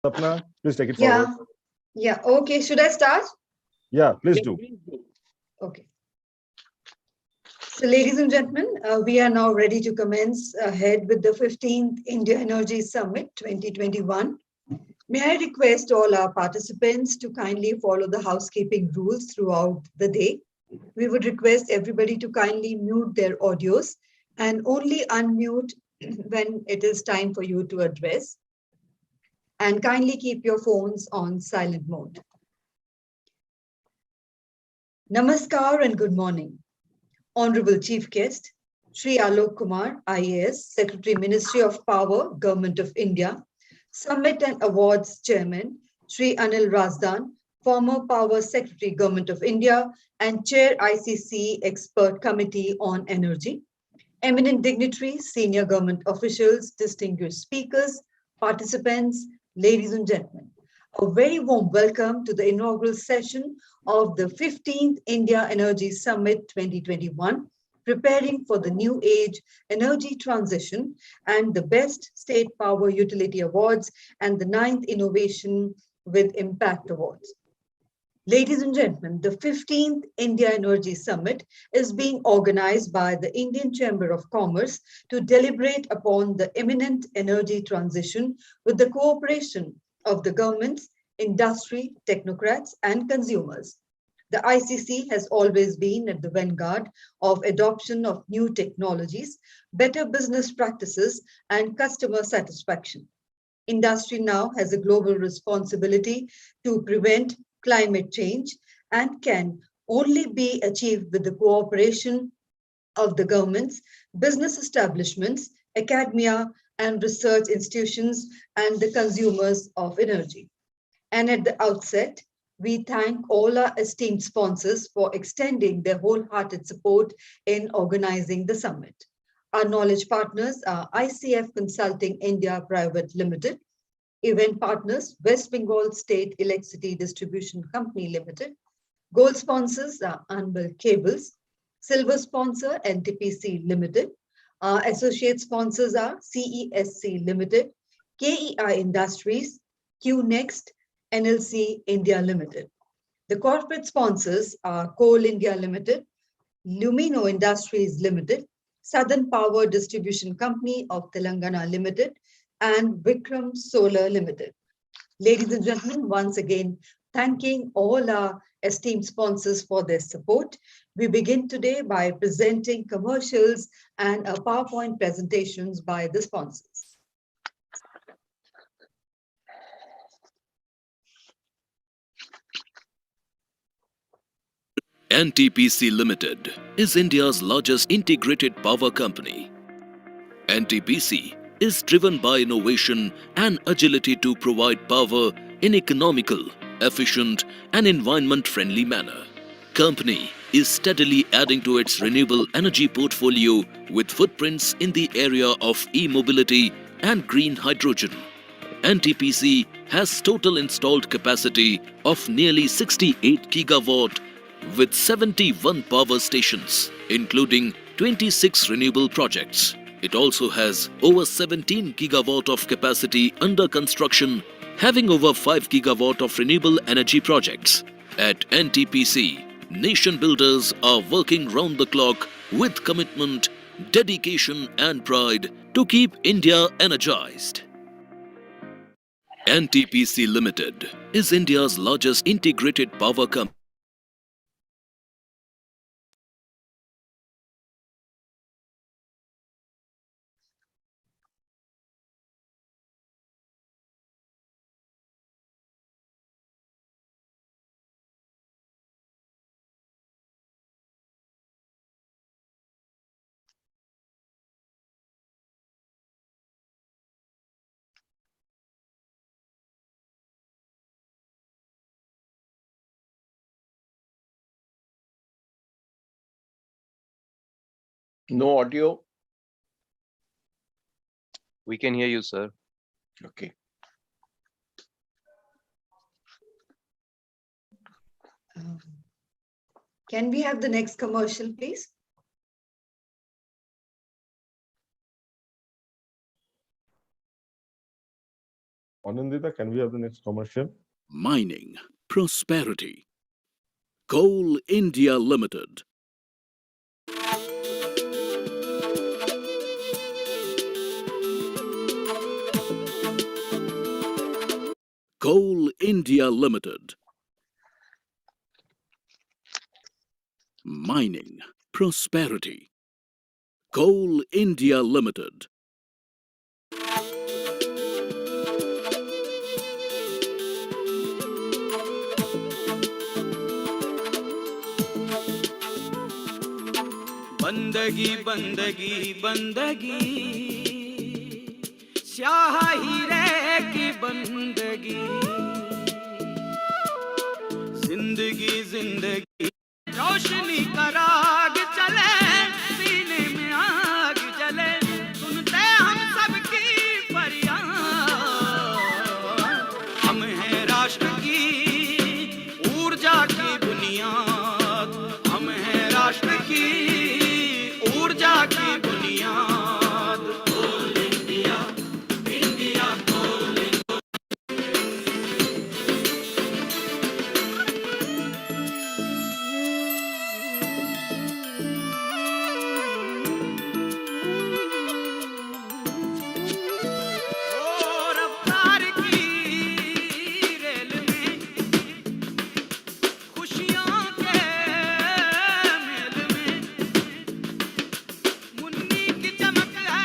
Sapna, please take it Yeah, forward. yeah. Okay, should I start? Yeah, please do. Okay. So, ladies and gentlemen, we are now ready to commence ahead with the 15th India Energy Summit 2021. May I request all our participants to kindly follow the housekeeping rules throughout the day. We would request everybody to kindly mute their audios and only unmute when it is time for you to address. And kindly keep your phones on silent mode. Namaskar and good morning. Honorable Chief Guest, Sri Alok Kumar, IAS, Secretary, Ministry of Power, Government of India, Summit and Awards Chairman, Sri Anil Razdan, former Power Secretary, Government of India, and Chair ICC Expert Committee on Energy, eminent dignitaries, senior government officials, distinguished speakers, participants, ladies and gentlemen. A very warm welcome to the inaugural session of the 15th India Energy Summit 2021, preparing for the new age energy transition and the Best State Power Utility Awards and the 9th Innovation with Impact Awards. Ladies and gentlemen, the 15th India Energy Summit is being organized by the Indian Chamber of Commerce to deliberate upon the imminent energy transition with the cooperation of the governments, industry, technocrats, and consumers. The ICC has always been at the vanguard of adoption of new technologies, better business practices, and customer satisfaction. Industry now has a global responsibility to prevent climate change and can only be achieved with the cooperation of the governments, business establishments, academia, and research institutions, and the consumers of energy. And at the outset, we thank all our esteemed sponsors for extending their wholehearted support in organizing the summit. Our knowledge partners are ICF Consulting India Private Limited, event partners West Bengal State Electricity Distribution Company Limited, gold sponsors are Anvil Cables, silver sponsor NTPC Limited, our associate sponsors are CESC Limited, KEI Industries, QNext, NLC India Limited. The corporate sponsors are Coal India Limited, Lumino Industries Limited, Southern Power Distribution Company of Telangana Limited, and Vikram Solar Limited. Ladies and gentlemen, once again, thanking all our esteemed sponsors for their support. We begin today by presenting commercials and PowerPoint presentations by the sponsors. NTPC Limited is India's largest integrated power company. NTPC is driven by innovation and agility to provide power in economical, efficient, and environment-friendly manner. Company is steadily adding to its renewable energy portfolio with footprints in the area of e-mobility and green hydrogen. NTPC has total installed capacity of nearly 68 gigawatt with 71 power stations, including 26 renewable projects. It also has over 17 gigawatt of capacity under construction, having over 5 gigawatt of renewable energy projects. At NTPC, nation builders are working round the clock with commitment, dedication and pride to keep India energized. NTPC Limited is India's largest integrated power company. No audio. We can hear you, sir. Okay. Can we have the next commercial, please? Anandita, can we have the next commercial? Mining Prosperity. Coal India Limited. Coal India Limited. Mining Prosperity. Coal India Limited. बंदगी बंदगी बंदगी स्याह हीरे की बंदगी जिंदगी जिंदगी रोशनी का राग चले सीने में आग जले सुनते हम सबकी फरियाद हम हैं राष्ट्र की ऊर्जा की बुनियाद हम हैं राष्ट्र की ऊर्जा की बुनियाद कोल इंडिया इंडिया कोल रफ्तार की रेल में खुशियों के मेल में मुन्नी की चमक है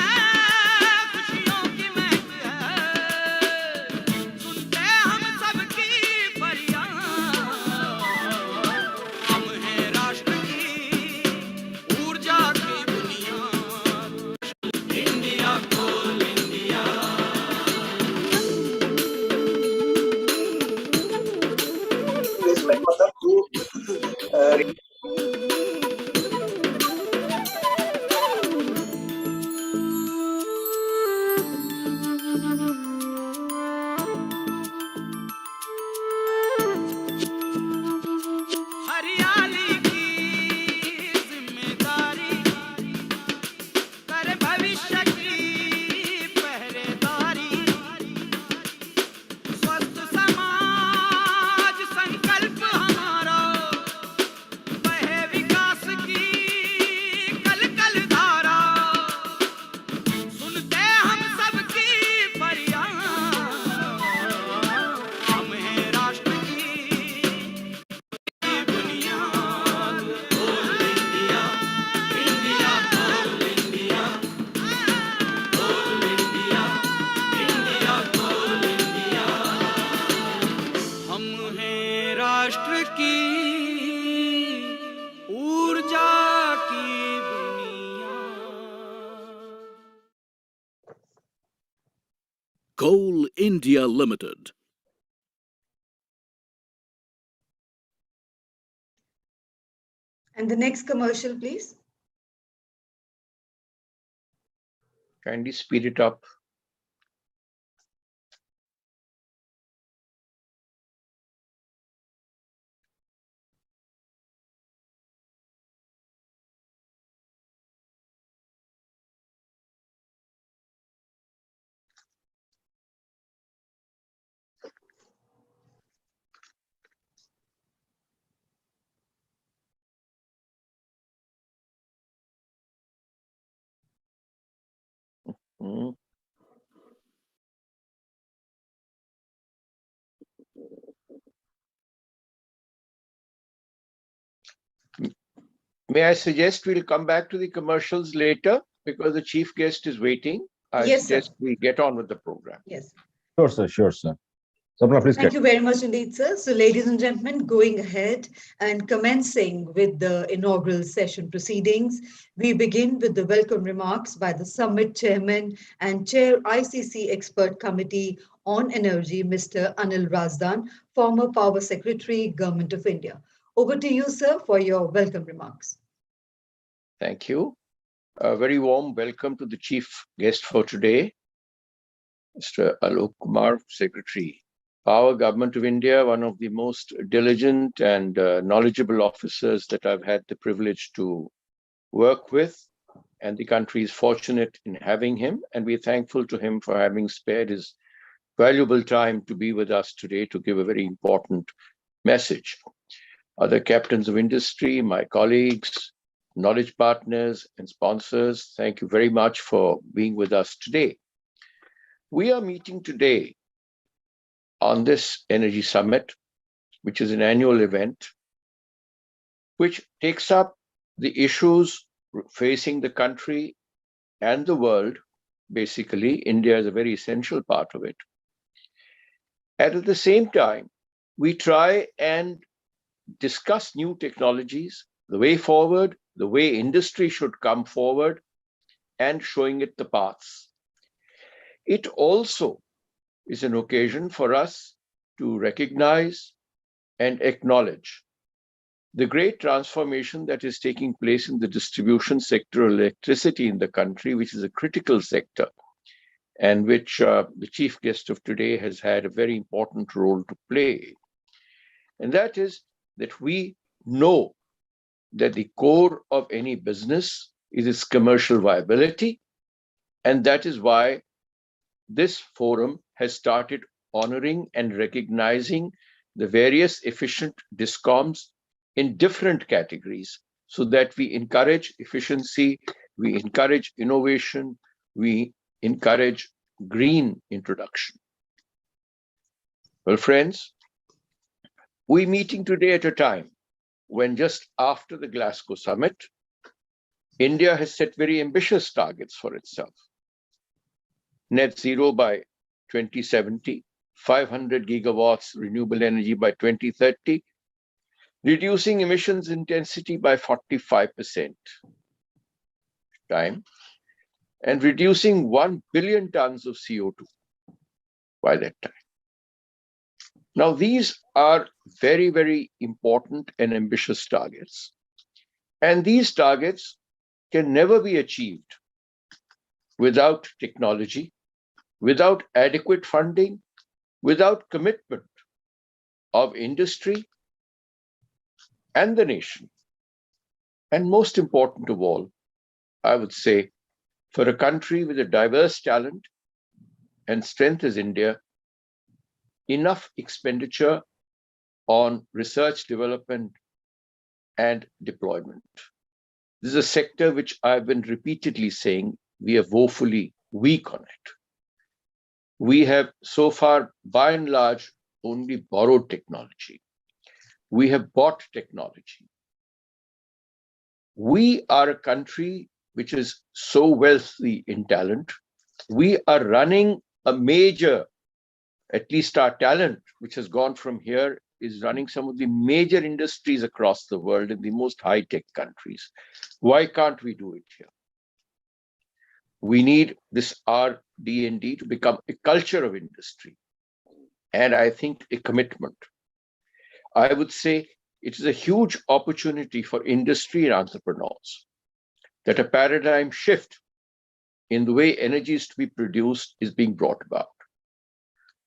खुशियों की महक है सुनते हम सबकी फरियाद हम हैं राष्ट्र की ऊर्जा की बुनियाद इंडिया कोल इंडिया हरियाली की जिम्मेदारी करे भविष्य की पहरेदारी स्वस्थ समाज संकल्प हमारा बहे विकास की कल कल धारा सुनते हम सबकी फरियाद हम हैं राष्ट्र की बुनियाद कोल इंडिया इंडिया कोल इंडिया कोल इंडिया इंडिया कोल इंडिया हम हैं राष्ट्र की ऊर्जा की बुनियाद Coal India Limited. And the next commercial, please. Kindly speed it up. Mm. May I suggest we'll come back to the commercials later because the chief guest is waiting. I Yes, sir. suggest we get on with the program. Yes. Sure, sir. Sure, sir. Sapna, please Thank get. you very much indeed, sir. So, ladies and gentlemen, going ahead and commencing with the inaugural session proceedings, we begin with the welcome remarks by the Summit Chairman and Chair ICC Expert Committee on Energy, Mr. Anil Razdan, former Power Secretary, Government of India. Over to you, sir, for your welcome remarks. Thank you. A very warm welcome to the chief guest for today, Mr. Alok Kumar, Secretary, Power Government of India, one of the most diligent and knowledgeable officers that I've had the privilege to work with. And the country is fortunate in having him. And we're thankful to him for having spared his valuable time to be with us today to give a very important message. Other captains of industry, my colleagues, knowledge partners and sponsors, thank you very much for being with us today. We are meeting today on this Energy Summit, which is an annual event, which takes up the issues facing the country and the world. Basically, India is a very essential part of it. And at the same time, we try and discuss new technologies, the way forward, the way industry should come forward, and showing it the paths. It also is an occasion for us to recognize and acknowledge the great transformation that is taking place in the distribution sector of electricity in the country, which is a critical sector, and which the chief guest of today has had a very important role to play. And that is that we know that the core of any business is its commercial viability. And that is why this forum has started honoring and recognizing the various efficient DISCOMs in different categories, so that we encourage efficiency, we encourage innovation, we encourage green introduction. Well, friends, we're meeting today at a time when, just after the Glasgow summit, India has set very ambitious targets for itself. Net zero by 2070, 500 gigawatts renewable energy by 2030, reducing emissions intensity by 45% time, and reducing 1 billion tons of CO2 by that time. Now, these are very, very important and ambitious targets. And these targets can never be achieved without technology, without adequate funding, without commitment of industry and the nation. And most important of all, I would say, for a country with a diverse talent and strength as India, enough expenditure on research, development, and deployment. This is a sector which I've been repeatedly saying we are woefully weak on it. We have so far, by and large, only borrowed technology. We have bought technology. We are a country which is so wealthy in talent. We are running a major, at least our talent, which has gone from here, is running some of the major industries across the world in the most high-tech countries. Why can't we do it here? We need this RD&D to become a culture of industry, and I think a commitment. I would say it is a huge opportunity for industry and entrepreneurs that a paradigm shift in the way energy is to be produced is being brought about.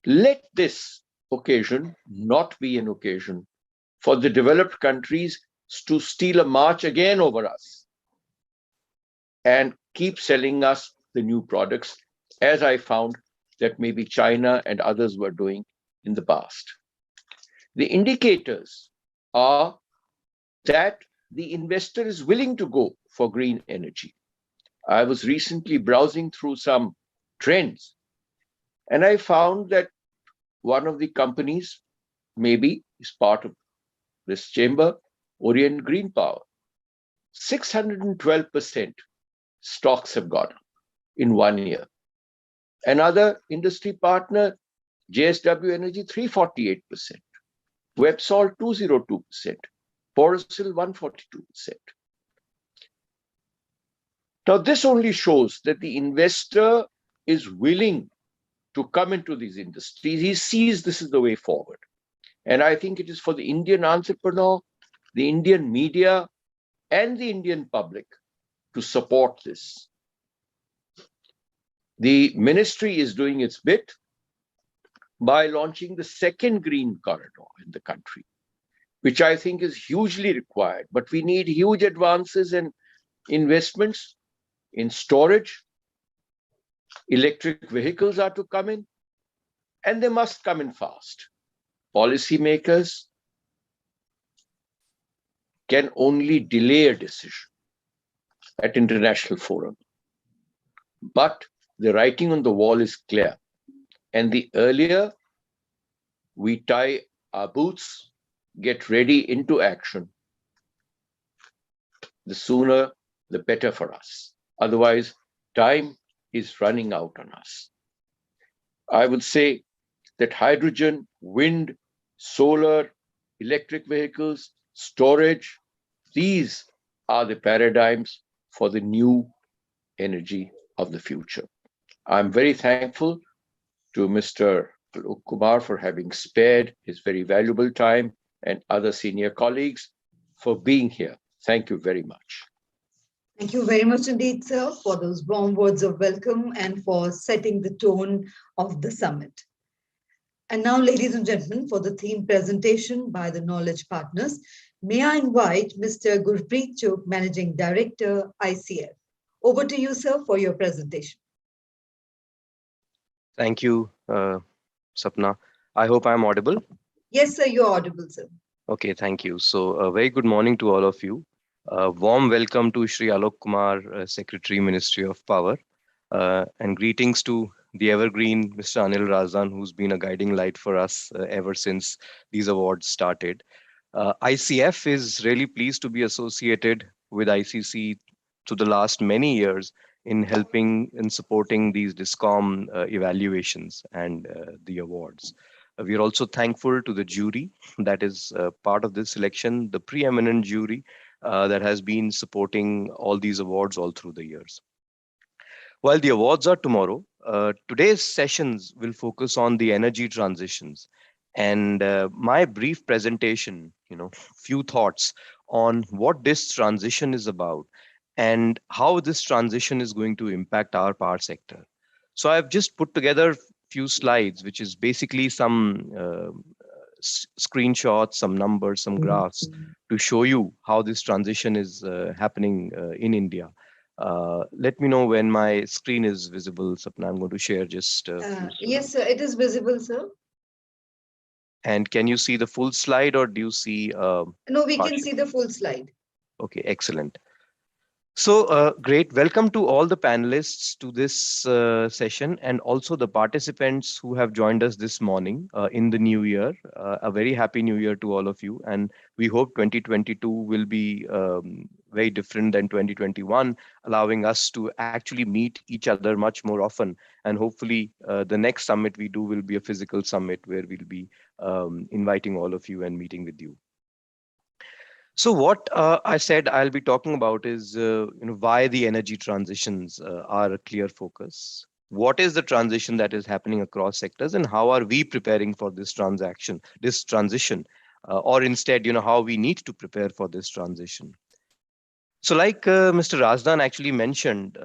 Let this occasion not be an occasion for the developed countries to steal a march again over us and keep selling us the new products, as I found that maybe China and others were doing in the past. The indicators are that the investor is willing to go for green energy. I was recently browsing through some trends, and I found that one of the companies maybe is part of this chamber, Orient Green Power. 612% stocks have gone up in 1 year. Another industry partner, JSW Energy, 348%. Websol, 202%. Borosil, 142%. Now, this only shows that the investor is willing to come into these industries. He sees this is the way forward. And I think it is for the Indian entrepreneur, the Indian media, and the Indian public to support this. The ministry is doing its bit by launching the second green corridor in the country, which I think is hugely required. But we need huge advances and investments in storage. Electric vehicles are to come in, and they must come in fast. Policymakers can only delay a decision at international forum. But the writing on the wall is clear. And the earlier we tie our boots, get ready into action, the sooner the better for us. Otherwise, time is running out on us. I would say that hydrogen, wind, solar, electric vehicles, storage, these are the paradigms for the new energy of the future. I'm very thankful to Mr. Alok Kumar for having spared his very valuable time and other senior colleagues for being here. Thank you very much. Thank you very much indeed, sir, for those warm words of welcome and for setting the tone of the summit. And now, ladies and gentlemen, for the theme presentation by the Knowledge Partners, may I invite Mr. Gurpreet Chugh, Managing Director, ICF. Over to you, sir, for your presentation. Thank you, Sapna. I hope I'm audible. Yes, sir, you're audible, sir. Okay, thank you. So a very good morning to all of you. Warm welcome to Shri Alok Kumar, Secretary, Ministry of Power, and greetings to the evergreen Mr. Anil Razdan, who's been a guiding light for us ever since these awards started. ICF is really pleased to be associated with ICC to the last many years in helping and supporting these DISCOM evaluations and the awards. We are also thankful to the jury that is part of this selection, the preeminent jury that has been supporting all these awards all through the years. While the awards are tomorrow, today's sessions will focus on the energy transitions. And my brief presentation, few thoughts on what this transition is about and how this transition is going to impact our power sector. So I've just put together a few slides, which is basically some screenshots, some numbers, some graphs to show you how this transition is happening in India. Let me know when my screen is visible, Sapna. I'm going to share just yes, sir, it is visible, sir. And can you see the full slide, or do you see? No, we can see the full slide. Okay, excellent. So great. Welcome to all the panelists to this session, and also the participants who have joined us this morning in the new year. A very happy new year to all of you. And we hope 2022 will be very different than 2021, allowing us to actually meet each other much more often. And hopefully the next summit we do will be a physical summit where we'll be inviting all of you and meeting with you. So what I said I'll be talking about is why the energy transitions are a clear focus. What is the transition that is happening across sectors, and how are we preparing for this transition, or instead, how we need to prepare for this transition. So like Mr. Razdan actually mentioned,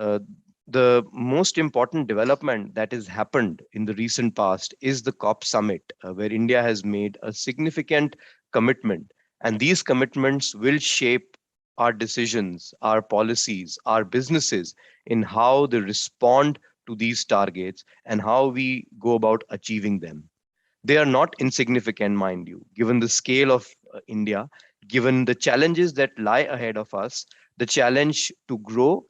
the most important development that has happened in the recent past is the COP summit, where India has made a significant commitment. And these commitments will shape our decisions, our policies, our businesses in how they respond to these targets and how we go about achieving them. They are not insignificant, mind you, given the scale of India, given the challenges that lie ahead of us, the challenge to grow,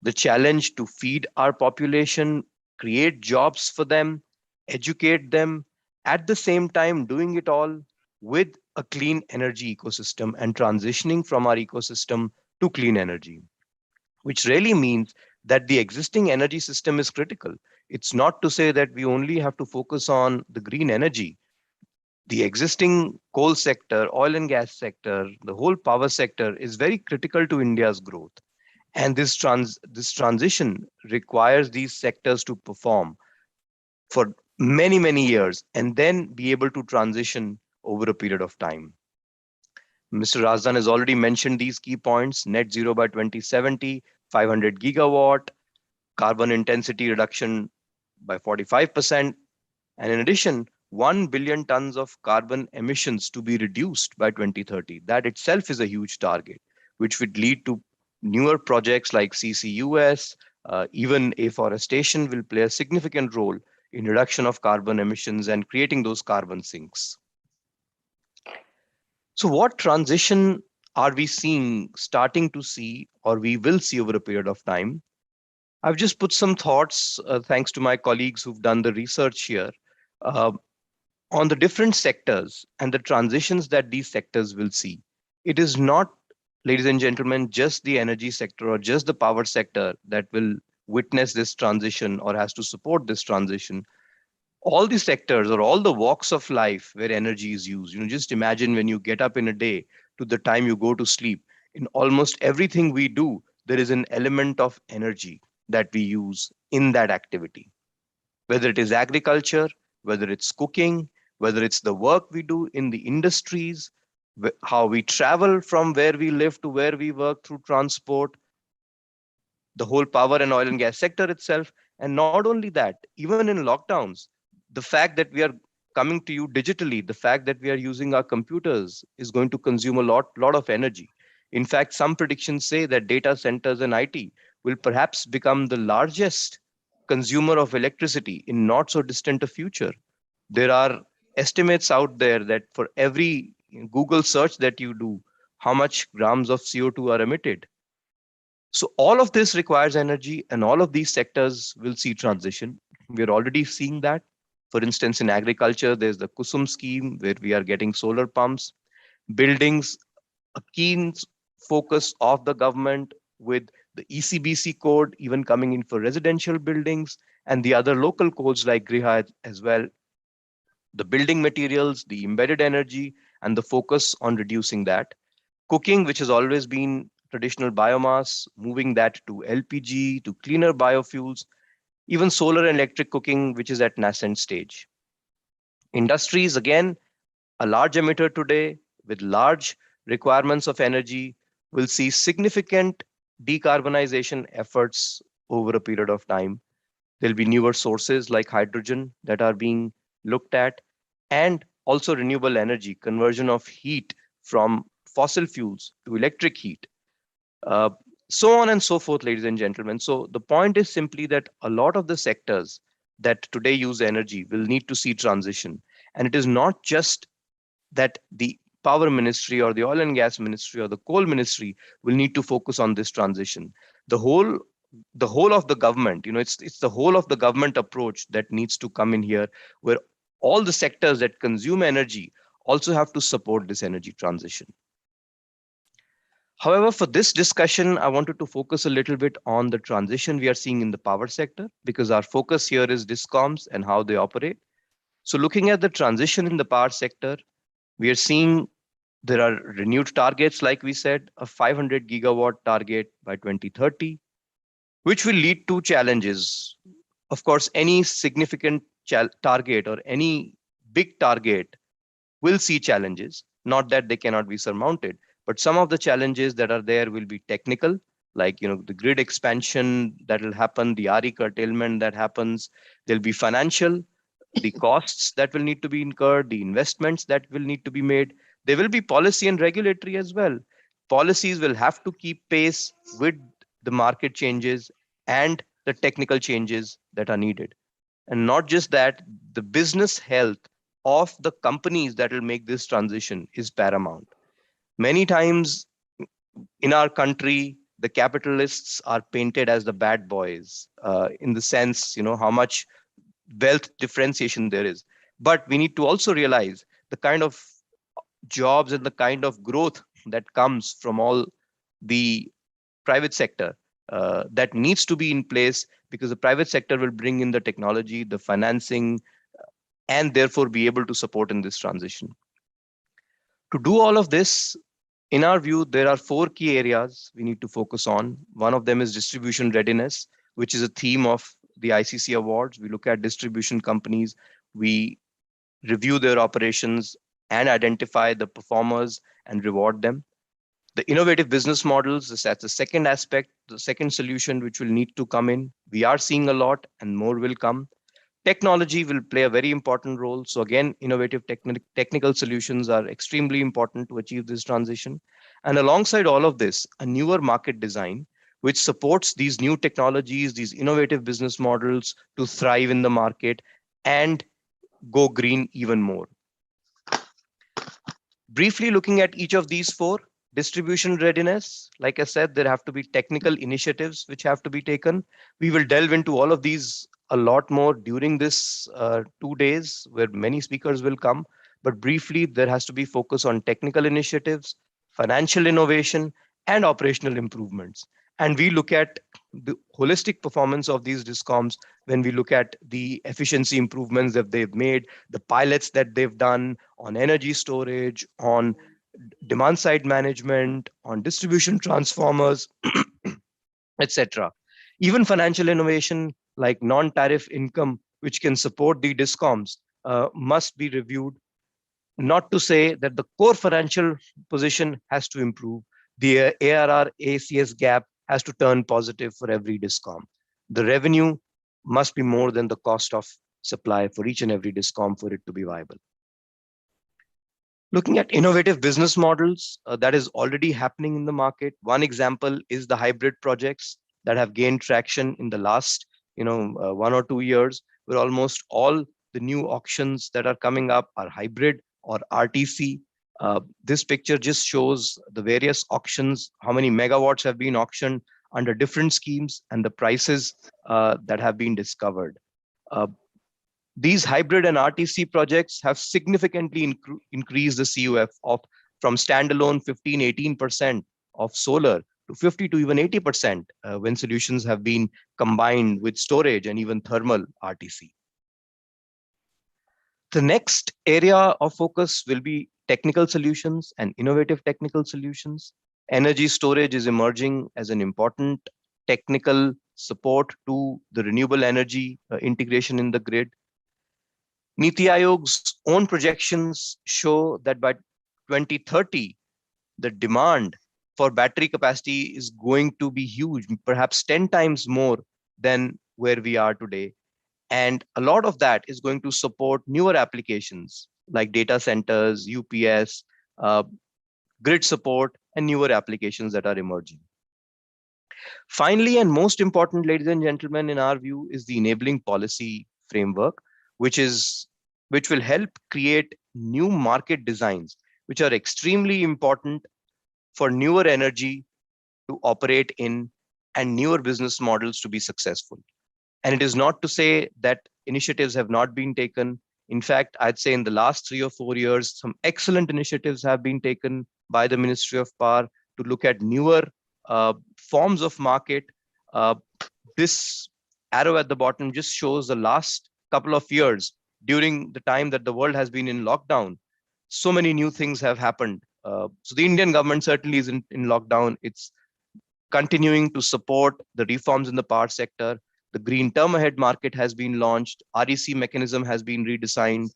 the challenge to feed our population, create jobs for them, educate them, at the same time doing it all with a clean energy ecosystem and transitioning from our ecosystem to clean energy, which really means that the existing energy system is critical. It's not to say that we only have to focus on the green energy. The existing coal sector, oil and gas sector, the whole power sector is very critical to India's growth. And this transition requires these sectors to perform for many, many years and then be able to transition over a period of time. Mr. Razdan has already mentioned these key points: net zero by 2070, 500 gigawatt, carbon intensity reduction by 45%, and in addition, 1 billion tons of carbon emissions to be reduced by 2030. That itself is a huge target, which would lead to newer projects like CCUS. Even afforestation will play a significant role in reduction of carbon emissions and creating those carbon sinks. So what transition are we starting to see, or we will see over a period of time? I've just put some thoughts, thanks to my colleagues who've done the research here, uh, on the different sectors and the transitions that these sectors will see. It is not, ladies and gentlemen, just the energy sector or just the power sector that will witness this transition or has to support this transition. All the sectors or all the walks of life where energy is used, just imagine when you get up in a day to the time you go to sleep, in almost everything we do, there is an element of energy that we use in that activity. Whether it is agriculture, whether it's cooking, whether it's the work we do in the industries, how we travel from where we live to where we work through transport, the whole power and oil and gas sector itself. And not only that, even in lockdowns, the fact that we are coming to you digitally, the fact that we are using our computers is going to consume a lot of energy. In fact, some predictions say that data centers and IT will perhaps become the largest consumer of electricity in not so distant a future. There are estimates out there that for every Google search that you do, how much grams of CO2 are emitted. So all of this requires energy, and all of these sectors will see transition. We're already seeing that. For instance, in agriculture, there's the Kusum scheme where we are getting solar pumps. Buildings, a keen focus of the government with the ECBC code even coming in for residential buildings, and the other local codes like Griha as well. The building materials, the embedded energy, and the focus on reducing that. Cooking, which has always been traditional biomass, moving that to LPG, to cleaner biofuels, even solar and electric cooking, which is at nascent stage. Industries, again, a large emitter today with large requirements of energy, will see significant decarbonization efforts over a period of time. There'll be newer sources like hydrogen that are being looked at, and also renewable energy, conversion of heat from fossil fuels to electric heat. So on and so forth, ladies and gentlemen. So the point is simply that a lot of the sectors that today use energy will need to see transition. And it is not just that the power ministry or the oil and gas ministry or the coal ministry will need to focus on this transition. The whole of the government, it's the whole of the government approach that needs to come in here, where all the sectors that consume energy also have to support this energy transition. However, for this discussion, I wanted to focus a little bit on the transition we are seeing in the power sector, because our focus here is DISCOMs and how they operate. So looking at the transition in the power sector, we are seeing there are renewed targets, like we said, a 500 gigawatt target by 2030, which will lead to challenges. Of course, any significant target or any big target will see challenges, not that they cannot be surmounted. But some of the challenges that are there will be technical, like the grid expansion that will happen, the RE curtailment that happens. There'll be financial, the costs that will need to be incurred, the investments that will need to be made. There will be policy and regulatory as well. Policies will have to keep pace with the market changes and the technical changes that are needed. And not just that, the business health of the companies that will make this transition is paramount. Many times in our country, the capitalists are painted as the bad boys, in the sense, how much wealth differentiation there is. But we need to also realize the kind of jobs and the kind of growth that comes from all the private sector that needs to be in place, because the private sector will bring in the technology, the financing, and therefore be able to support in this transition. To do all of this, in our view, there are 4 key areas we need to focus on. One of them is distribution readiness, which is a theme of the ICC Awards. We look at distribution companies, we review their operations and identify the performers and reward them. The innovative business models, that's the second aspect, the second solution which will need to come in. We are seeing a lot and more will come. Technology will play a very important role. So again, innovative technical solutions are extremely important to achieve this transition. And alongside all of this, a newer market design, which supports these new technologies, these innovative business models to thrive in the market and go green even more. Briefly looking at each of these four, distribution readiness, like I said, there have to be technical initiatives which have to be taken. We will delve into all of these a lot more during this 2 days where many speakers will come. But briefly, there has to be focus on technical initiatives, financial innovation, and operational improvements. And we look at the holistic performance of these discoms when we look at the efficiency improvements that they've made, the pilots that they've done on energy storage, on demand side management, on distribution transformers, etc. Even financial innovation like non-tariff income, which can support the discoms, must be reviewed. Not to say that the core financial position has to improve. The ARR ACS gap has to turn positive for every discom. The revenue must be more than the cost of supply for each and every discom for it to be viable. Looking at innovative business models that is already happening in the market. One example is the hybrid projects that have gained traction in the last 1 or 2 years, where almost all the new auctions that are coming up are hybrid or RTC. This picture just shows the various auctions, how many megawatts have been auctioned under different schemes and the prices that have been discovered. These hybrid and RTC projects have significantly increased the CUF from standalone 15-18% of solar to 50 to even 80% when solutions have been combined with storage and even thermal RTC. The next area of focus will be technical solutions and innovative technical solutions. Energy storage is emerging as an important technical support to the renewable energy integration in the grid. Niti Aayog's own projections show that by 2030, the demand for battery capacity is going to be huge, perhaps 10 times more than where we are today. And a lot of that is going to support newer applications like data centers, UPS, grid support, and newer applications that are emerging. Finally, and most important, ladies and gentlemen, in our view, is the enabling policy framework, which will help create new market designs, which are extremely important for newer energy to operate in and newer business models to be successful. And it is not to say that initiatives have not been taken. In fact, I'd say in the last 3 or 4 years, some excellent initiatives have been taken by the Ministry of Power to look at newer forms of market. This arrow at the bottom just shows the last couple of years during the time that the world has been in lockdown. So many new things have happened. So the Indian government certainly isn't in lockdown. It's continuing to support the reforms in the power sector. The green term ahead market has been launched. REC mechanism has been redesigned.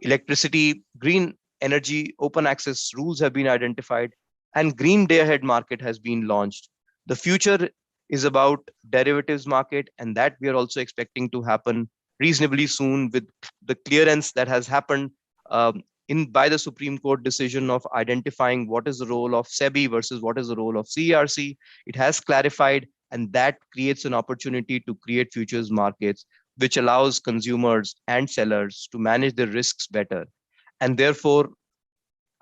Electricity, green energy, open access rules have been identified, and green day ahead market has been launched. The future is about derivatives market, and that we are also expecting to happen reasonably soon with the clearance that has happened by the Supreme Court decision of identifying what is the role of SEBI versus what is the role of CERC. It has clarified, and that creates an opportunity to create futures markets, which allows consumers and sellers to manage their risks better. And therefore,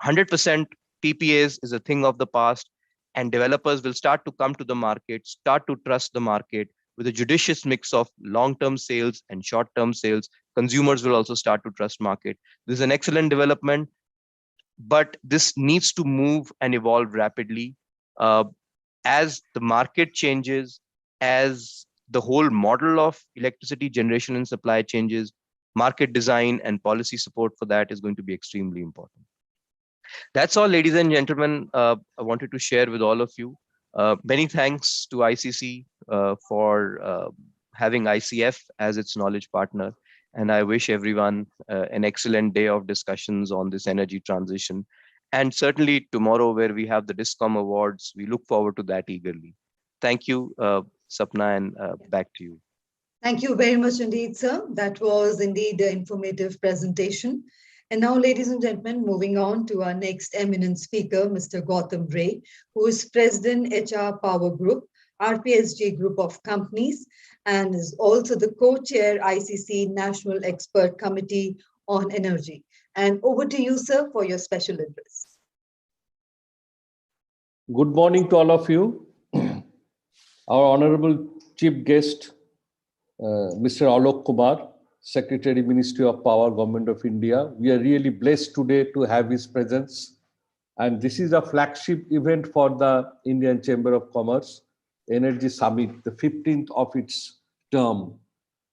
100% PPAs is a thing of the past, and developers will start to come to the market, start to trust the market with a judicious mix of long-term sales and short-term sales. Consumers will also start to trust market. This is an excellent development, but this needs to move and evolve rapidly. As the market changes, as the whole model of electricity generation and supply changes, market design and policy support for that is going to be extremely important. That's all, ladies and gentlemen, I wanted to share with all of you. Many thanks to ICC for having ICF as its knowledge partner. And I wish everyone an excellent day of discussions on this energy transition. And certainly tomorrow, where we have the DISCOM Awards, we look forward to that eagerly. Thank you, Sapna, and back to you. Thank you very much indeed, sir. That was indeed an informative presentation. And now, ladies and gentlemen, moving on to our next eminent speaker, Mr. Gautam Ray, who is President HR Power Group, RPSG Group of Companies, and is also the co-chair ICC National Expert Committee on Energy. And over to you, sir, for your special address. Good morning to all of you. Our honorable chief guest, Mr. Alok Kumar, Secretary, Ministry of Power, Government of India. We are really blessed today to have his presence. And this is a flagship event for the Indian Chamber of Commerce Energy Summit, the 15th of its term.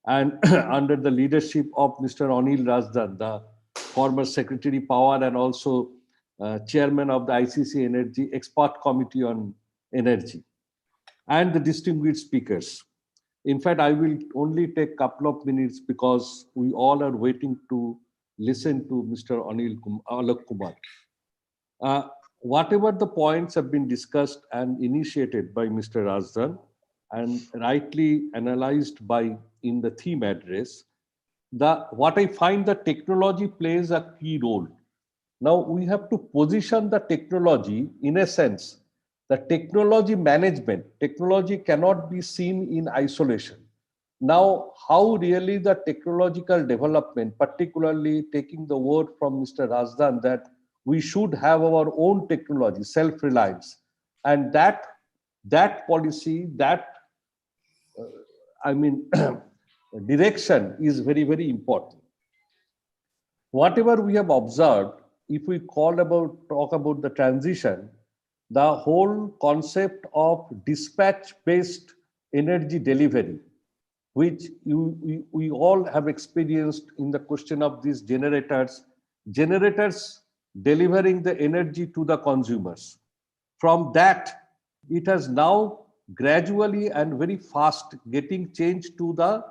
And under the leadership of Mr. Anil Rajdan, the former Secretary Power and also Chairman of the ICC Energy Expert Committee on Energy, and the distinguished speakers. In fact, I will only take a couple of minutes because we all are waiting to listen to Mr. Alok Kumar. Whatever the points have been discussed and initiated by Mr. Rajdan and rightly analyzed by in the theme address, what I find the technology plays a key role. Now we have to position the technology in a sense. The technology management, technology cannot be seen in isolation. Now, how really the technological development, particularly taking the word from Mr. Rajdan that we should have our own technology, self-reliance, and that policy, direction is very, very important. Whatever we have observed, if we talk about the transition, the whole concept of dispatch-based energy delivery, which we all have experienced in the question of these generators delivering the energy to the consumers. From that, it has now gradually and very fast getting changed to the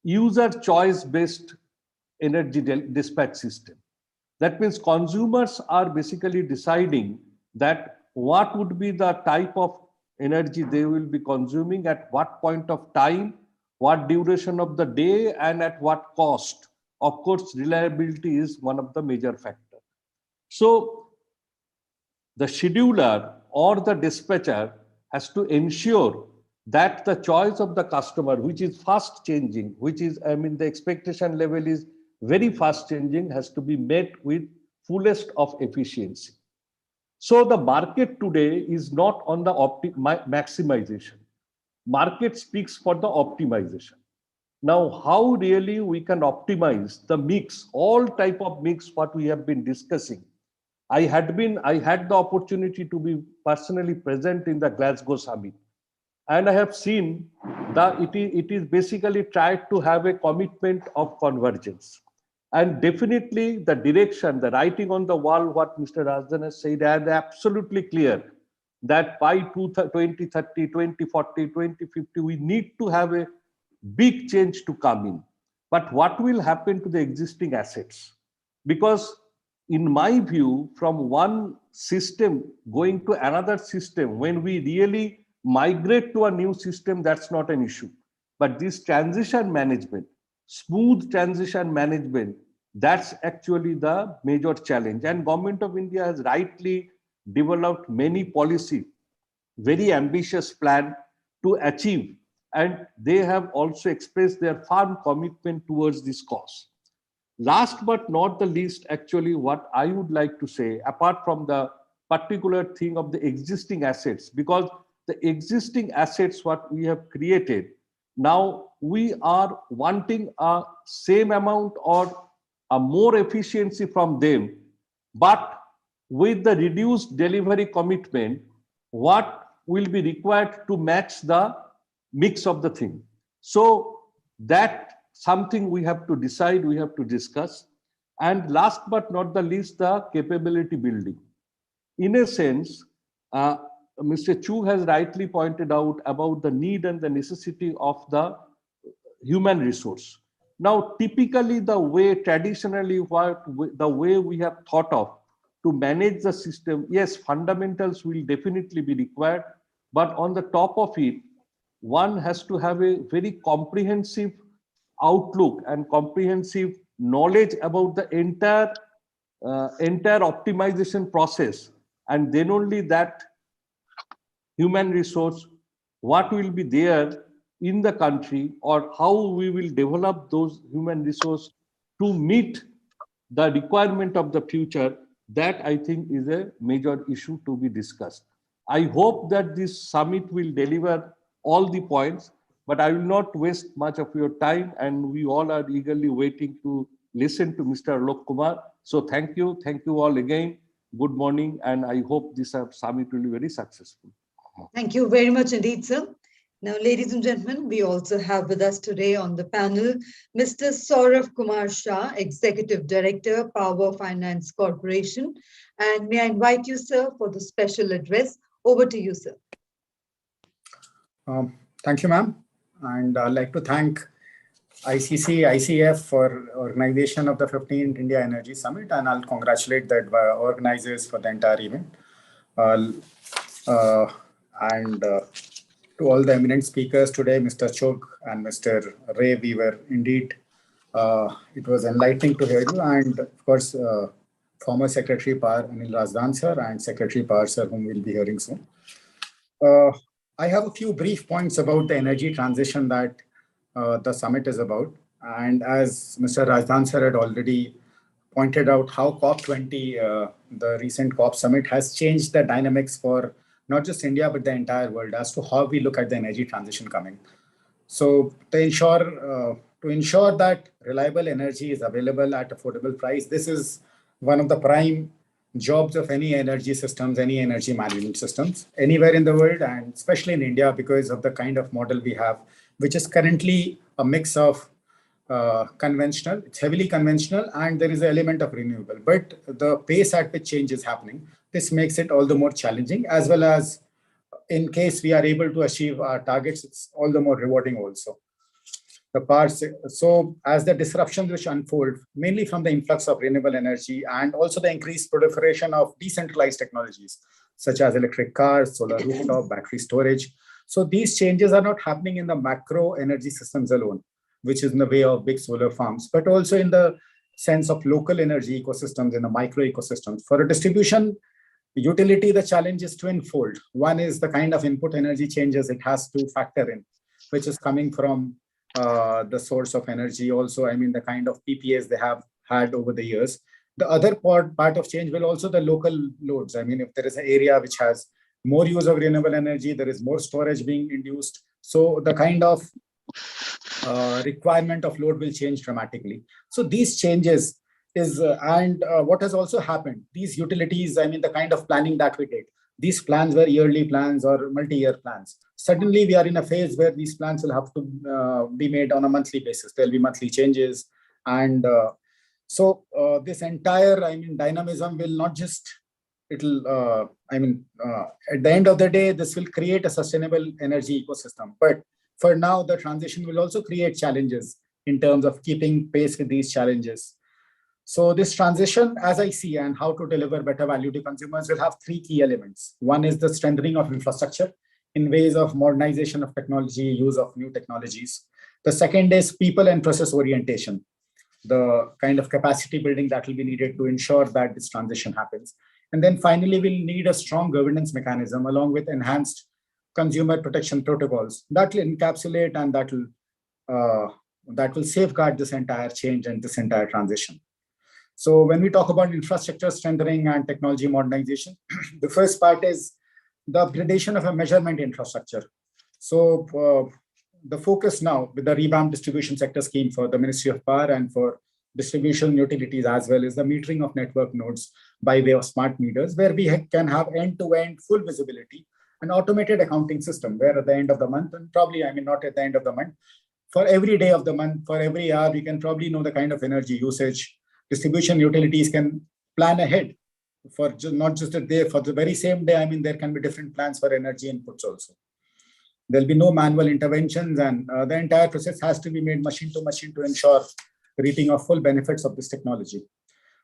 user choice-based energy dispatch system. That means consumers are basically deciding that what would be the type of energy they will be consuming at what point of time, what duration of the day, and at what cost. Of course, reliability is one of the major factors. So the scheduler or the dispatcher has to ensure that the choice of the customer, which is fast changing, the expectation level is very fast changing, has to be met with fullest of efficiency. So the market today is not on the maximization. Market speaks for the optimization. Now, how really we can optimize the mix, all type of mix, what we have been discussing. I had the opportunity to be personally present in the Glasgow Summit, and I have seen that it is basically tried to have a commitment of convergence. And definitely the direction, the writing on the wall, what Mr. Rajdan has said, and absolutely clear that by 2030, 2040, 2050, we need to have a big change to come in. But what will happen to the existing assets? Because in my view, from one system going to another system, when we really migrate to a new system, that's not an issue. But this transition management, smooth transition management, that's actually the major challenge. And Government of India has rightly developed many policy, very ambitious plan to achieve. And they have also expressed their firm commitment towards this cause. Last but not the least, actually, what I would like to say, apart from the particular thing of the existing assets, because the existing assets, what we have created, now we are wanting a same amount or a more efficiency from them, but with the reduced delivery commitment, what will be required to match the mix of the thing. So that something we have to decide, we have to discuss. And last but not the least, the capability building. In a sense, Mr. Chu has rightly pointed out about the need and the necessity of the human resource. Now, typically the way traditionally, the way we have thought of to manage the system, yes, fundamentals will definitely be required, but on the top of it, one has to have a very comprehensive outlook and comprehensive knowledge about the entire optimization process, and then only that human resource, what will be there, in the country, or how we will develop those human resource to meet the requirement of the future, that I think is a major issue to be discussed. I hope that this summit will deliver all the points, but I will not waste much of your time, and we all are eagerly waiting to listen to Mr. Alok Kumar. So thank you all again. Good morning, and I hope this summit will be very successful. Thank you very much indeed, sir. Now, ladies and gentlemen, we also have with us today on the panel, Mr. Saurav Kumar Shah, Executive Director, Power Finance Corporation. And may I invite you, sir, for the special address. Over to you, sir. Thank you, ma'am. And I'd like to thank ICC, ICF for organization of the 15th India Energy Summit, and I'll congratulate the organizers for the entire event. To all the eminent speakers today, Mr. Chog and Mr. Ray, we were indeed, it was enlightening to hear you. And of course, former Secretary Power Anil Rajdan sir and Secretary Power sir, whom we'll be hearing soon. I have a few brief points about the energy transition that the summit is about. And as Mr. Rajdan sir had already pointed out, how COP20, the recent COP summit, has changed the dynamics for not just India, but the entire world as to how we look at the energy transition coming. So to ensure that reliable energy is available at affordable price, this is one of the prime jobs of any energy systems, any energy management systems, anywhere in the world, and especially in India, because of the kind of model we have, which is currently a mix of conventional, it's heavily conventional, and there is an element of renewable. But the pace at which change is happening, this makes it all the more challenging, as well as in case we are able to achieve our targets, it's all the more rewarding also. So as the disruptions which unfold, mainly from the influx of renewable energy and also the increased proliferation of decentralized technologies, such as electric cars, solar rooftop, battery storage. So these changes are not happening in the macro energy systems alone, which is in the way of big solar farms, but also in the sense of local energy ecosystems, in the micro ecosystems. For a distribution utility, the challenge is twofold. One is the kind of input energy changes it has to factor in, which is coming from the source of energy. Also, I mean, the kind of PPAs they have had over the years. The other part of change will also the local loads. I mean, if there is an area which has more use of renewable energy, there is more storage being induced. So the kind of requirement of load will change dramatically. So these changes is, what has also happened, these utilities, I mean, the kind of planning that we did, these plans were yearly plans or multi-year plans. Suddenly we are in a phase where these plans will have to be made on a monthly basis. There'll be monthly changes. And so this entire, I mean, dynamism will not just, it'll, at the end of the day, this will create a sustainable energy ecosystem. But for now, the transition will also create challenges in terms of keeping pace with these challenges. So this transition, as I see, and how to deliver better value to consumers will have three key elements. One is the strengthening of infrastructure in ways of modernization of technology, use of new technologies. The second is people and process orientation, the kind of capacity building that will be needed to ensure that this transition happens. And then finally, we'll need a strong governance mechanism along with enhanced consumer protection protocols that will encapsulate and that will safeguard this entire change and this entire transition. So when we talk about infrastructure strengthening and technology modernization, the first part is the upgradation of a measurement infrastructure. So the focus now with the revamped distribution sector scheme for the Ministry of Power and for distribution utilities as well is the metering of network nodes by way of smart meters, where we can have end-to-end full visibility, an automated accounting system where at the end of the month, and probably, I mean, not at the end of the month, for every day of the month, for every hour, we can probably know the kind of energy usage. Distribution utilities can plan ahead for not just a day, for the very same day. I mean, there can be different plans for energy inputs also. There'll be no manual interventions, and the entire process has to be made machine to machine to ensure reaping of full benefits of this technology.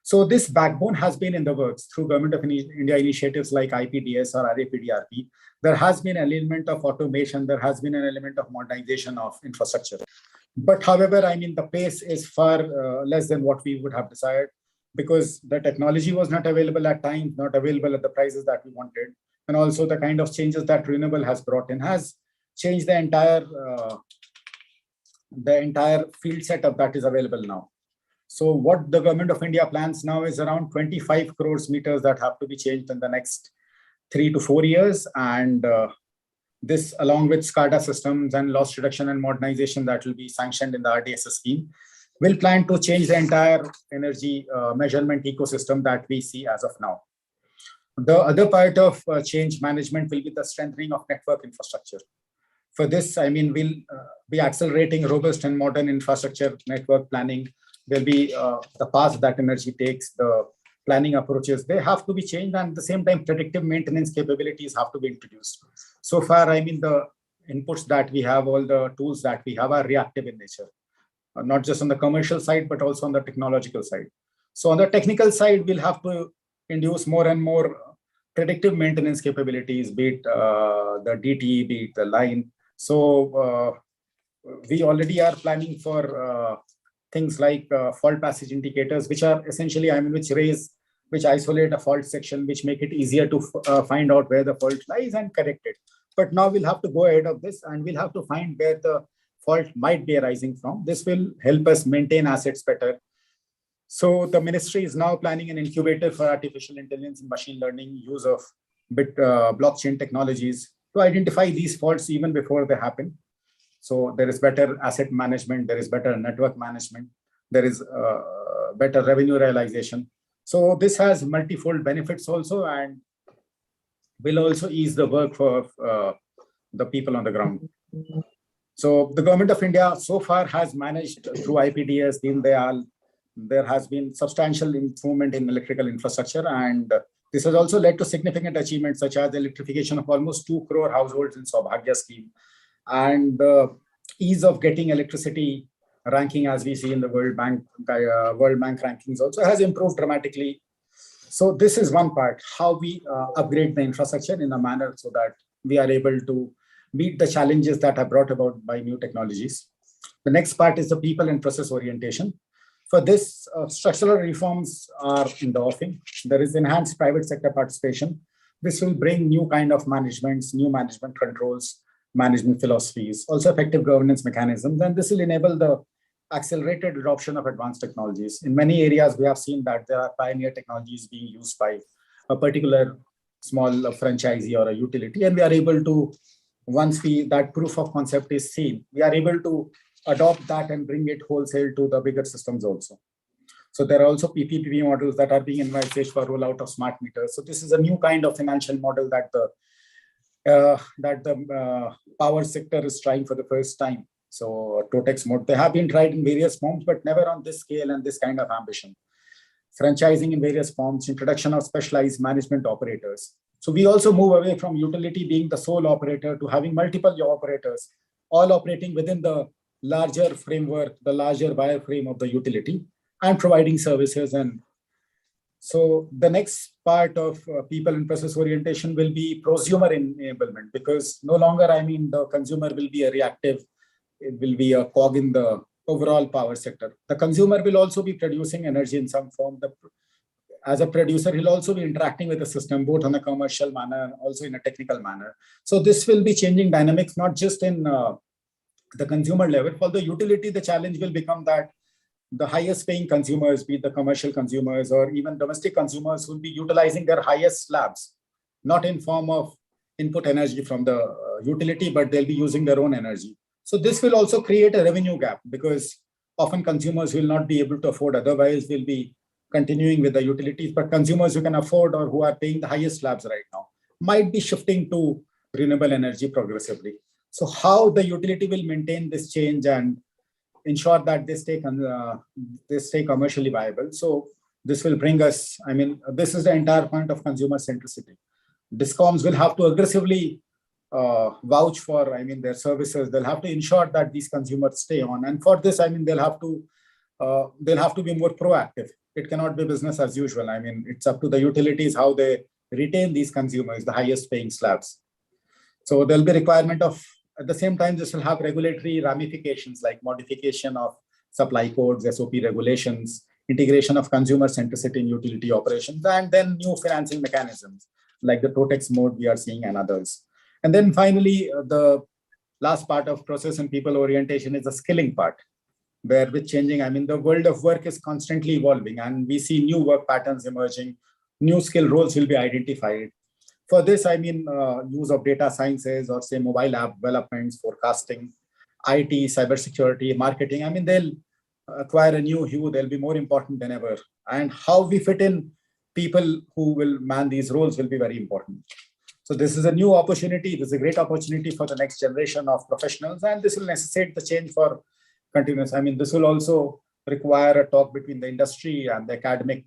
So this backbone has been in the works through Government of India initiatives like IPDS or RAPDRP. There has been an element of automation. There has been an element of modernization of infrastructure. But however, I mean, the pace is far less than what we would have desired because the technology was not available at times, not available at the prices that we wanted. And also the kind of changes that renewable has brought in has change the entire field setup that is available now. So what the government of India plans now is around 25 crores meters that have to be changed in the next 3 to 4 years. And this, along with SCADA systems and loss reduction and modernization that will be sanctioned in the RDSS scheme, will plan to change the entire energy measurement ecosystem that we see as of now. The other part of change management will be the strengthening of network infrastructure. For this, I mean, we'll be accelerating robust and modern infrastructure network planning. There'll be the path that energy takes, the planning approaches, they have to be changed, and at the same time, predictive maintenance capabilities have to be introduced. So far, I mean, the inputs that we have, all the tools that we have are reactive in nature, not just on the commercial side, but also on the technological side. So on the technical side, we'll have to induce more and more predictive maintenance capabilities, be it the DT, be it the line. So we already are planning for things like fault passage indicators, which are essentially, I mean, which isolate a fault section, which make it easier to find out where the fault lies and correct it. But now we'll have to go ahead of this, and we'll have to find where the fault might be arising from. This will help us maintain assets better. So the ministry is now planning an incubator for artificial intelligence and machine learning, use of blockchain technologies to identify these faults even before they happen. So there is better asset management, there is better network management, there is better revenue realization. So this has multifold benefits also, and will also ease the work for the people on the ground. So the government of India so far has managed through IPDS, Deen Dayal, there has been substantial improvement in electrical infrastructure, and this has also led to significant achievements such as the electrification of almost 2 crore households in Saubhagya scheme, and the ease of getting electricity ranking, as we see in the World Bank rankings, also has improved dramatically. So this is one part, how we upgrade the infrastructure in a manner so that we are able to meet the challenges that are brought about by new technologies. The next part is the people and process orientation. For this, structural reforms are in the offing. There is enhanced private sector participation. This will bring new kind of managements, new management controls, management philosophies, also effective governance mechanisms, and this will enable the accelerated adoption of advanced technologies. In many areas, we have seen that there are pioneer technologies being used by a particular small franchisee or a utility, and we are able to, once that proof of concept is seen, we are able to adopt that and bring it wholesale to the bigger systems also. So there are also PPP models that are being envisaged for rollout of smart meters. So this is a new kind of financial model that the power sector is trying for the first time. So TOTEX mode, they have been tried in various forms, but never on this scale and this kind of ambition. Franchising in various forms, introduction of specialized management operators. So we also move away from utility being the sole operator to having multiple operators, all operating within the larger framework, the larger wireframe of the utility, and providing services. And so the next part of people and process orientation will be prosumer enablement, because no longer, I mean, the consumer will be a reactive, it will be a cog in the overall power sector. The consumer will also be producing energy in some form. As a producer, he'll also be interacting with the system, both on a commercial manner, also in a technical manner. So this will be changing dynamics, not just in the consumer level. For the utility, the challenge will become that the highest paying consumers, be it the commercial consumers or even domestic consumers, will be utilizing their highest slabs, not in form of input energy from the utility, but they'll be using their own energy. So this will also create a revenue gap, because often consumers will not be able to afford, otherwise we'll be continuing with the utilities, but consumers who can afford or who are paying the highest slabs right now might be shifting to renewable energy progressively. So how the utility will maintain this change and ensure that they stay commercially viable. So this will bring us, I mean, this is the entire point of consumer centricity. Discoms will have to aggressively vouch for, I mean, their services. They'll have to ensure that these consumers stay on. And for this, I mean, they'll have to be more proactive. It cannot be business as usual. I mean, it's up to the utilities how they retain these consumers, the highest paying slabs. So there'll be requirement of, at the same time, this will have regulatory ramifications like modification of supply codes, SOP regulations, integration of consumer centricity in utility operations, and then new financing mechanisms like the TOTEX mode we are seeing and others. And then finally, the last part of process and people orientation is the skilling part, where with changing, I mean, the world of work is constantly evolving and we see new work patterns emerging, new skill roles will be identified. For this, I mean, use of data sciences or say mobile app developments, forecasting, IT, cybersecurity, marketing, I mean, they'll acquire a new hue, they'll be more important than ever. And how we fit in people who will man these roles will be very important. So this is a new opportunity. This is a great opportunity for the next generation of professionals, and this will necessitate the change for continuous. I mean, this will also require a talk between the industry and the academic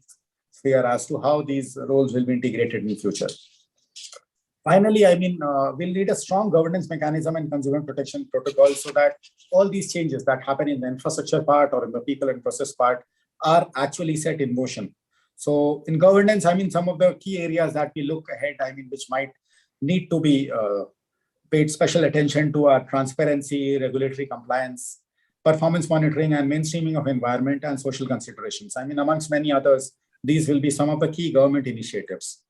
sphere as to how these roles will be integrated in the future. Finally, I mean, we'll need a strong governance mechanism and consumer protection protocol so that all these changes that happen in the infrastructure part or in the people and process part are actually set in motion. So in governance, I mean, some of the key areas that we look ahead, I mean, which might need to be paid special attention to are transparency, regulatory compliance, performance monitoring, and mainstreaming of environment and social considerations. I mean, amongst many others, these will be some of the key government initiatives.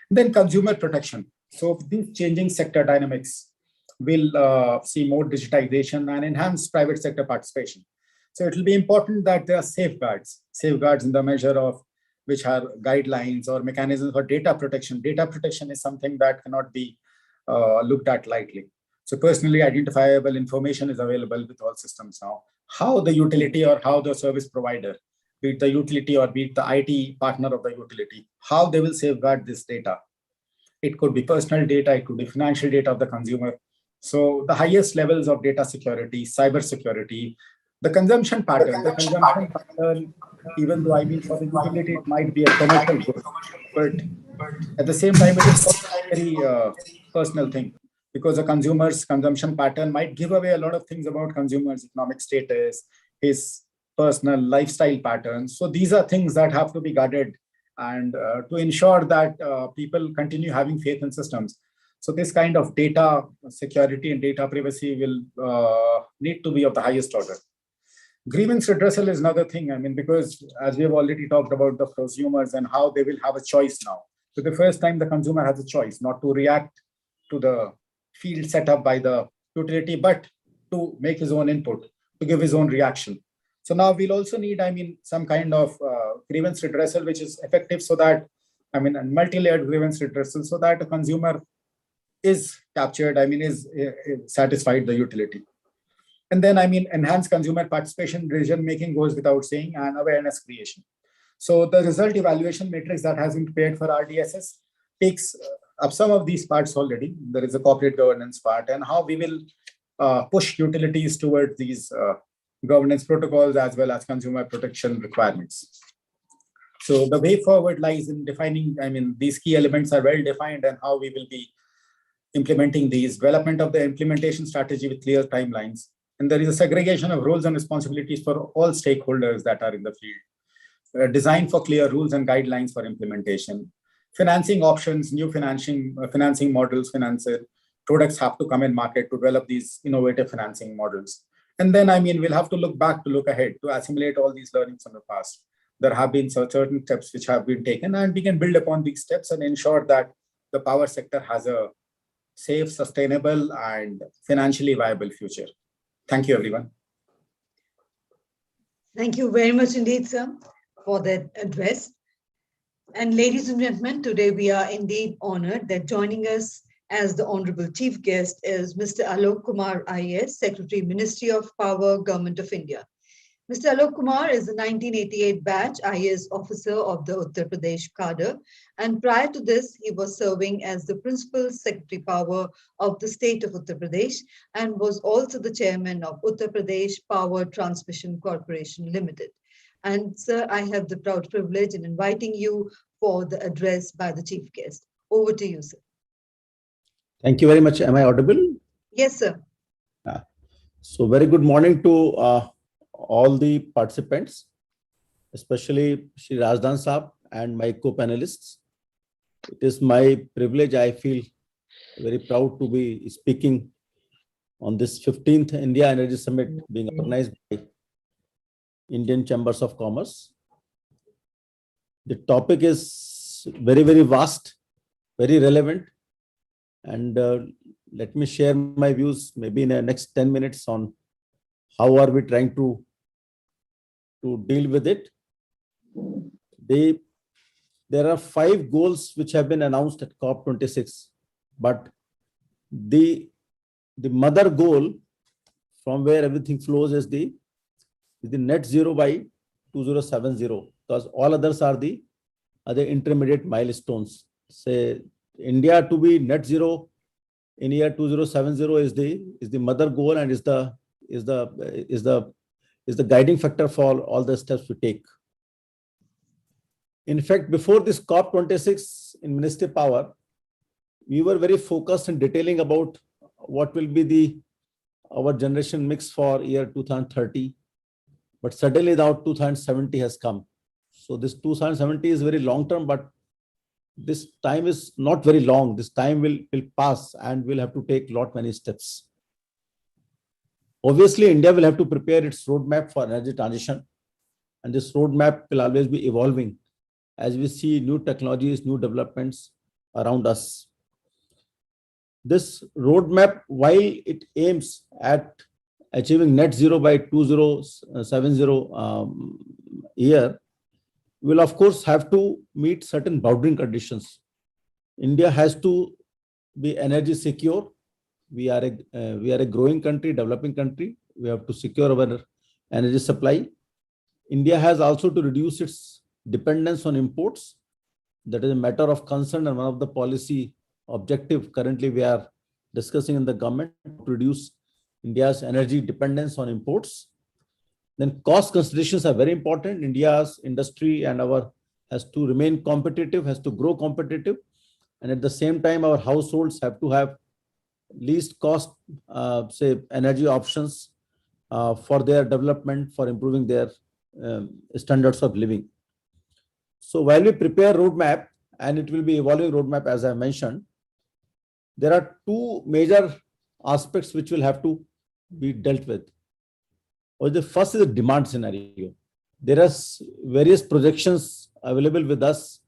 Then consumer protection. So these changing sector dynamics will see more digitization and enhanced private sector participation. So it will be important that there are safeguards in the measure of which are guidelines or mechanisms for data protection. Data protection is something that cannot be looked at lightly. So personally identifiable information is available with all systems now. How the utility or how the service provider, be it the utility or be it the IT partner of the utility, how they will safeguard this data. It could be personal data, it could be financial data of the consumer. So the highest levels of data security, cyber security, the consumption pattern, even though I mean for the utility, it might be a commercial good, but at the same time, it is also a very personal thing because a consumer's consumption pattern might give away a lot of things about consumer's economic status, his personal lifestyle patterns. So these are things that have to be guarded and to ensure that people continue having faith in systems. So this kind of data security and data privacy will need to be of the highest order. Grievance redressal is another thing. I mean, because as we have already talked about the prosumers and how they will have a choice now. So the first time the consumer has a choice not to react to the field set up by the utility, but to make his own input, to give his own reaction. So now we'll also need, I mean, some kind of grievance redressal, which is effective so that, I mean, a multi-layered grievance redressal so that a consumer is captured, I mean, is satisfied the utility. And then, I mean, enhanced consumer participation, decision-making goes without saying, and awareness creation. So the result evaluation matrix that has been prepared for RDSS takes up some of these parts already. There is a corporate governance part and how we will push utilities towards these governance protocols as well as consumer protection requirements. So the way forward lies in defining, I mean, these key elements are well defined and how we will be implementing these, development of the implementation strategy with clear timelines. And there is a segregation of roles and responsibilities for all stakeholders that are in the field. Design for clear rules and guidelines for implementation. Financing options, new financing models, products have to come in market to develop these innovative financing models. And then, I mean, we'll have to look back to look ahead to assimilate all these learnings from the past. There have been certain steps which have been taken, and we can build upon these steps and ensure that the power sector has a safe, sustainable, and financially viable future. Thank you, everyone. Thank you very much indeed, sir, for that address. And ladies and gentlemen, today we are indeed honored that joining us as the Honorable Chief Guest is Mr. Alok Kumar IAS, Secretary, Ministry of Power, Government of India. Mr. Alok Kumar is a 1988 batch IAS officer of the Uttar Pradesh cadre, and prior to this, he was serving as the Principal Secretary Power of the state of Uttar Pradesh and was also the chairman of Uttar Pradesh Power Transmission Corporation Limited. And sir, I have the proud privilege in inviting you for the address by the chief guest. Over to you, sir. Thank you very much. Am I audible? Yes, sir. So very good morning to all the participants, especially Shri Rajdan Saab and my co-panelists. It is my privilege. I feel very proud to be speaking on this 15th India Energy Summit being organized by Indian Chambers of Commerce. The topic is very, very vast, very relevant, and let me share my views maybe in the next 10 minutes on how are we trying to deal with it. There are 5 goals which have been announced at COP26, but the mother goal from where everything flows is the net zero by 2070, because all others are the other intermediate milestones. Say India to be net zero in year 2070 is the mother goal and is the guiding factor for all the steps we take. In fact, before this COP26 in Ministry Power, we were very focused in detailing about what will be our generation mix for year 2030. But suddenly now 2070 has come. So this 2070 is very long term, but this time is not very long. This time will pass and we'll have to take many steps. Obviously, India will have to prepare its roadmap for energy transition. And this roadmap will always be evolving as we see new technologies, new developments around us. This roadmap, while it aims at achieving net zero by 2070 year, will of course have to meet certain boundary conditions. India has to be energy secure. We are a growing country, developing country. We have to secure our energy supply. India has also to reduce its dependence on imports. That is a matter of concern and one of the policy objective currently we are discussing in the government to reduce India's energy dependence on imports. Then cost considerations are very important. India's industry and has to remain competitive, has to grow competitive. And at the same time, our households have to have least cost, energy options for their development, for improving their standards of living. So while we prepare roadmap, and it will be evolving roadmap as I mentioned, there are 2 major aspects which will have to be dealt with. The first is the demand scenario. There are various projections available with us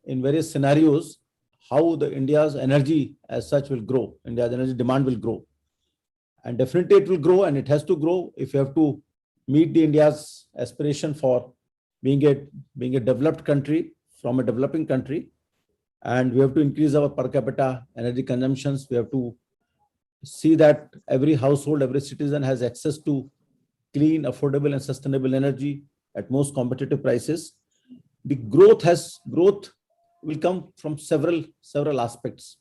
in various scenarios how India's energy as such will grow. India's energy demand will grow. And definitely it will grow, and it has to grow if you have to meet India's aspiration for being a developed country from a developing country. And we have to increase our per capita energy consumptions. We have to see that every household, every citizen has access to clean, affordable, and sustainable energy at most competitive prices. The growth will come from several aspects.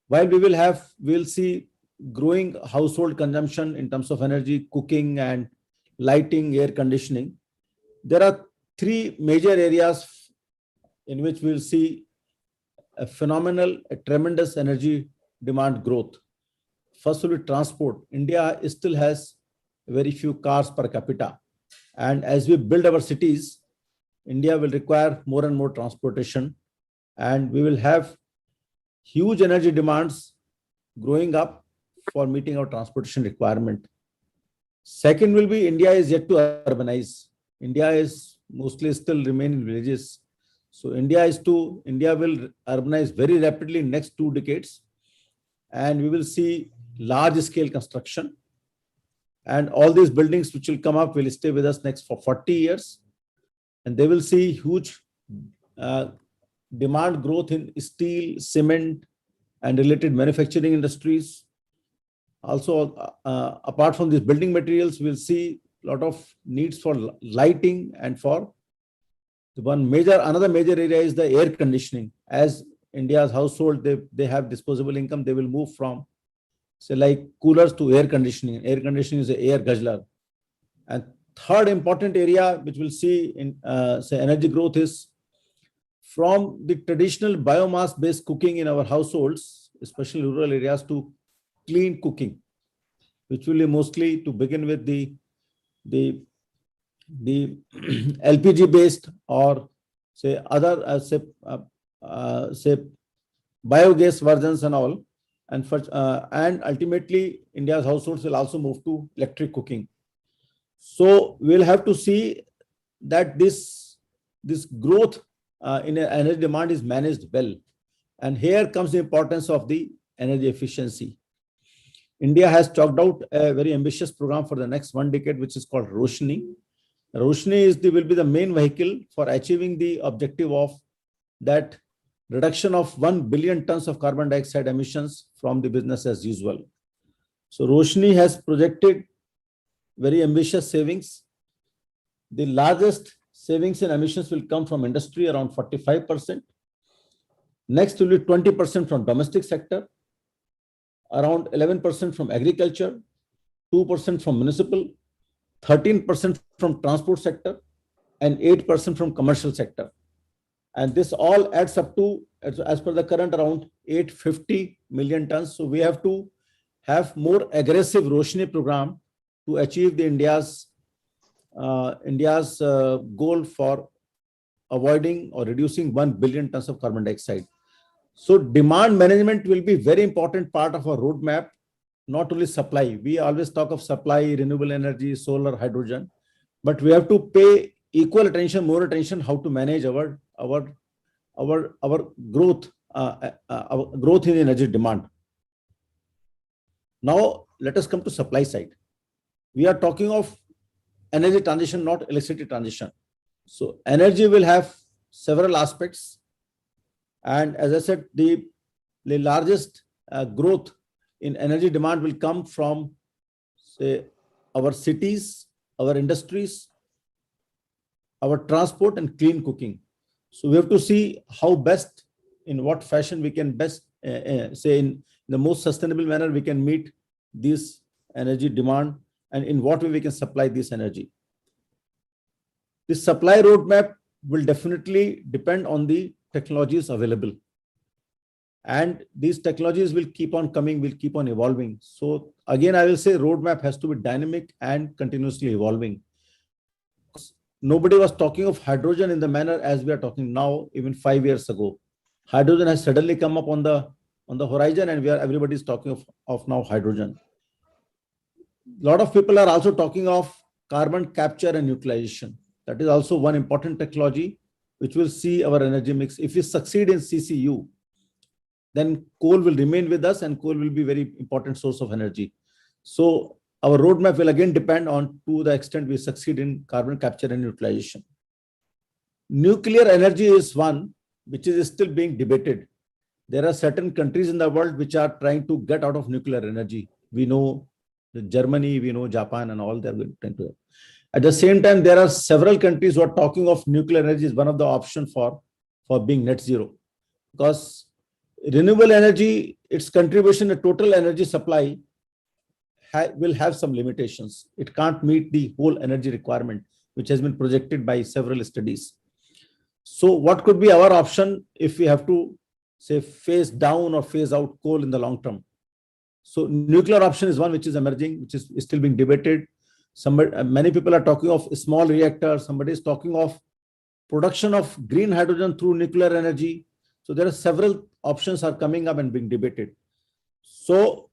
While we'll see growing household consumption in terms of energy, cooking and lighting, air conditioning. There are 3 major areas in which we'll see a tremendous energy demand growth. First will be transport. India still has very few cars per capita. And as we build our cities, India will require more and more transportation. And we will have huge energy demands growing up for meeting our transportation requirement. Second will be India is yet to urbanize. India is mostly still remain in villages. So India will urbanize very rapidly in next 2 decades. And we will see large scale construction. And all these buildings which will come up will stay with us next for 40 years. And they will see huge demand growth in steel, cement, and related manufacturing industries. Also, apart from these building materials, we'll see a lot of needs for lighting and for another major area is the air conditioning. As India's household, they have disposable income, they will move from, say, like coolers to air conditioning. Air conditioning is an air guzzler. And third important area which we'll see in energy growth is from the traditional biomass-based cooking in our households, especially rural areas, to clean cooking, which will be mostly to begin with the LPG-based or say other biogas versions and all, and ultimately India's households will also move to electric cooking. So we'll have to see that this growth in energy demand is managed well. And here comes the importance of the energy efficiency. India has chalked out a very ambitious program for the next 1 decade, which is called Roshni. Roshni will be the main vehicle for achieving the objective of that reduction of 1 billion tons of carbon dioxide emissions from the business as usual. So Roshni has projected very ambitious savings. The largest savings in emissions will come from industry, around 45%. Next will be 20% from domestic sector, around 11% from agriculture, 2% from municipal, 13% from transport sector, and 8% from commercial sector. And this all adds up to, as per the current, around 850 million tons. So we have to have more aggressive Roshni program to achieve the India's goal for avoiding or reducing 1 billion tons of carbon dioxide. So demand management will be very important part of our roadmap, not only supply. We always talk of supply, renewable energy, solar, hydrogen, but we have to pay equal attention, more attention, how to manage our growth, our growth in energy demand. Now let us come to supply side. We are talking of energy transition, not electricity transition. So energy will have several aspects. And as I said, the largest growth in energy demand will come from, say, our cities, our industries, our transport, and clean cooking. So we have to see how best, in what fashion we can best, say, in the most sustainable manner, we can meet this energy demand, and in what way we can supply this energy. The supply roadmap will definitely depend on the technologies available. And these technologies will keep on coming, will keep on evolving. So again, I will say roadmap has to be dynamic and continuously evolving. Nobody was talking of hydrogen in the manner as we are talking now, even 5 years ago. Hydrogen has suddenly come up on the horizon, and everybody is talking of now hydrogen. A lot of people are also talking of carbon capture and utilization. That is also one important technology which will see our energy mix. If we succeed in CCU, then coal will remain with us, and coal will be very important source of energy. So our roadmap will again depend on to the extent we succeed in carbon capture and utilization. Nuclear energy is one which is still being debated. There are certain countries in the world which are trying to get out of nuclear energy. We know Germany, we know Japan, and all they are trying to. At the same time, there are several countries who are talking of nuclear energy as one of the options for being net zero, because renewable energy, its contribution to total energy supply will have some limitations. It can't meet the whole energy requirement, which has been projected by several studies. So what could be our option if we have to, say, phase down or phase out coal in the long term? So nuclear option is one which is emerging, which is still being debated. Many people are talking of a small reactor. Somebody is talking of production of green hydrogen through nuclear energy. So there are several options are coming up and being debated. So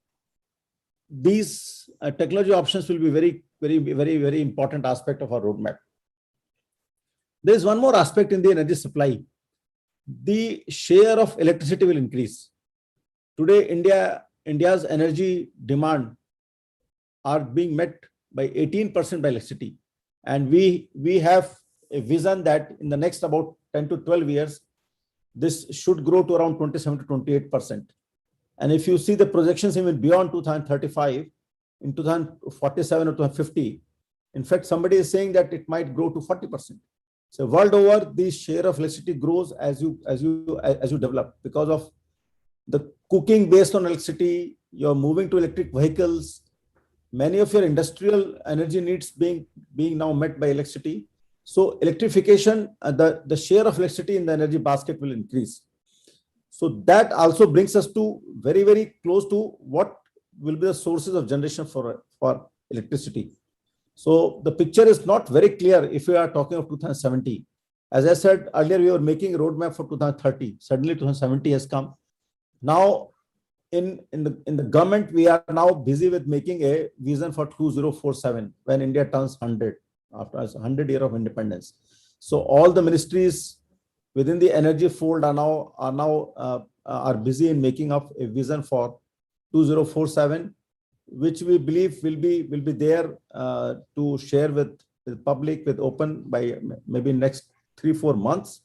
these technology options will be very important aspect of our roadmap. There is one more aspect in the energy supply. The share of electricity will increase. Today, India's energy demand are being met by 18% by electricity. And we have a vision that in the next about 10 to 12 years, this should grow to around 27 to 28%. And if you see the projections even beyond 2035, in 2047 or 2050, in fact, somebody is saying that it might grow to 40%. So world over, the share of electricity grows as you develop, because of the cooking based on electricity. You're moving to electric vehicles. Many of your industrial energy needs being now met by electricity. So electrification, the share of electricity in the energy basket will increase. So that also brings us to very close to what will be the sources of generation for electricity. So the picture is not very clear if we are talking of 2070. As I said earlier, we were making a roadmap for 2030. Suddenly 2070 has come. Now in the government, we are now busy with making a vision for 2047, when India turns 100, after 100 years of independence. So all the ministries within the energy fold are now are busy in making up a vision for 2047, which we believe will be there to share with the public with open by maybe next 3-4 months.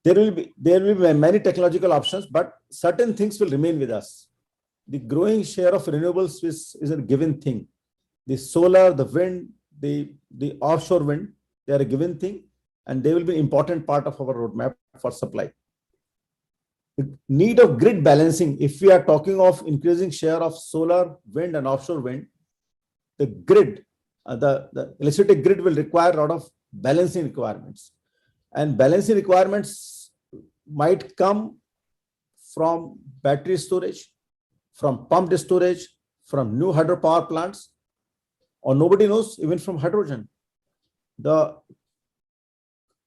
There will be many technological options, but certain things will remain with us. The growing share of renewables is a given thing. The solar, the wind, the offshore wind, they are a given thing, and they will be an important part of our roadmap for supply. The need of grid balancing, if we are talking of increasing share of solar, wind, and offshore wind, the grid, the electricity grid will require a lot of balancing requirements. And balancing requirements might come from battery storage, from pumped storage, from new hydropower plants, or nobody knows, even from hydrogen.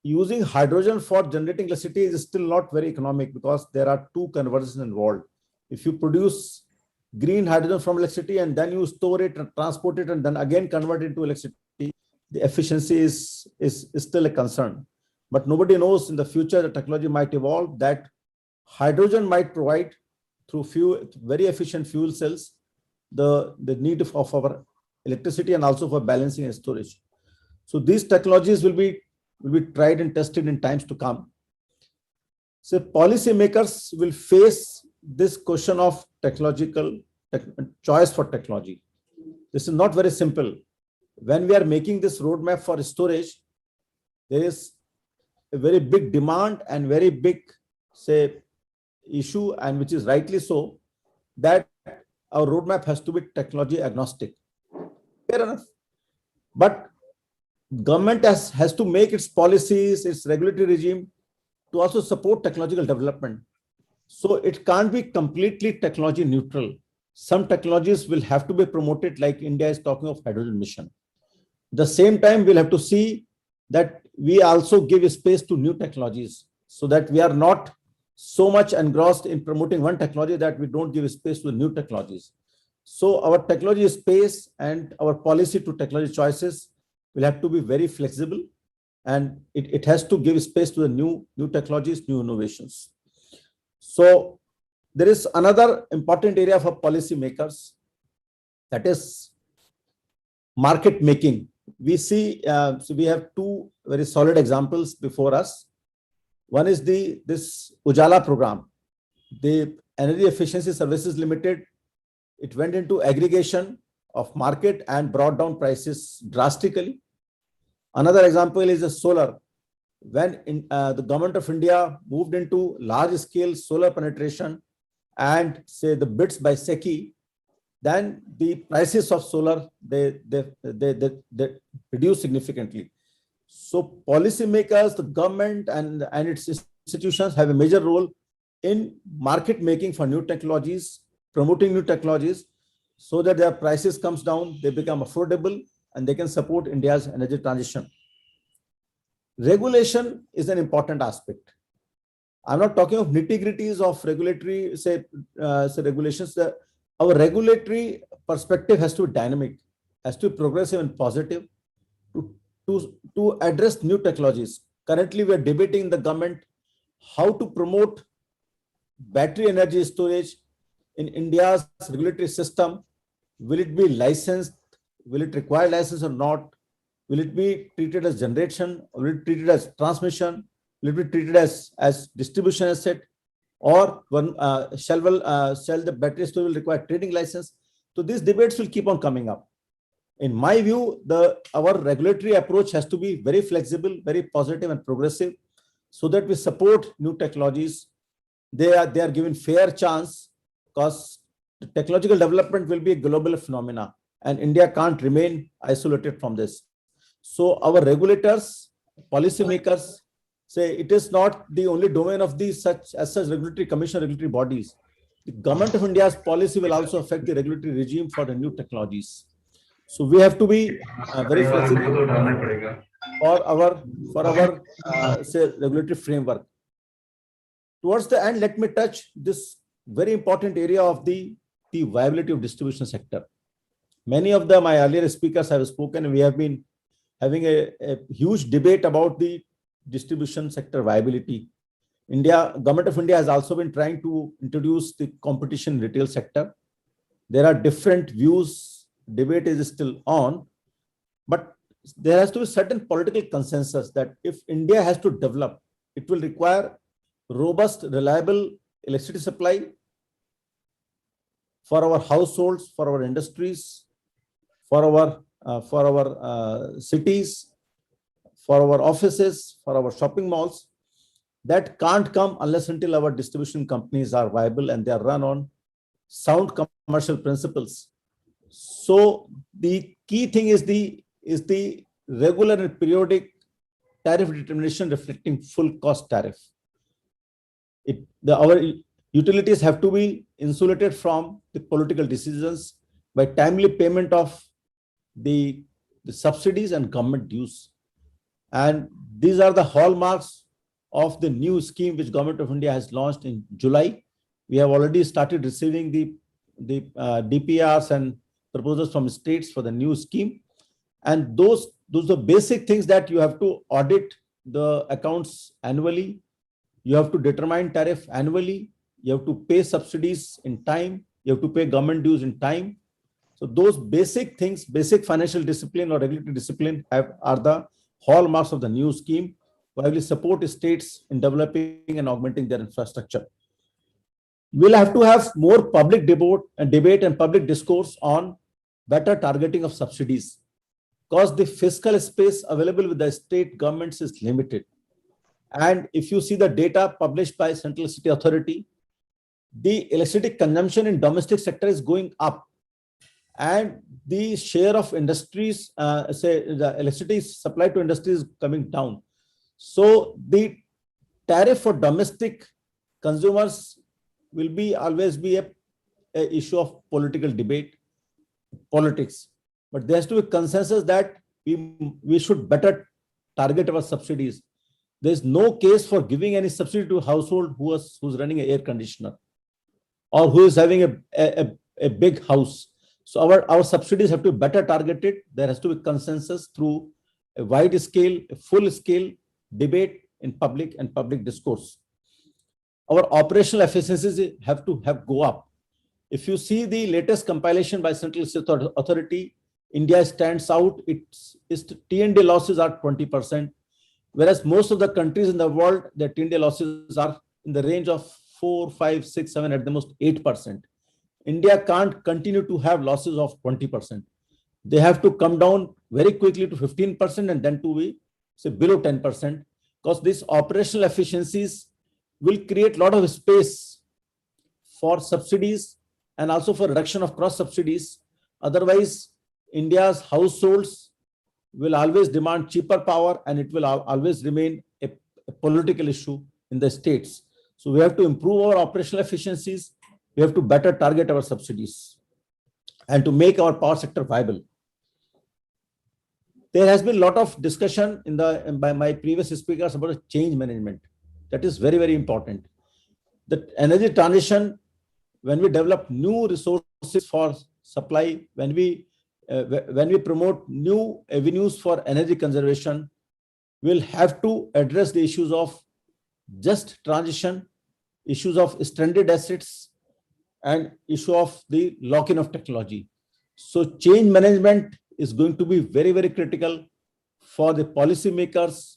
Using hydrogen for generating electricity is still not very economic because there are two conversions involved. If you produce green hydrogen from electricity and then you store it and transport it and then again convert it into electricity, the efficiency is still a concern. But nobody knows in the future the technology might evolve that hydrogen might provide through very efficient fuel cells the need of our electricity and also for balancing and storage. So these technologies will be tried and tested in times to come. So policymakers will face this question of choice for technology. This is not very simple. When we are making this roadmap for storage, there is a very big demand and very big, issue, and which is rightly so, that our roadmap has to be technology agnostic. Fair enough. But government has to make its policies, its regulatory regime to also support technological development. So it can't be completely technology neutral. Some technologies will have to be promoted, like India is talking of hydrogen mission. At the same time, we'll have to see that we also give space to new technologies so that we are not so much engrossed in promoting one technology that we don't give space to new technologies. So our technology space and our policy to technology choices will have to be very flexible, and it has to give space to the new technologies, new innovations. So there is another important area for policymakers, that is market making. We see, so we have two very solid examples before us. One is this Ujala program. The Energy Efficiency Services Limited, it went into aggregation of market and brought down prices drastically. Another example is the solar. When the government of India moved into large scale solar penetration and the bids by SECI, then the prices of solar, they reduced significantly. So policymakers, the government and its institutions have a major role in market making for new technologies, promoting new technologies, so that their prices comes down, they become affordable, and they can support India's energy transition. Regulation is an important aspect. I'm not talking of nitty-gritties of regulatory, regulations. Our regulatory perspective has to be dynamic, has to be progressive and positive to address new technologies. Currently, we are debating in the government how to promote battery energy storage in India's regulatory system. Will it be licensed? Will it require license or not? Will it be treated as generation? Or will it be treated as transmission? Will it be treated as distribution asset? Or shall the battery storage will require trading license? So these debates will keep on coming up. In my view, our regulatory approach has to be very flexible, very positive and progressive, so that we support new technologies. They are given fair chance, because the technological development will be a global phenomena, and India can't remain isolated from this. So our regulators, policymakers, say it is not the only domain of these such regulatory commission, regulatory bodies. The government of India's policy will also affect the regulatory regime for the new technologies. So we have to be very flexible for our regulatory framework. Towards the end, let me touch this very important area of the viability of distribution sector. Many of my earlier speakers have spoken, and we have been having a huge debate about the distribution sector viability. Government of India has also been trying to introduce the competition in retail sector. There are different views, debate is still on, but there has to be certain political consensus that if India has to develop, it will require robust, reliable electricity supply for our households, for our industries, for our cities, for our offices, for our shopping malls. That can't come unless until our distribution companies are viable and they are run on sound commercial principles. So the key thing is the regular and periodic tariff determination reflecting full cost tariff. Our utilities have to be insulated from the political decisions by timely payment of the subsidies and government dues. And these are the hallmarks of the new scheme which Government of India has launched in July. We have already started receiving the DPRs and proposals from states for the new scheme. And those are basic things that you have to audit the accounts annually. You have to determine tariff annually. You have to pay subsidies in time. You have to pay government dues in time. So those basic things, basic financial discipline or regulatory discipline are the hallmarks of the new scheme, while we support states in developing and augmenting their infrastructure. We'll have to have more public debate and public discourse on better targeting of subsidies, because the fiscal space available with the state governments is limited. And if you see the data published by Central Electricity Authority, the electricity consumption in domestic sector is going up, and the share of industries, the electricity supply to industry is coming down. So the tariff for domestic consumers will always be a issue of political debate, politics. But there has to be consensus that we should better target our subsidies. There is no case for giving any subsidy to a household who's running an air conditioner or who is having a big house. So our subsidies have to be better targeted. There has to be consensus through a wide scale, a full scale debate in public and public discourse. Our operational efficiencies have to go up. If you see the latest compilation by Central Electricity Authority, India stands out. Its T&D losses are 20%, whereas most of the countries in the world, their T&D losses are in the range of 4, 5, 6, 7, at the most 8%. India can't continue to have losses of 20%. They have to come down very quickly to 15% and then to be below 10%, because these operational efficiencies will create a lot of space for subsidies and also for reduction of cross subsidies. Otherwise, India's households will always demand cheaper power, and it will always remain a political issue in the states. So we have to improve our operational efficiencies. We have to better target our subsidies and to make our power sector viable. There has been a lot of discussion by my previous speakers about change management. That is very, very important. The energy transition, when we develop new resources for supply, when we promote new avenues for energy conservation, we'll have to address the issues of just transition, issues of stranded assets, and issue of the lock-in of technology. So change management is going to be very, very critical for the policymakers,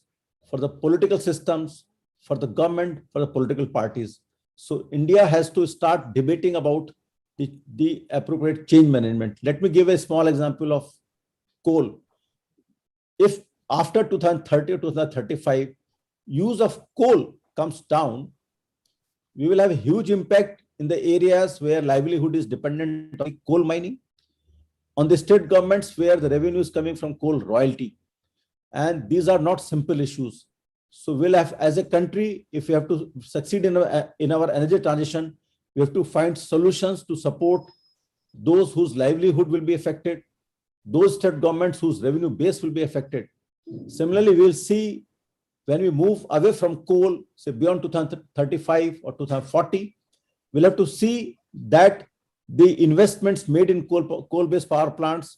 for the political systems, for the government, for the political parties. So India has to start debating about the appropriate change management. Let me give a small example of coal. If after 2030 or 2035, use of coal comes down, we will have a huge impact in the areas where livelihood is dependent on coal mining, on the state governments where the revenue is coming from coal royalty. And these are not simple issues. So we'll have, as a country, if we have to succeed in our energy transition, we have to find solutions to support those whose livelihood will be affected, those state governments whose revenue base will be affected. Similarly, we'll see when we move away from coal, say beyond 2035 or 2040, we'll have to see that the investments made in coal-based power plants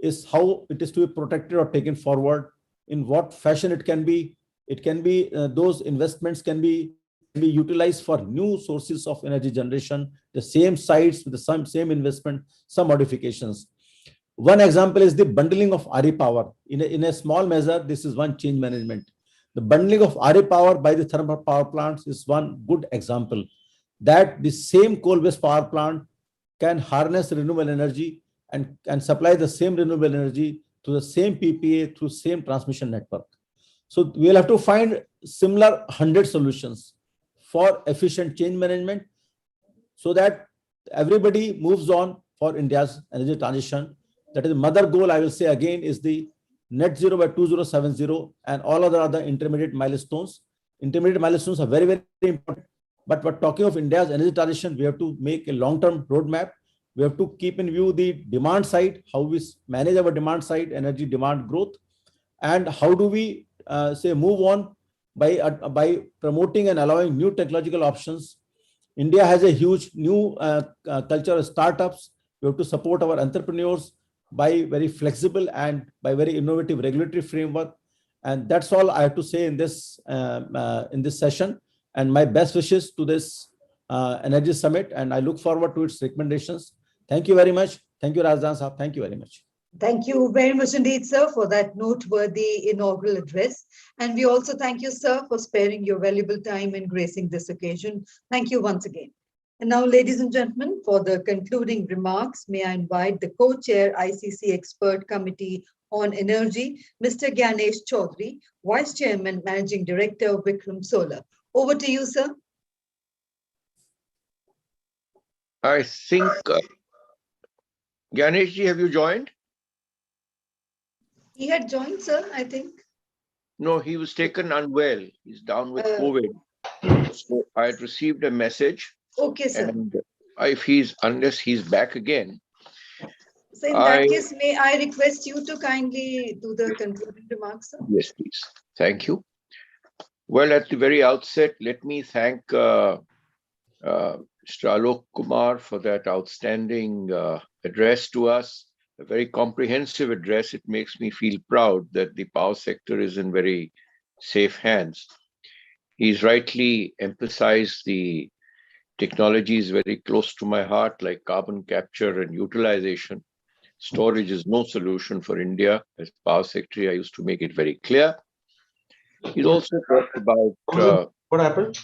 is how it is to be protected or taken forward, in what fashion it can be. It can be, those investments can be be utilized for new sources of energy generation, the same sites with the same investment, some modifications. One example is the bundling of RE power. In a small measure, this is one change management. The bundling of RE power by the thermal power plants is one good example that the same coal-based power plant can harness renewable energy and supply the same renewable energy to the same PPA through same transmission network. So we'll have to find similar 100 solutions for efficient change management so that everybody moves on for India's energy transition. That is the mother goal, I will say again, is the net zero by 2070 and all other intermediate milestones. Intermediate milestones are very, very important. But we're talking of India's energy transition, we have to make a long-term roadmap. We have to keep in view the demand side, how we manage our demand side, energy demand growth, and how do we move on by promoting and allowing new technological options. India has a huge new culture of startups. We have to support our entrepreneurs by very flexible and by very innovative regulatory framework. And that's all I have to say in this session. And my best wishes to this Energy Summit, and I look forward to its recommendations. Thank you very much. Thank you, Razdan Sahab. Thank you very much. Thank you very much indeed, sir, for that noteworthy inaugural address. And we also thank you, sir, for sparing your valuable time and gracing this occasion. Thank you once again. And now, ladies and gentlemen, for the concluding remarks, may I invite the co-chair ICC Expert Committee on Energy, Mr. Gyanesh Chaudhary, Vice Chairman, Managing Director, Vikram Solar. Over to you, sir. I think, Ganeshji, have you joined? He had joined, sir, I think. No, he was taken unwell. He's down with COVID. So I had received a message. Okay, sir. And unless he's back again. So in that case, may I request you to kindly do the concluding remarks, sir? Yes, please. Thank you. Well, at the very outset, let me thank Mr. Alok Kumar for that outstanding address to us, a very comprehensive address. It makes me feel proud that the power sector is in very safe hands. He's rightly emphasized the technologies very close to my heart, like carbon capture and utilization. Storage is no solution for India. As power secretary, I used to make it very clear. He's also talked about what happened?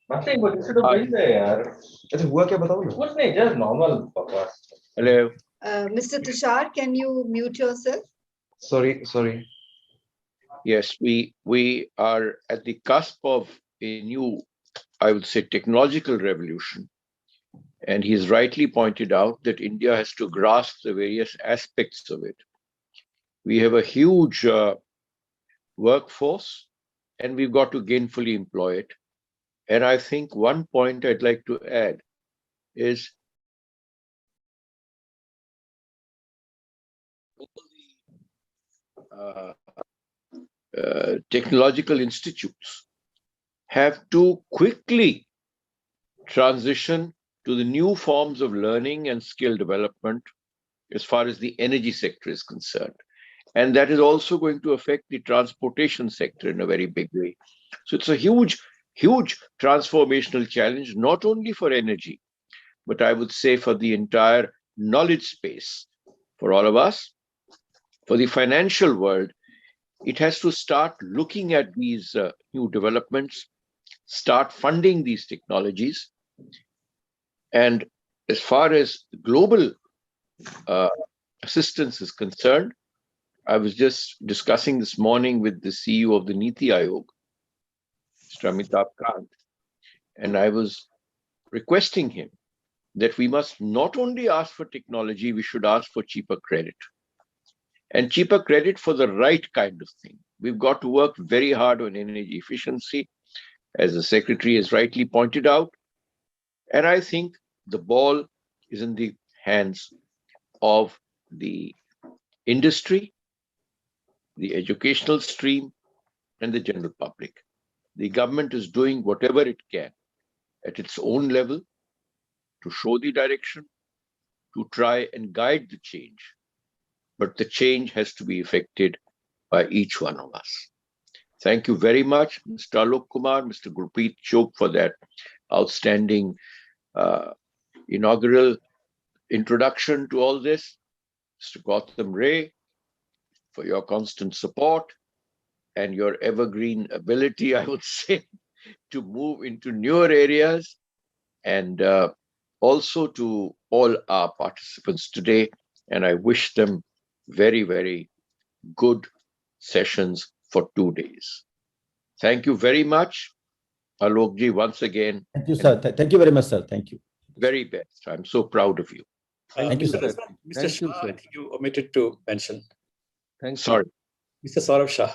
Nothing, but instead of doing that, अच्छा हुआ क्या बताओ ना? कुछ नहीं, just normal papa. Hello. Mr. Tushar, can you mute yourself? Sorry. Yes, we are at the cusp of a new, I would say, technological revolution. And he's rightly pointed out that India has to grasp the various aspects of it. We have a huge workforce, and we've got to gainfully employ it. And I think one point I'd like to add is technological institutes have to quickly transition to the new forms of learning and skill development as far as the energy sector is concerned. And that is also going to affect the transportation sector in a very big way. So it's a huge transformational challenge, not only for energy, but I would say for the entire knowledge space, for all of us. For the financial world, it has to start looking at these new developments, start funding these technologies. And as far as global assistance is concerned, I was just discussing this morning with the CEO of the Niti Aayog, Mr. Amitabh Kant, and I was requesting him that we must not only ask for technology, we should ask for cheaper credit. And cheaper credit for the right kind of thing. We've got to work very hard on energy efficiency, as the Secretary has rightly pointed out. And I think the ball is in the hands of the industry, the educational stream, and the general public. The government is doing whatever it can at its own level to show the direction, to try and guide the change. But the change has to be effected by each one of us. Thank you very much, Mr. Alok Kumar, Mr. Gurpreet Chok, for that outstanding inaugural introduction to all this. Mr. Gautam Ray, for your constant support and your evergreen ability, I would say, to move into newer areas, and also to all our participants today. And I wish them very, very good sessions for 2 days. Thank you very much, Alokji, once again. Thank you, sir. Thank you very much, sir. Thank you. Very best. I'm so proud of you. Thank you, sir. Mr. Shah, I think you omitted to mention. Sorry. Mr. Saurabh Shah.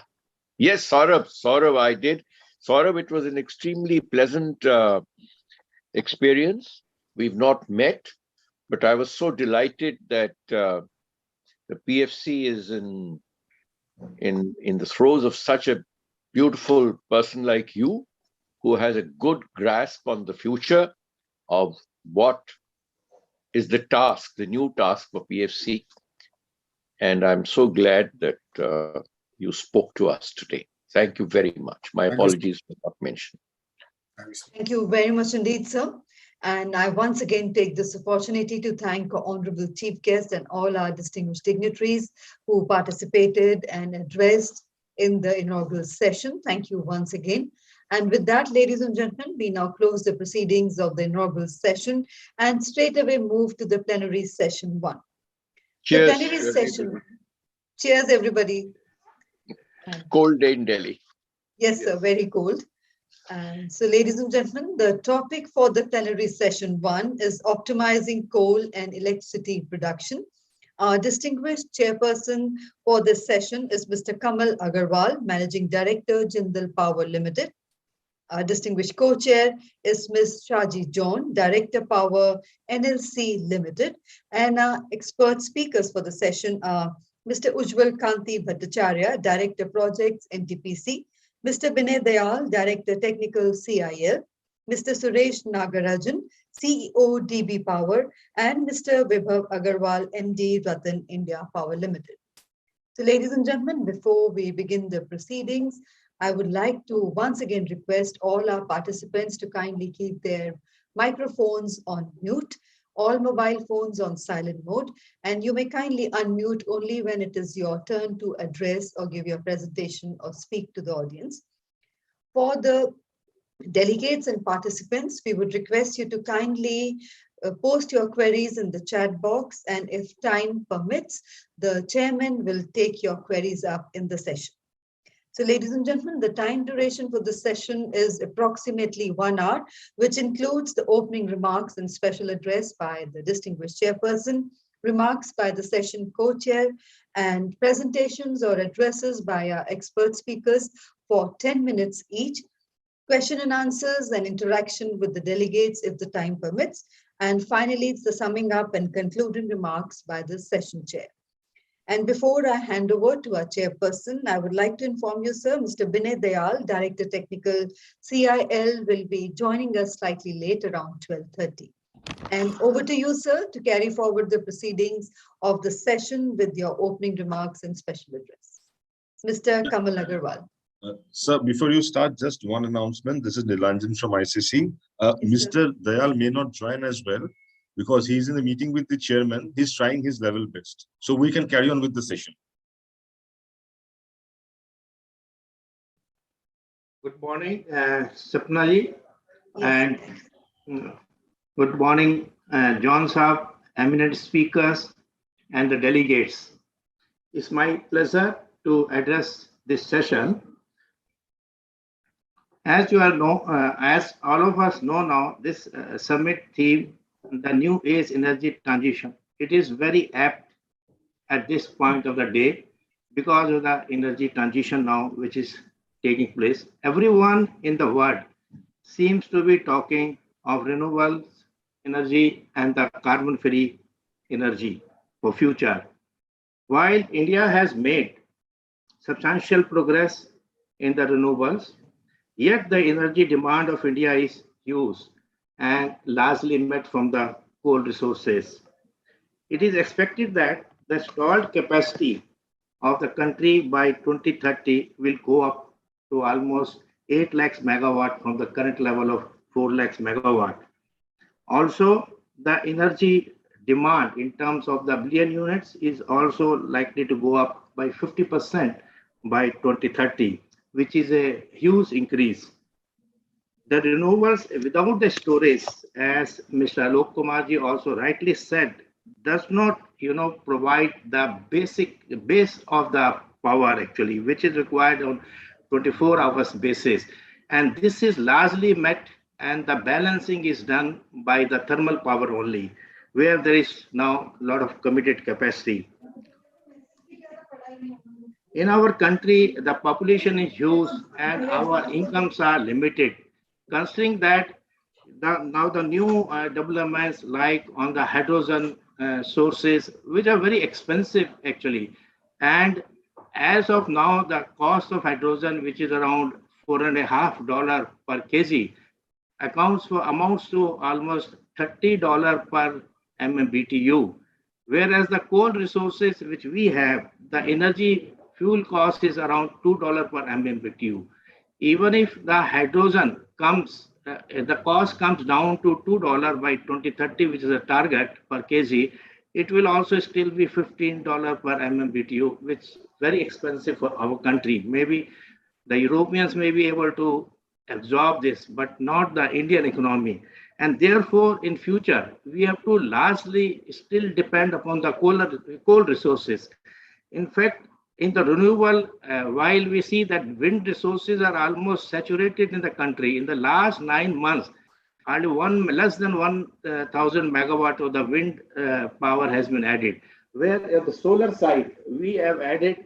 Yes, Saurabh, I did. Saurabh, it was an extremely pleasant experience. We've not met, but I was so delighted that the PFC is in the throes of such a beautiful person like you, who has a good grasp on the future of what is the task, the new task for PFC. And I'm so glad that you spoke to us today. Thank you very much. My apologies for not mentioning. Thank you very much indeed, sir. And I once again take this opportunity to thank our Honorable Chief Guest and all our distinguished dignitaries who participated and addressed in the inaugural session. Thank you once again. And with that, ladies and gentlemen, we now close the proceedings of the inaugural session and straight away move to the plenary session 1. Cheers. The plenary session. Cheers, everybody. Cold day in Delhi. Yes, sir, very cold. And so, ladies and gentlemen, the topic for the plenary session 1 is optimizing coal and electricity production. Our distinguished chairperson for this session is Mr. Kamal Agarwal, Managing Director, Jindal Power Limited. Our distinguished co-chair is Ms. Shaji John, Director Power NLC Limited. And our expert speakers for the session are Mr. Ujjwal Kanti Bhattacharya, Director Projects NTPC, Mr. Binay Dayal, Director Technical CIL, Mr. Suresh Nagarajan, CEO DB Power, and Mr. Vibhav Agarwal, MD Ratan India Power Limited. So ladies and gentlemen, before we begin the proceedings, I would like to once again request all our participants to kindly keep their microphones on mute, all mobile phones on silent mode, and you may kindly unmute only when it is your turn to address or give your presentation or speak to the audience. For the delegates and participants, we would request you to kindly post your queries in the chat box, and if time permits, the chairman will take your queries up in the session. So ladies and gentlemen, the time duration for this session is approximately 1 hour, which includes the opening remarks and special address by the distinguished chairperson, remarks by the session co-chair, and presentations or addresses by our expert speakers for 10 minutes each, question and answers and interaction with the delegates if the time permits, and finally, it's the summing up and concluding remarks by the session chair. And before I hand over to our chairperson, I would like to inform you, sir, Mr. Binay Dayal, Director Technical CIL, will be joining us slightly late around 12:30. And over to you, sir, to carry forward the proceedings of the session with your opening remarks and special address. Mr. Kamal Agarwal. Sir, before you start, just one announcement. This is Nilanjan from ICC. Mr. Dayal may not join as well, because he's in the meeting with the chairman. He's trying his level best. So we can carry on with the session. Good morning, Sapna ji, and good morning, John Saab, eminent speakers, and the delegates. It's my pleasure to address this session. As you all know, as all of us know now, this summit theme, the new age energy transition, it is very apt at this point of the day because of the energy transition now which is taking place. Everyone in the world seems to be talking of renewable energy and the carbon-free energy for future. While India has made substantial progress in the renewables, yet the energy demand of India is huge and largely met from the coal resources. It is expected that the installed capacity of the country by 2030 will go up to almost 8 lakhs megawatt from the current level of 4 lakhs megawatt. Also, the energy demand in terms of the billion units is also likely to go up by 50% by 2030, which is a huge increase. The renewables without the storage, as Mr. Alok Kumarji also rightly said, does not, provide the base of the power actually, which is required on 24 hours basis. And this is largely met and the balancing is done by the thermal power only, where there is now a lot of committed capacity. In our country, the population is huge and our incomes are limited. Considering that now the new developments like on the hydrogen sources, which are very expensive actually. And as of now, the cost of hydrogen, which is around $4.50 per kg, amounts to almost $30 per MMBTU. Whereas the coal resources which we have, the energy fuel cost is around $2 per MMBTU. Even if the hydrogen comes, the cost comes down to $2 by 2030, which is a target per kg, it will also still be $15 per MMBTU, which is very expensive for our country. Maybe the Europeans may be able to absorb this, but not the Indian economy. And therefore, in future, we have to largely still depend upon the coal resources. In fact, in the renewable, while we see that wind resources are almost saturated in the country, in the last 9 months, only less than 1,000 megawatt of the wind power has been added. Where at the solar side, we have added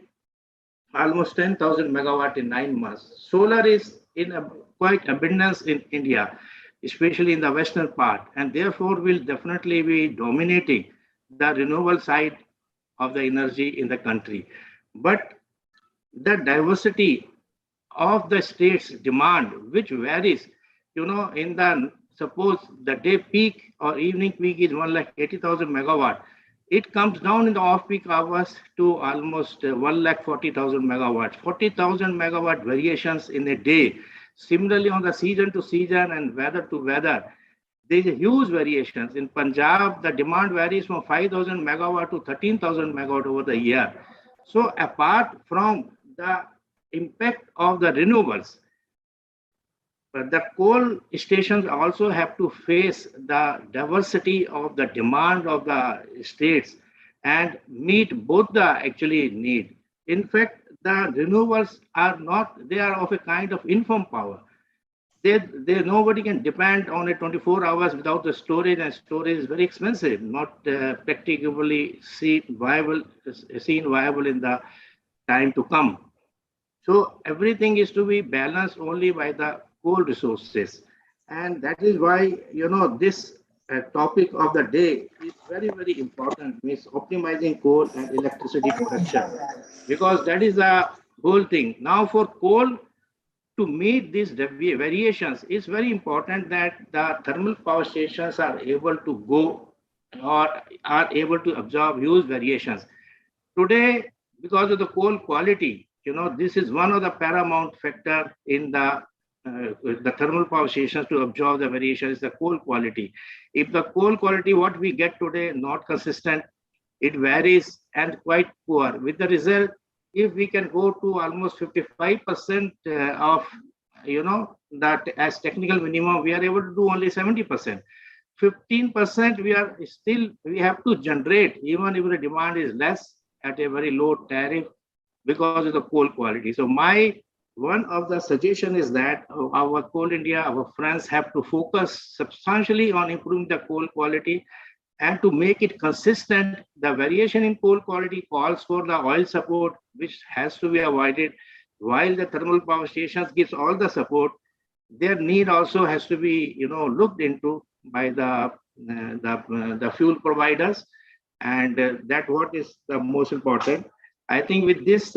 almost 10,000 megawatt in 9 months. Solar is in quite abundance in India, especially in the western part, and therefore will definitely be dominating the renewable side of the energy in the country. But the diversity of the state's demand, which varies, in the, suppose the day peak or evening peak is 1,80,000 megawatt, it comes down in the off-peak hours to almost 1,40,000 megawatts, 40,000 megawatt variations in a day. Similarly, on the season to season and weather to weather, there is a huge variations. In Punjab, the demand varies from 5,000 megawatt to 13,000 megawatt over the year. So apart from the impact of the renewables, the coal stations also have to face the diversity of the demand of the states and meet both the actually need. In fact, the renewables are not, they are of a kind of inform power. Nobody can depend on it 24 hours without the storage, and storage is very expensive, not practically seen viable in the time to come. So everything is to be balanced only by the coal resources. And that is why, this topic of the day is very, very important, means optimizing coal and electricity production, because that is the whole thing. Now for coal, to meet these variations, it's very important that the thermal power stations are able to go or are able to absorb huge variations. Today, because of the coal quality, this is one of the paramount factor in the thermal power stations to absorb the variations, the coal quality. If the coal quality, what we get today, not consistent, it varies and quite poor. With the result, if we can go to almost 55% of, that as technical minimum, we are able to do only 70%. 15% we have to generate, even if the demand is less, at a very low tariff because of the coal quality. So one of the suggestion is that our Coal India, our friends have to focus substantially on improving the coal quality and to make it consistent. The variation in coal quality calls for the oil support, which has to be avoided, while the thermal power stations gives all the support. Their need also has to be, looked into by the fuel providers, and that what is the most important. I think with this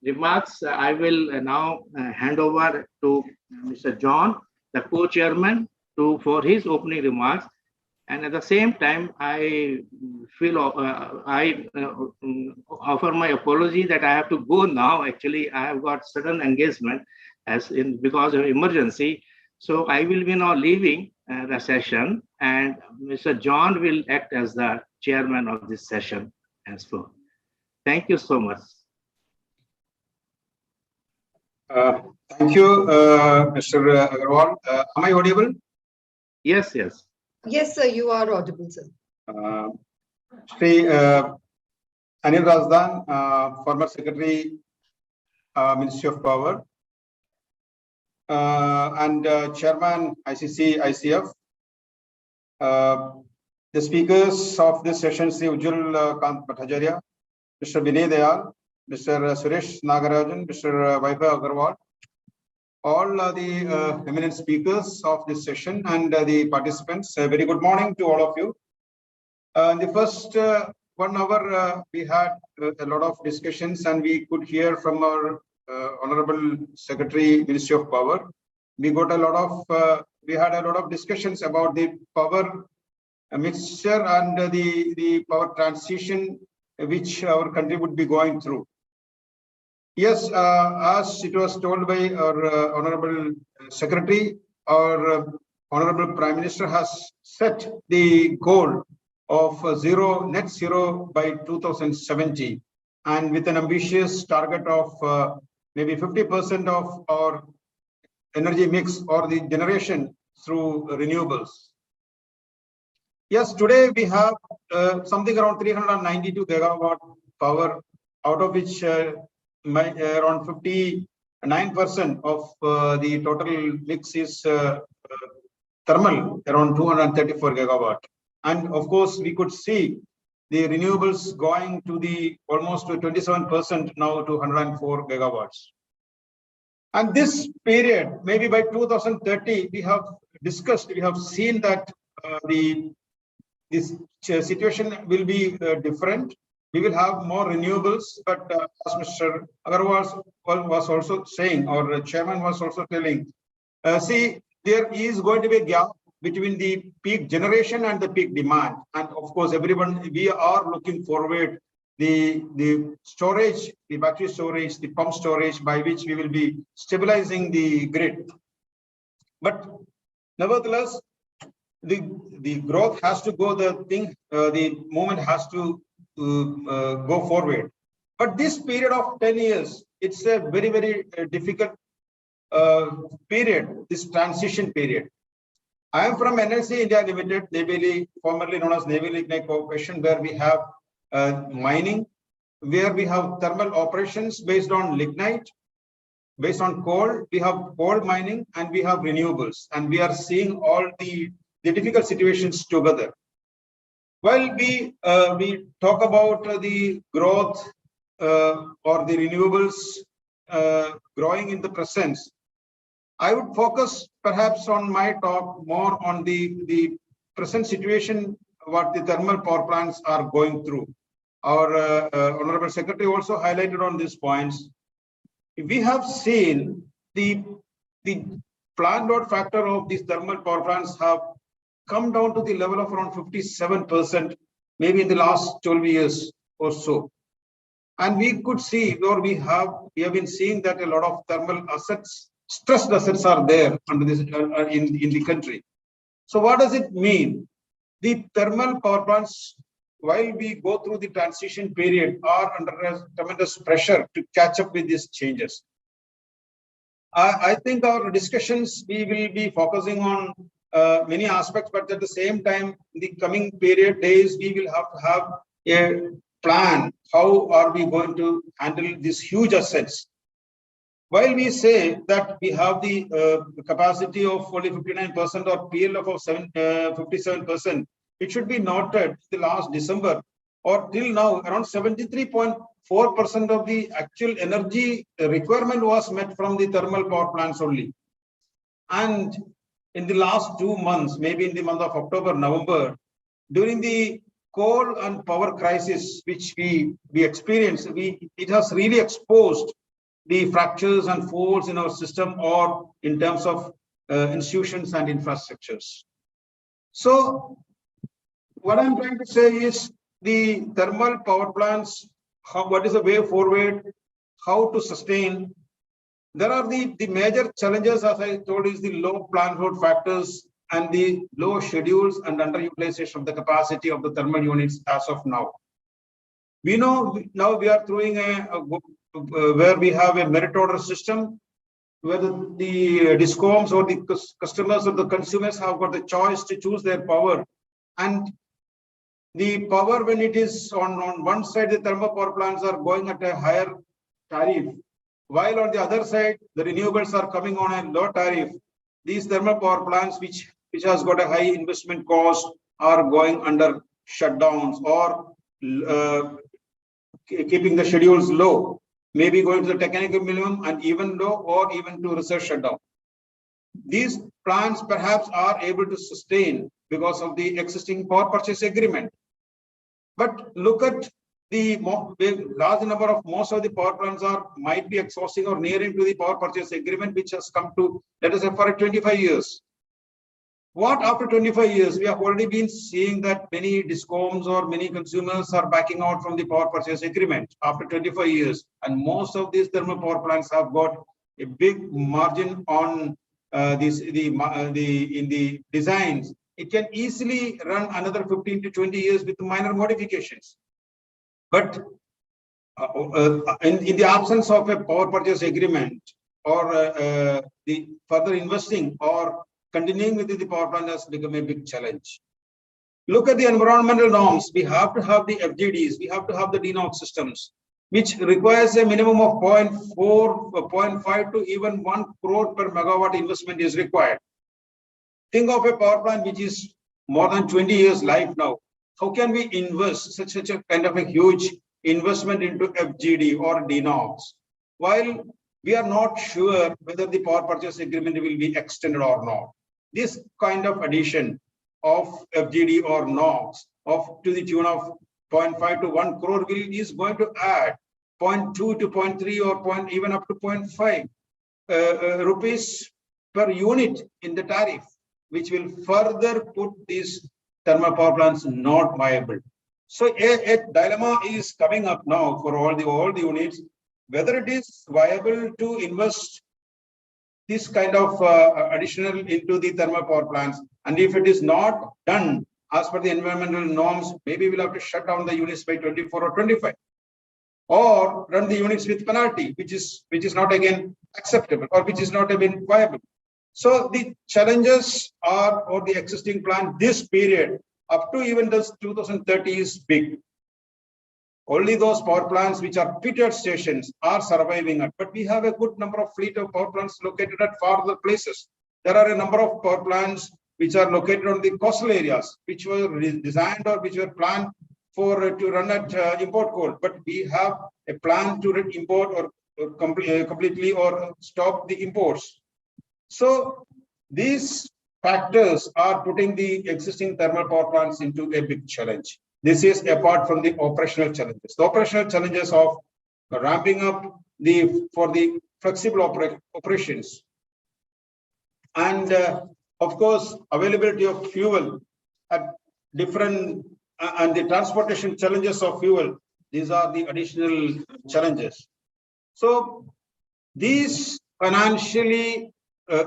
remarks, I will now hand over to Mr. John, the co-chairman, for his opening remarks. And at the same time, I feel I offer my apology that I have to go now. Actually, I have got sudden engagement. as in because of emergency. So I will be now leaving the session, and Mr. John will act as the chairman of this session as well. Thank you so much. Thank you, Mr. Agarwal. Am I audible? Yes, yes. Yes, sir, you are audible, sir. Shri Anil Razdan, former Secretary, Ministry of Power, and Chairman ICC ICF. The speakers of this session, Sri Ujjwal Kant Bhattacharya, Mr. Vinay Dayal, Mr. Suresh Nagarajan, Mr. Vaibhav Agarwal, all the eminent speakers of this session and the participants. A very good morning to all of you. In the first 1 hour, we had a lot of discussions, and we could hear from our Honorable Secretary, Ministry of Power. We got a lot of, we had a lot of discussions about the power mixture and the power transition which our country would be going through. Yes, as it was told by our Honorable Secretary, our Honorable Prime Minister has set the goal of net zero by 2070, and with an ambitious target of maybe 50% of our energy mix or the generation through renewables. Yes, today we have something around 392 gigawatt power, out of which around 59% of the total mix is thermal, around 234 gigawatt. And of course, we could see the renewables going to the almost to 27% now to 104 gigawatts. And this period, maybe by 2030, we have discussed, we have seen that this situation will be different. We will have more renewables, but as Mr. Agarwal was also saying, or the chairman was also telling, see, there is going to be a gap between the peak generation and the peak demand. And of course, everyone, we are looking forward the storage, the battery storage, the pump storage, by which we will be stabilizing the grid. But nevertheless, the growth has to go, the movement has to go forward. But this period of 10 years, it's a very, very difficult period, this transition period. I am from NLC India Limited, Neyveli, formerly known as Neyveli Lignite Corporation, where we have mining, where we have thermal operations based on lignite, based on coal. We have coal mining and we have renewables, and we are seeing all the difficult situations together. While we talk about the growth or the renewables growing in the present, I would focus perhaps on my talk more on the present situation, what the thermal power plants are going through. Our Honorable Secretary also highlighted on these points. We have seen the plant load factor of these thermal power plants have come down to the level of around 57%, maybe in the last 12 years or so. And we could see, or we have been seeing that a lot of thermal assets, stressed assets are there under this in the country. So what does it mean? The thermal power plants, while we go through the transition period, are under a tremendous pressure to catch up with these changes. I think our discussions, we will be focusing on many aspects, but at the same time, in the coming period days, we will have to have a plan. How are we going to handle these huge assets? While we say that we have the capacity of only 59% or PLF of 57%, it should be noted the last December or till now, around 73.4% of the actual energy requirement was met from the thermal power plants only. And in the last 2 months, maybe in the month of October, November, during the coal and power crisis which we experienced, it has really exposed the fractures and faults in our system or in terms of institutions and infrastructures. So what I'm trying to say is the thermal power plants, what is the way forward, how to sustain, there are the major challenges, as I told, is the low plant load factors and the low schedules and underutilization of the capacity of the thermal units as of now. We know now we are throwing where we have a merit order system, where the DISCOMs or the customers or the consumers have got the choice to choose their power. And the power, when it is on one side, the thermal power plants are going at a higher tariff, while on the other side, the renewables are coming on a low tariff. These thermal power plants, which has got a high investment cost, are going under shutdowns or keeping the schedules low, maybe going to the technical minimum and even low, or even to research shutdown. These plants perhaps are able to sustain because of the existing power purchase agreement. But look at the large number of most of the power plants might be exhausting or nearing to the power purchase agreement, which has come to, let us say, for 25 years. What after 25 years? We have already been seeing that many DISCOMs or many consumers are backing out from the power purchase agreement after 25 years. And most of these thermal power plants have got a big margin on in the designs. It can easily run another 15 to 20 years with minor modifications. But in the absence of a power purchase agreement, or the further investing or continuing with the power plant has become a big challenge. Look at the environmental norms. We have to have the FGDs, we have to have the DNOx systems, which requires a minimum of 0.4, 0.5 to even 1 crore per megawatt investment is required. Think of a power plant which is more than 20 years life now. How can we invest such a kind of a huge investment into FGD or DNOx, while we are not sure whether the power purchase agreement will be extended or not? This kind of addition of FGD or NOx to the tune of 0.5 to 1 crore is going to add 0.2 to 0.3 or even up to 0.5 rupees per unit in the tariff, which will further put these thermal power plants not viable. So a dilemma is coming up now for all the units, whether it is viable to invest this kind of additional into the thermal power plants. And if it is not done as per the environmental norms, maybe we'll have to shut down the units by 24 or 25, or run the units with penalty, which is not again acceptable, or which is not even viable. So the challenges are, or the existing plan, this period up to even this 2030 is big. Only those power plants which are pitted stations are surviving it. But we have a good number of fleet of power plants located at farther places. There are a number of power plants which are located on the coastal areas, which were designed or which were planned for to run at import coal. But we have a plan to import or completely or stop the imports. So these factors are putting the existing thermal power plants into a big challenge. This is apart from the operational challenges. The operational challenges of ramping up for the flexible operations, and of course availability of fuel at different and the transportation challenges of fuel. These are the additional challenges. So these financially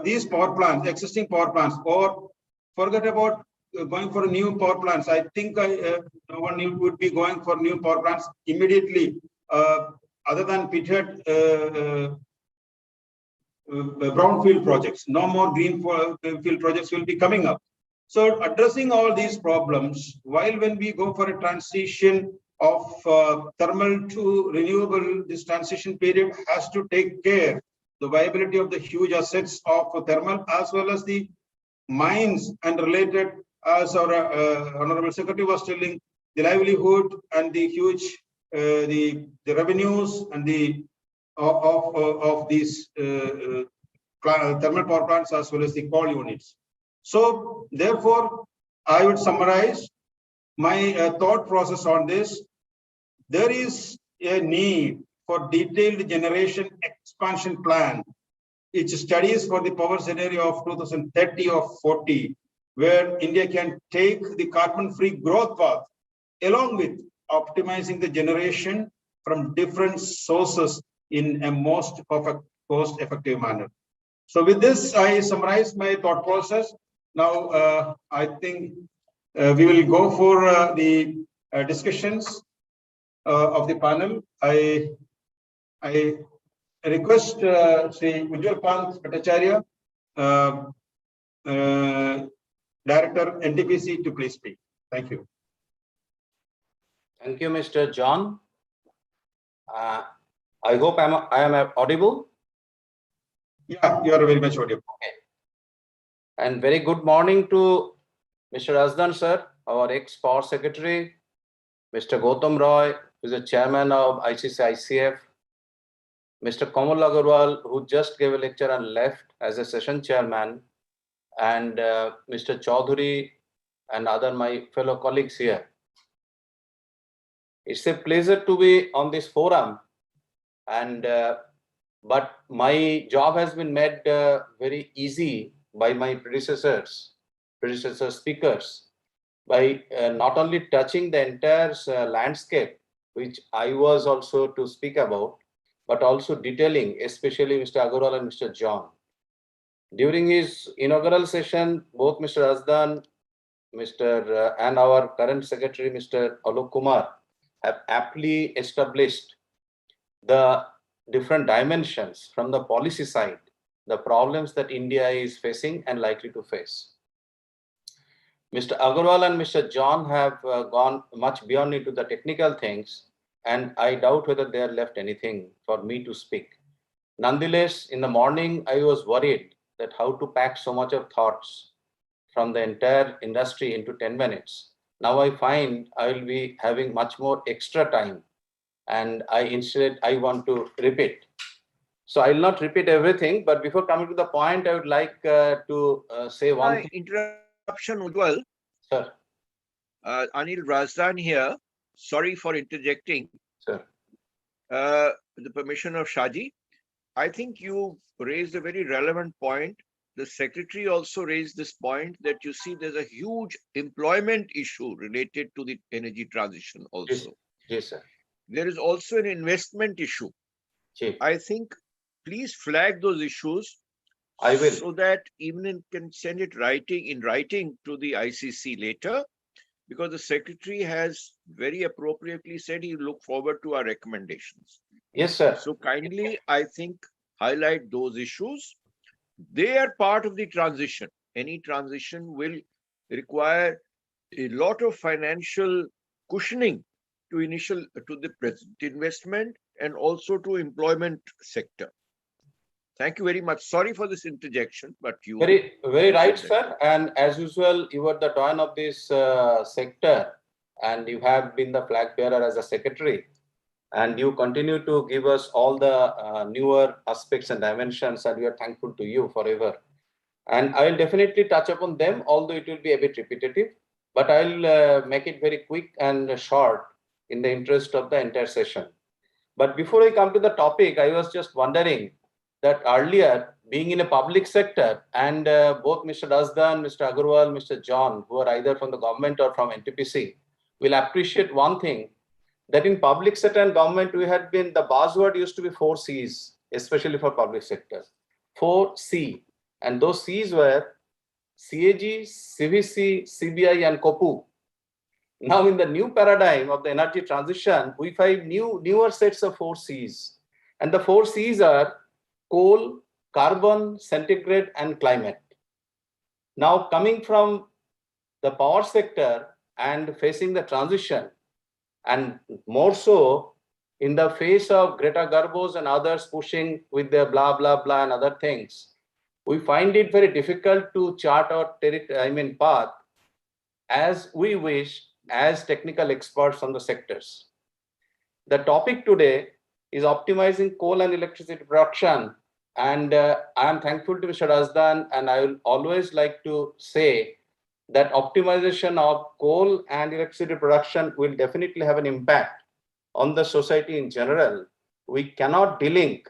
these power plants, existing power plants, or forget about going for new power plants. I think no one would be going for new power plants immediately, other than pitted brownfield projects. No more greenfield projects will be coming up. So addressing all these problems, while when we go for a transition of thermal to renewable, this transition period has to take care the viability of the huge assets of thermal, as well as the mines and related, as our Honorable Secretary was telling, the livelihood and the huge the revenues and the of these thermal power plants, as well as the coal units. So therefore, I would summarize my thought process on this. There is a need for detailed generation expansion plan, which studies for the power scenario of 2030 or 40, where India can take the carbon-free growth path, along with optimizing the generation from different sources in a most perfect cost-effective manner. So with this, I summarize my thought process. Now, I think we will go for the discussions of the panel. I request Sri Ujjwal Pant Bhattacharya, Director NTPC, to please speak. Thank you. Thank you, Mr. John. I hope I am audible. Yeah, you are very much audible. Okay. And very good morning to Mr. Razdan sir, our ex-Power Secretary, Mr. Gautam Roy, who is the chairman of ICC-ICF, Mr. Kamal Agarwal, who just gave a lecture and left as a session chairman, and Mr. Chaudhary and other my fellow colleagues here. It's a pleasure to be on this forum, and but my job has been made very easy by my predecessor speakers, by not only touching the entire landscape, which I was also to speak about, but also detailing, especially Mr. Agarwal and Mr. John. During his inaugural session, both Mr. Razdan, and our current secretary, Mr. Alok Kumar, have aptly established the different dimensions from the policy side, the problems that India is facing and likely to face. Mr. Agarwal and Mr. John have gone much beyond into the technical things, and I doubt whether they have left anything for me to speak. Nonetheless, in the morning, I was worried that how to pack so much of thoughts from the entire industry into 10 minutes. Now I find I will be having much more extra time, and I want to repeat. So I will not repeat everything, but before coming to the point, I would like to say one thing. Interruption, Ujjwal. Sir. Anil Razdan here. Sorry for interjecting. Sir. With the permission of Shaji, I think you raised a very relevant point. The secretary also raised this point that you see there's a huge employment issue related to the energy transition also. Yes, sir. There is also an investment issue. Yes. I think please flag those issues. I will. So that even can send it in writing to the ICC later, because the secretary has very appropriately said he look forward to our recommendations. Yes, sir. So kindly, I think, highlight those issues. They are part of the transition. Any transition will require a lot of financial cushioning to the present investment and also to employment sector. Thank you very much. Sorry for this interjection, but you very right, sir. And as usual, you are the doyen of this sector, and you have been the flag bearer as a secretary, and you continue to give us all the newer aspects and dimensions, and we are thankful to you forever. And I will definitely touch upon them, although it will be a bit repetitive, but I'll make it very quick and short in the interest of the entire session. But before I come to the topic, I was just wondering that earlier, being in a public sector, and both Mr. Razdan, Mr. Agarwal, Mr. John, who are either from the government or from NTPC, will appreciate one thing, that in public sector and government, we had been, the buzzword used to be 4 C's, especially for public sector. 4C. And those C's were CAG, CVC, CBI, and COPU. Now, in the new paradigm of the energy transition, we find newer sets of 4 C's. And the 4 C's are coal, carbon, centigrade, and climate. Now, coming from the power sector and facing the transition, and more so in the face of Greta Garbo and others pushing with their blah, blah, blah and other things, we find it very difficult to chart our path as we wish as technical experts on the sectors. The topic today is optimizing coal and electricity production. And I am thankful to Mr. Razdan, and I will always like to say that optimization of coal and electricity production will definitely have an impact on the society in general. We cannot delink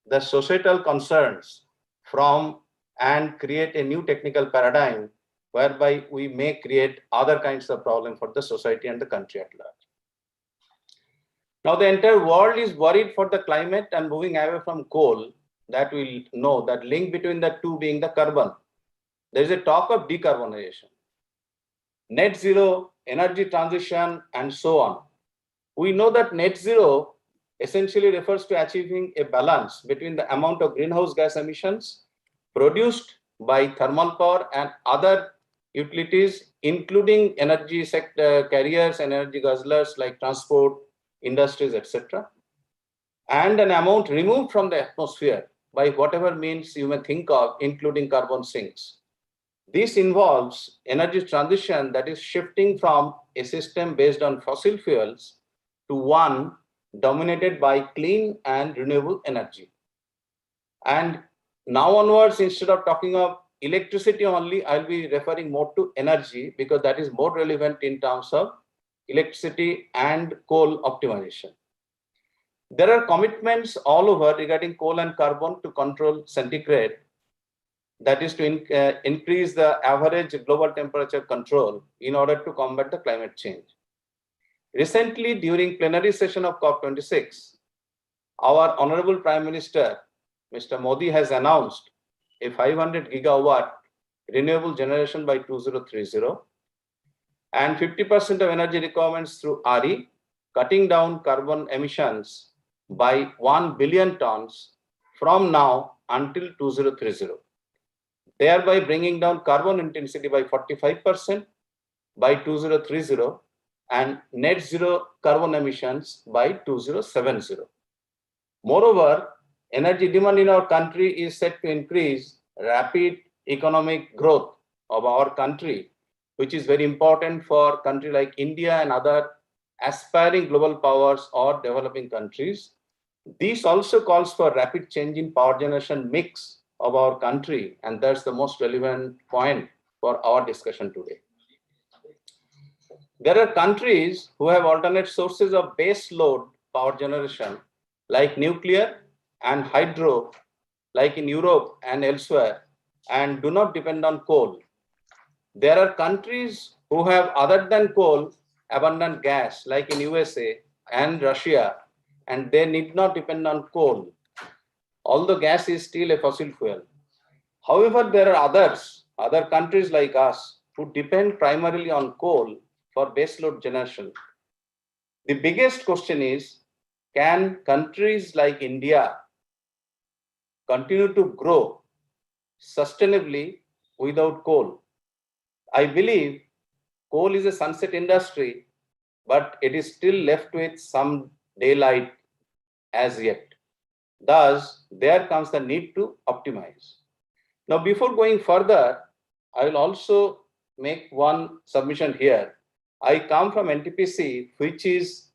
the societal concerns from and create a new technical paradigm whereby we may create other kinds of problems for the society and the country at large. Now, the entire world is worried for the climate and moving away from coal. that will know that link between the two being the carbon. There is a talk of decarbonization, net zero, energy transition, and so on. We know that net zero essentially refers to achieving a balance between the amount of greenhouse gas emissions produced by thermal power and other utilities, including energy sector carriers and energy guzzlers like transport, industries, etc., and an amount removed from the atmosphere by whatever means you may think of, including carbon sinks. This involves energy transition that is shifting from a system based on fossil fuels to one dominated by clean and renewable energy. And now onwards, instead of talking of electricity only, I'll be referring more to energy because that is more relevant in terms of electricity and coal optimization. There are commitments all over regarding coal and carbon to control centigrade, that is to increase the average global temperature control in order to combat the climate change. Recently, during plenary session of COP26, our Honorable Prime Minister, Mr. Modi, has announced a 500 gigawatt renewable generation by 2030 and 50% of energy requirements through RE, cutting down carbon emissions by 1 billion tons from now until 2030, thereby bringing down carbon intensity by 45% by 2030 and net zero carbon emissions by 2070. Moreover, energy demand in our country is set to increase rapid economic growth of our country, which is very important for a country like India and other aspiring global powers or developing countries. This also calls for rapid change in power generation mix of our country, and that's the most relevant point for our discussion today. There are countries who have alternate sources of base load power generation like nuclear and hydro, like in Europe and elsewhere, and do not depend on coal. There are countries who have, other than coal, abundant gas, like in USA and Russia, and they need not depend on coal, although gas is still a fossil fuel. However, there are other countries like us who depend primarily on coal for baseload generation. The biggest question is, can countries like India continue to grow sustainably without coal? I believe coal is a sunset industry, but it is still left with some daylight as yet. Thus, there comes the need to optimize. Now, before going further, I will also make one submission here. I come from NTPC, which is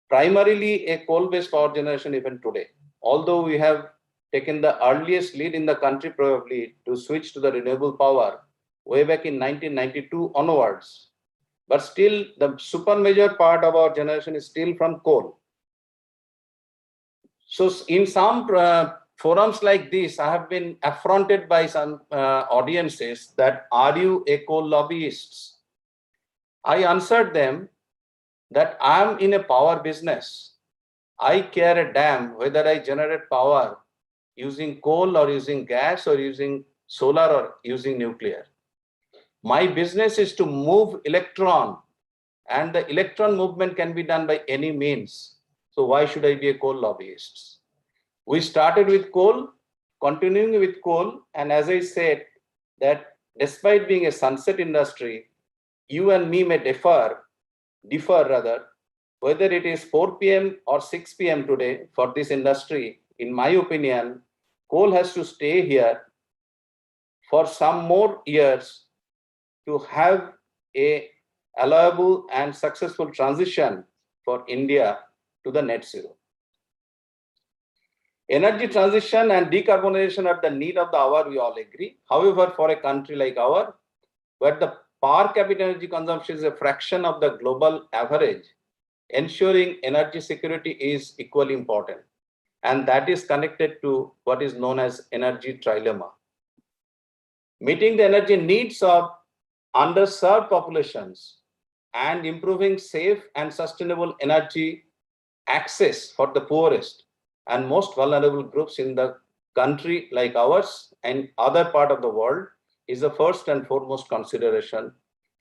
primarily a coal-based power generation even today. Although we have taken the earliest lead in the country probably to switch to the renewable power way back in 1992 onwards, but still the super major part of our generation is still from coal. So in some forums like this, I have been affronted by some audiences that, are you a coal lobbyist? I answered them that I am in a power business. I care a damn whether I generate power using coal or using gas or using solar or using nuclear. My business is to move electron, and the electron movement can be done by any means. So why should I be a coal lobbyist? We started with coal, continuing with coal, and as I said, that despite being a sunset industry, you and me may differ rather, whether it is 4 p.m. or 6 p.m. today for this industry. In my opinion, coal has to stay here for some more years to have a allowable and successful transition for India to the net zero. Energy transition and decarbonization are the need of the hour, we all agree. However, for a country like ours, where the per capita energy consumption is a fraction of the global average, ensuring energy security is equally important. And that is connected to what is known as energy trilemma. Meeting the energy needs of underserved populations and improving safe and sustainable energy access for the poorest and most vulnerable groups in the country like ours and other part of the world is the first and foremost consideration,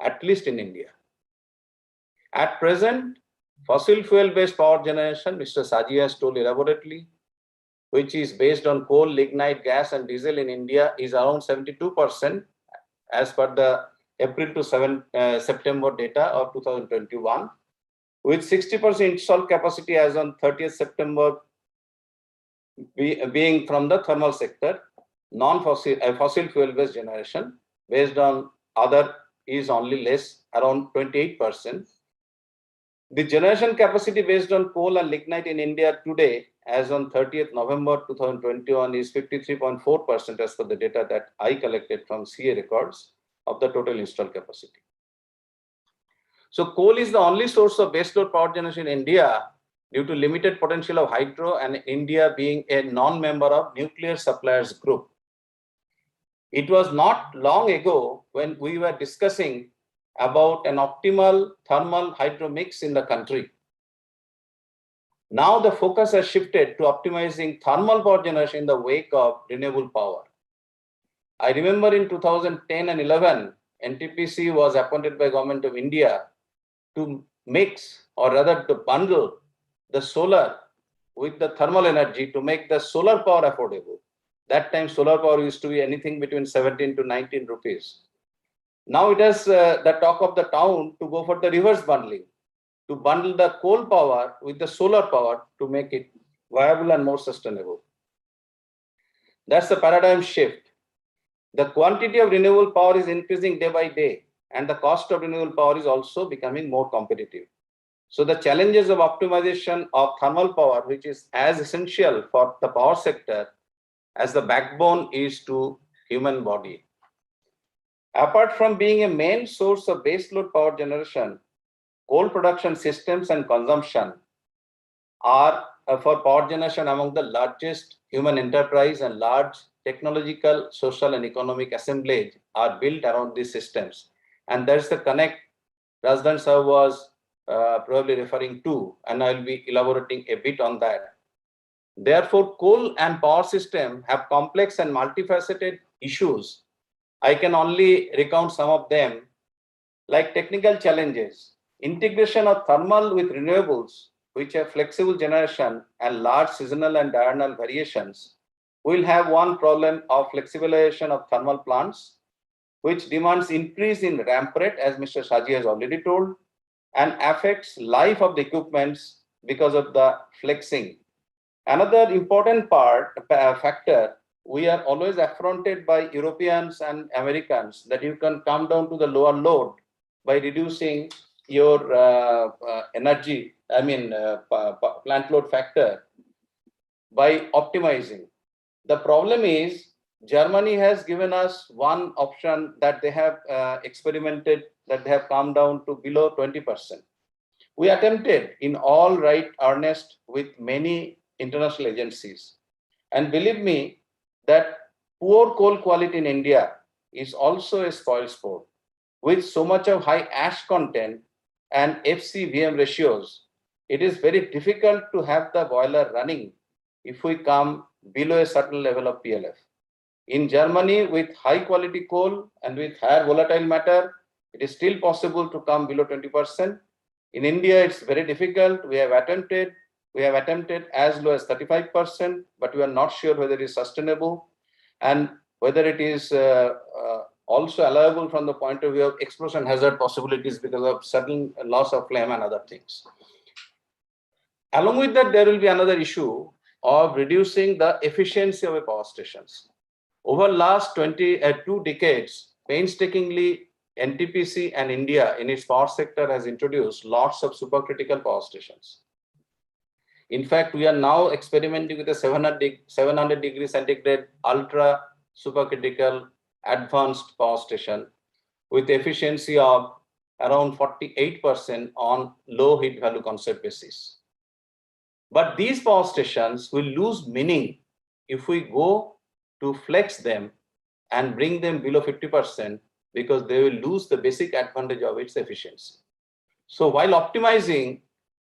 at least in India. At present, fossil fuel-based power generation, Mr. Saji has told elaborately, which is based on coal, lignite, gas, and diesel in India, is around 72% as per the April to September data of 2021, with 60% installed capacity as on 30th September being from the thermal sector. Non-fossil fossil fuel-based generation based on other is only less, around 28%. The generation capacity based on coal and lignite in India today, as on 30th November 2021, is 53.4% as per the data that I collected from CA records of the total installed capacity. So coal is the only source of baseload power generation in India due to limited potential of hydro and India being a non-member of nuclear suppliers group. It was not long ago when we were discussing about an optimal thermal hydro mix in the country. Now the focus has shifted to optimizing thermal power generation in the wake of renewable power. I remember in 2010 and 11, NTPC was appointed by Government of India to mix, or rather to bundle, the solar with the thermal energy to make the solar power affordable. That time solar power used to be anything between 17 to 19 rupees. Now it is the talk of the town to go for the reverse bundling, to bundle the coal power with the solar power to make it viable and more sustainable. That's the paradigm shift. The quantity of renewable power is increasing day by day, and the cost of renewable power is also becoming more competitive. So the challenges of optimization of thermal power, which is as essential for the power sector as the backbone is to human body. Apart from being a main source of baseload power generation, coal production systems and consumption are for power generation among the largest human enterprise, and large technological, social, and economic assemblage are built around these systems. And there's the connect Razdan sir was probably referring to, and I'll be elaborating a bit on that. Therefore, coal and power system have complex and multifaceted issues. I can only recount some of them, like technical challenges, integration of thermal with renewables, which have flexible generation and large seasonal and diurnal variations, will have one problem of flexibilization of thermal plants, which demands increase in ramp rate, as Mr. Saji has already told, and affects life of the equipments because of the flexing. Another important factor, we are always affronted by Europeans and Americans that you can come down to the lower load by reducing your energy, plant load factor by optimizing. The problem is Germany has given us one option that they have experimented, that they have come down to below 20%. We attempted in all right earnest with many international agencies. And believe me that poor coal quality in India is also a spoil sport. With so much of high ash content and FCVM ratios, it is very difficult to have the boiler running if we come below a certain level of PLF. In Germany, with high quality coal and with higher volatile matter, it is still possible to come below 20%. In India, it's very difficult. We have attempted as low as 35%, but we are not sure whether it is sustainable and whether it is also allowable from the point of view of explosion hazard possibilities because of sudden loss of flame and other things. Along with that, there will be another issue of reducing the efficiency of power stations. Over last 2 decades, painstakingly, NTPC and India in its power sector has introduced lots of supercritical power stations. In fact, we are now experimenting with a 700 degrees centigrade ultra supercritical advanced power station with efficiency of around 48% on low heat value concept basis. But these power stations will lose meaning if we go to flex them and bring them below 50%, because they will lose the basic advantage of its efficiency. So while optimizing,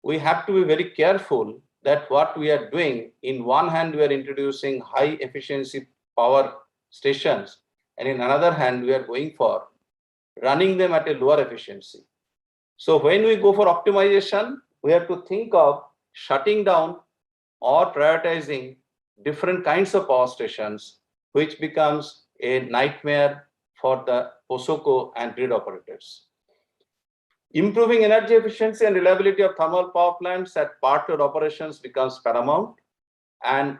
we have to be very careful that what we are doing, in one hand, we are introducing high efficiency power stations, and in another hand, we are going for running them at a lower efficiency. So when we go for optimization, we have to think of shutting down or prioritizing different kinds of power stations, which becomes a nightmare for the POSOCO and grid operators. Improving energy efficiency and reliability of thermal power plants at partnered operations becomes paramount. And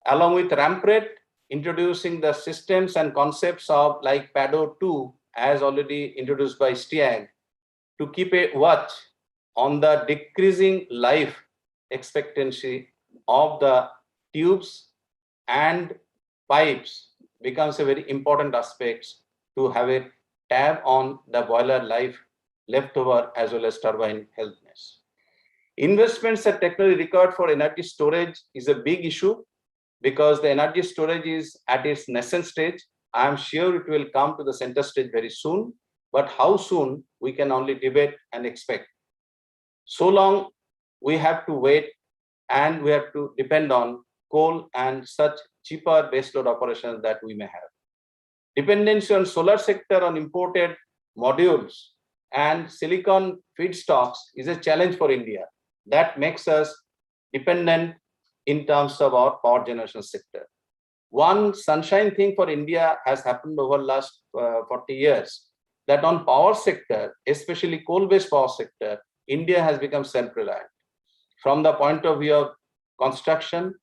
along with ramp rate, introducing the systems and concepts of like PADO2, as already introduced by STIAG, to keep a watch on the decreasing life expectancy of the tubes and pipes becomes a very important aspect to have a tab on the boiler life leftover as well as turbine healthiness. Investments at technology required for energy storage is a big issue because the energy storage is at its nascent stage. I am sure it will come to the center stage very soon, but how soon we can only debate and expect. So long we have to wait and we have to depend on coal and such cheaper baseload operations that we may have. Dependency on solar sector on imported modules and silicon feedstocks is a challenge for India. That makes us dependent in terms of our power generation sector. One sunshine thing for India has happened over the last 40 years, that on power sector, especially coal-based power sector, India has become self-reliant. From the point of view of construction,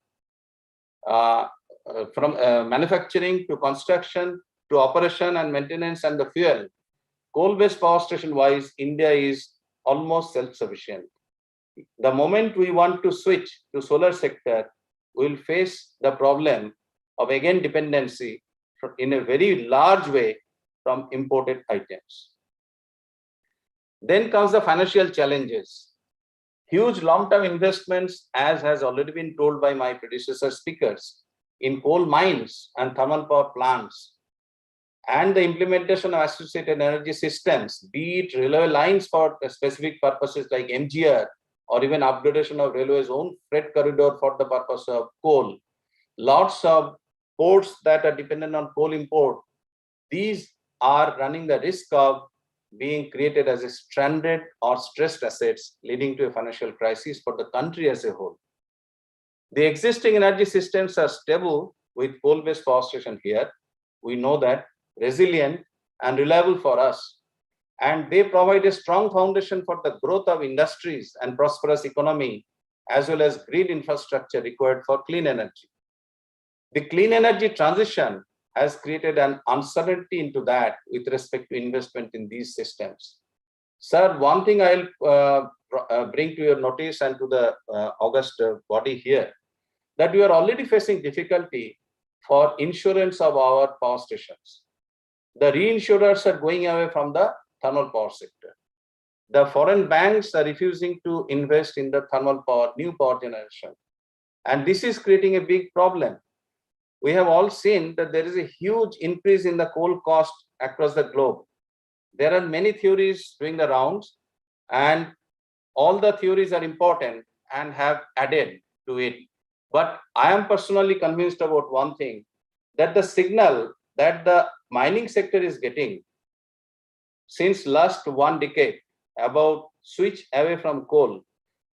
from manufacturing to construction to operation and maintenance and the fuel, coal-based power station wise, India is almost self-sufficient. The moment we want to switch to solar sector, we will face the problem of again dependency in a very large way from imported items. Then comes the financial challenges. Huge long-term investments, as has already been told by my predecessor speakers, in coal mines and thermal power plants, and the implementation of associated energy systems, be it railway lines for specific purposes like MGR, or even upgradation of railway's own freight corridor for the purpose of coal. Lots of ports that are dependent on coal import, these are running the risk of being created as a stranded or stressed assets, leading to a financial crisis for the country as a whole. The existing energy systems are stable with coal-based power station here. We know that, resilient and reliable for us. And they provide a strong foundation for the growth of industries and prosperous economy, as well as grid infrastructure required for clean energy. The clean energy transition has created an uncertainty into that with respect to investment in these systems. Sir, one thing I'll bring to your notice and to the august body here, that we are already facing difficulty for insurance of our power stations. The reinsurers are going away from the thermal power sector. The foreign banks are refusing to invest in the thermal power, new power generation. And this is creating a big problem. We have all seen that there is a huge increase in the coal cost across the globe. There are many theories doing the rounds, and all the theories are important and have added to it. But I am personally convinced about one thing, that the signal that the mining sector is getting since last 1 decade about switch away from coal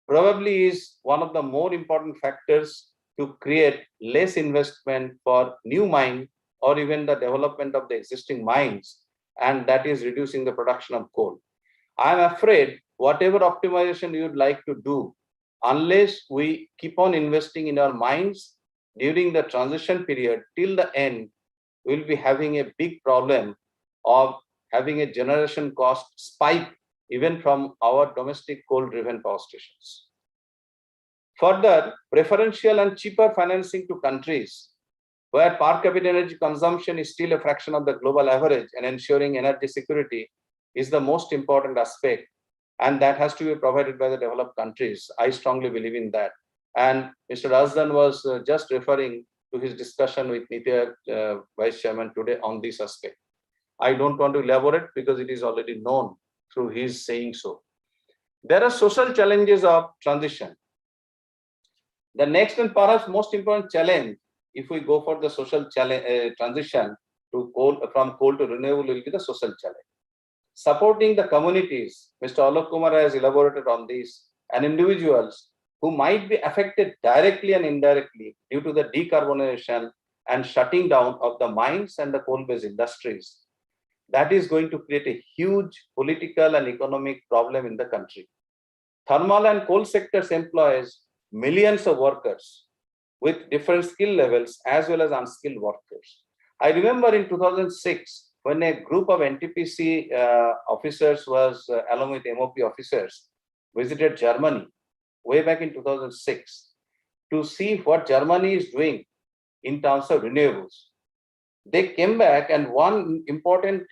probably is one of the more important factors to create less investment for new mine or even the development of the existing mines, and that is reducing the production of coal. I am afraid whatever optimization you would like to do, unless we keep on investing in our mines during the transition period till the end, we'll be having a big problem of having a generation cost spike even from our domestic coal-driven power stations. Further, preferential and cheaper financing to countries where per capita energy consumption is still a fraction of the global average, and ensuring energy security is the most important aspect, and that has to be provided by the developed countries. I strongly believe in that. And Mr. Razdan was just referring to his discussion with NITI Vice Chairman today on this aspect. I don't want to elaborate because it is already known through his saying so. There are social challenges of transition. The next and perhaps most important challenge, if we go for the social transition to from coal to renewable, will be the social challenge. Supporting the communities, Mr. Alok Kumar has elaborated on this, and individuals who might be affected directly and indirectly due to the decarbonization and shutting down of the mines and the coal-based industries. That is going to create a huge political and economic problem in the country. Thermal and coal sectors employs millions of workers with different skill levels as well as unskilled workers. I remember in 2006, when a group of NTPC officers was, along with MOP officers, visited Germany way back in 2006 to see what Germany is doing in terms of renewables. They came back, and one important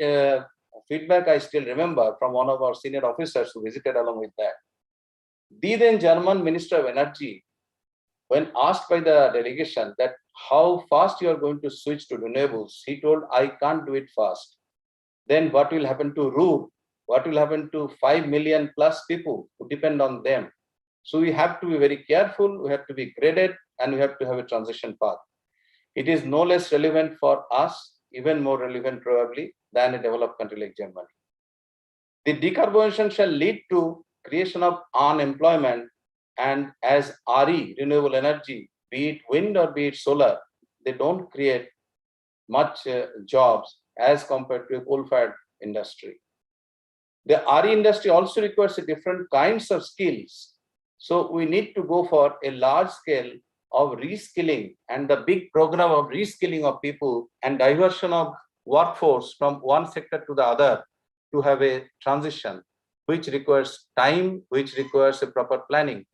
feedback I still remember from one of our senior officers who visited along with that. The then German Minister of Energy, when asked by the delegation that how fast you are going to switch to renewables, he told, I can't do it fast. Then what will happen to Ruhr? What will happen to 5 million plus people who depend on them? So we have to be very careful, we have to be graded, and we have to have a transition path. It is no less relevant for us, even more relevant probably, than a developed country like Germany. The decarbonization shall lead to creation of unemployment, and as RE, renewable energy, be it wind or be it solar, they don't create much jobs as compared to a coal-fired industry. The RE industry also requires a different kinds of skills. So we need to go for a large scale of reskilling and the big program of reskilling of people and diversion of workforce from one sector to the other to have a transition, which requires time, which requires a proper planning.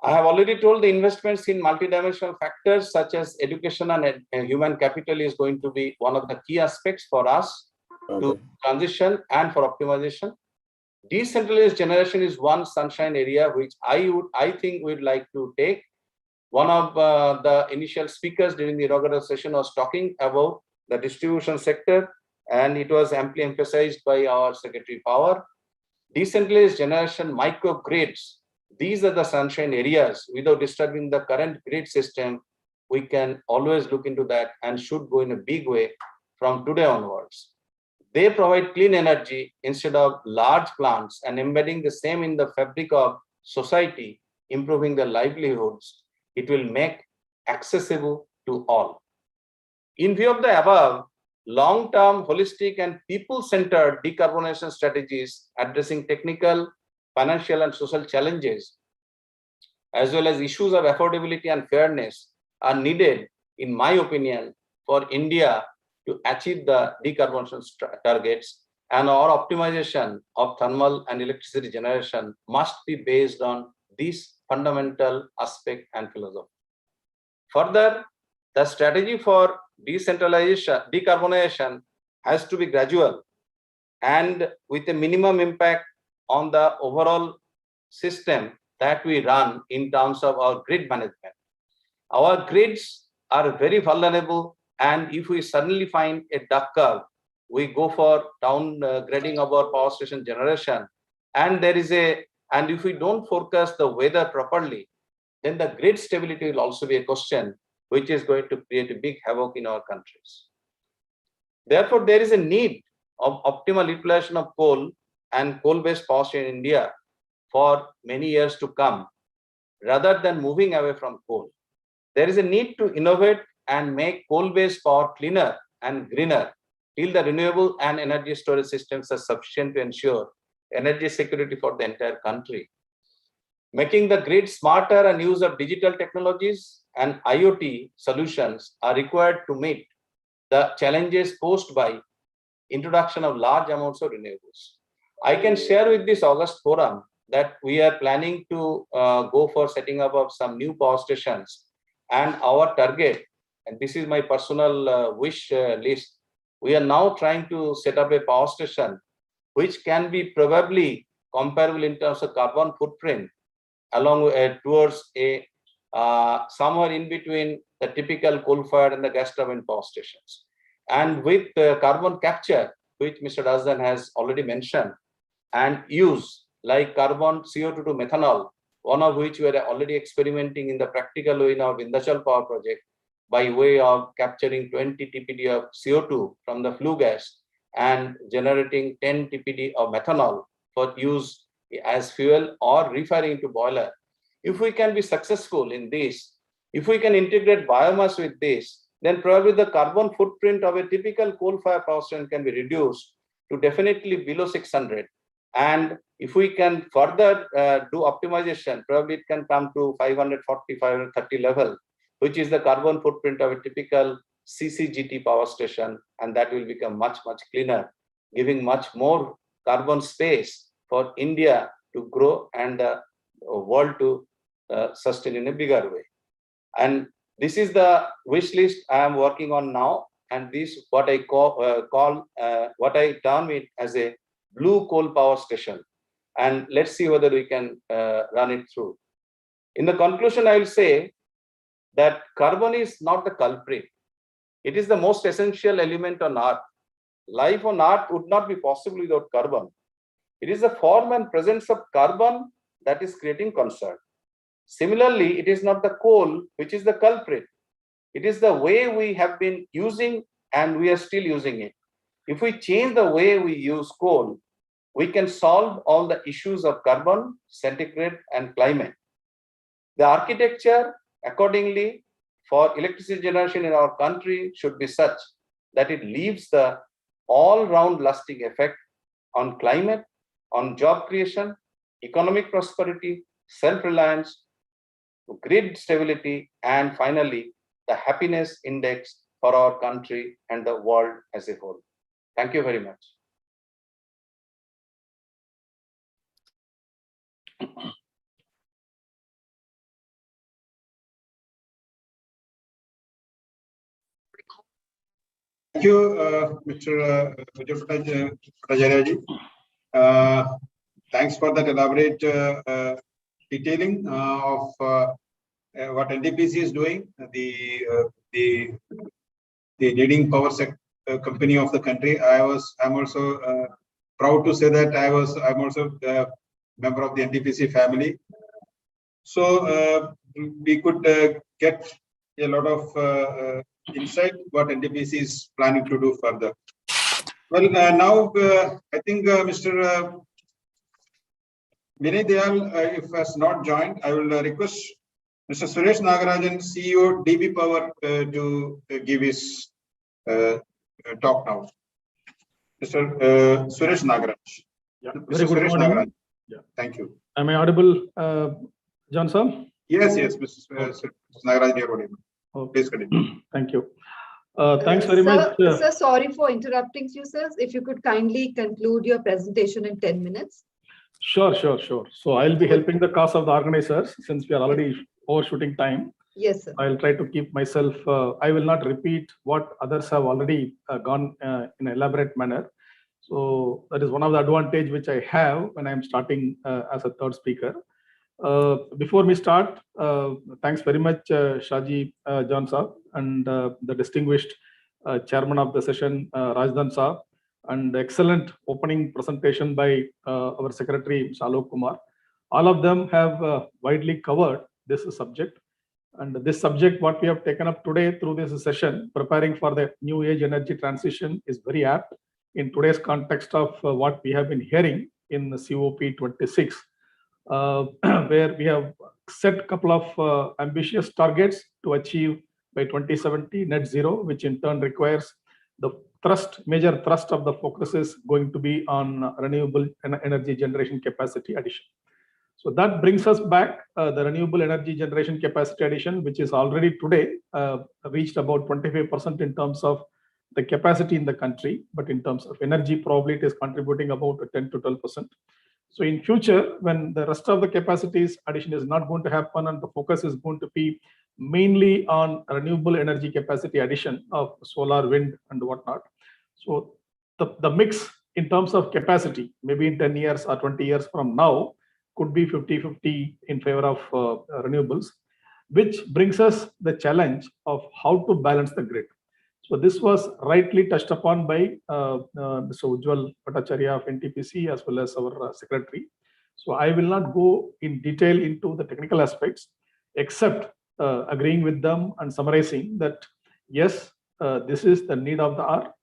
I have already told the investments in multidimensional factors such as education and human capital is going to be one of the key aspects for us to transition and for optimization. Decentralized generation is one sunshine area which I think we'd like to take. One of the initial speakers during the inaugural session was talking about the distribution sector, and it was amply emphasized by our Secretary Power. Decentralized generation, microgrids, these are the sunshine areas. Without disturbing the current grid system, we can always look into that and should go in a big way from today onwards. They provide clean energy instead of large plants and embedding the same in the fabric of society, improving their livelihoods. It will make accessible to all. In view of the above, long-term, holistic, and people-centered decarbonization strategies addressing technical, financial, and social challenges, as well as issues of affordability and fairness, are needed, in my opinion, for India to achieve the decarbonization targets, and our optimization of thermal and electricity generation must be based on this fundamental aspect and philosophy. Further, the strategy for decarbonization has to be gradual and with a minimum impact on the overall system that we run in terms of our grid management. Our grids are very vulnerable, and if we suddenly find a duck curve, we go for downgrading of our power station generation, and if we don't forecast the weather properly, then the grid stability will also be a question which is going to create a big havoc in our countries. Therefore, there is a need of optimal utilization of coal and coal-based power in India for many years to come, rather than moving away from coal. There is a need to innovate and make coal-based power cleaner and greener till the renewable and energy storage systems are sufficient to ensure energy security for the entire country. Making the grid smarter and use of digital technologies and IoT solutions are required to meet the challenges posed by introduction of large amounts of renewables. I can share with this August forum that we are planning to go for setting up of some new power stations, and our target, and this is my personal wish list, we are now trying to set up a power station which can be probably comparable in terms of carbon footprint along towards a somewhere in between the typical coal-fired and the gas turbine power stations. And with carbon capture, which Mr. Razdan has already mentioned, and use like carbon CO2 to methanol one of which we are already experimenting in the practical way in our Vindhyachal power project by way of capturing 20 TPD of CO2 from the flue gas and generating 10 TPD of methanol for use as fuel or refiring into boiler. If we can be successful in this, if we can integrate biomass with this, then probably the carbon footprint of a typical coal-fired power station can be reduced to definitely below 600. And if we can further do optimization, probably it can come to 540, 530 level, which is the carbon footprint of a typical CCGT power station. And that will become much, much cleaner, giving much more carbon space for India to grow and the world to sustain in a bigger way. And this is the wish list I am working on now. And this what I what I term it as a blue coal power station. And let's see whether we can run it through. In the conclusion, I will say that carbon is not the culprit. It is the most essential element on Earth. Life on Earth would not be possible without carbon. It is the form and presence of carbon that is creating concern. Similarly, it is not the coal which is the culprit. It is the way we have been using and we are still using it. If we change the way we use coal, we can solve all the issues of carbon, centigrade, and climate. The architecture, accordingly, for electricity generation in our country should be such that it leaves the all-round lasting effect on climate, on job creation, economic prosperity, self-reliance, grid stability, and finally, the happiness index for our country and the world as a whole. Thank you very much. Thank you, Mr. Vijay Bhattacharya. Thanks for that elaborate detailing of what NTPC is doing, the leading power sector company of the country. I'm also proud to say that I'm also a member of the NTPC family. So we could get a lot of insight what NTPC is planning to do further. Well, now I think Mr. Vinay Dayal, if has not joined, I will request Mr. Suresh Nagarajan, CEO, DB Power, to give his talk now. Mr. Suresh Nagaraj. Yeah, Mr. Suresh Nagaraj. Yeah. Thank you. Am I audible, John sir? Yes, yes, Mr. Nagaraj, you're audible. Okay. Please continue. Thank you. Thanks very much. Sir, sorry for interrupting you, sir. If you could kindly conclude your presentation in 10 minutes. Sure. So I'll be helping the cause of the organizers since we are already overshooting time. Yes, sir. I'll try to keep myself, I will not repeat what others have already gone in an elaborate manner. So that is one of the advantage which I have when I'm starting as a third speaker. Before we start, thanks very much, Shaji John Saab, and the distinguished chairman of the session, Rajdan Saab, and excellent opening presentation by our secretary, Alok Kumar. All of them have widely covered this subject. And this subject, what we have taken up today through this session, preparing for the new age energy transition, is very apt in today's context of what we have been hearing in the COP26, where we have set a couple of ambitious targets to achieve by 2070 net zero, which in turn requires the major thrust of the focus is going to be on renewable energy generation capacity addition. So that brings us back the renewable energy generation capacity addition, which is already today reached about 25% in terms of the capacity in the country, but in terms of energy, probably it is contributing about 10 to 12%. So in future, when the rest of the capacities addition is not going to happen and the focus is going to be mainly on renewable energy capacity addition of solar, wind, and whatnot. So the mix in terms of capacity, maybe in 10 years or 20 years from now, could be 50-50 in favor of renewables, which brings us the challenge of how to balance the grid. So this was rightly touched upon by Mr. Ujjwal Bhattacharya of NTPC as well as our secretary. So I will not go in detail into the technical aspects, except agreeing with them and summarizing that, yes, this is the need of the hour.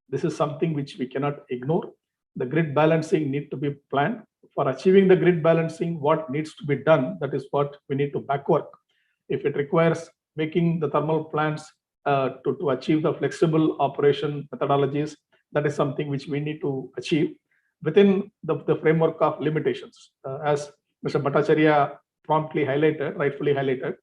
This is something which we cannot ignore. The grid balancing need to be planned. For achieving the grid balancing, what needs to be done, that is what we need to backwork. If it requires making the thermal plants to achieve the flexible operation methodologies, that is something which we need to achieve within the framework of limitations. As Mr. Bhattacharya promptly highlighted, rightfully highlighted,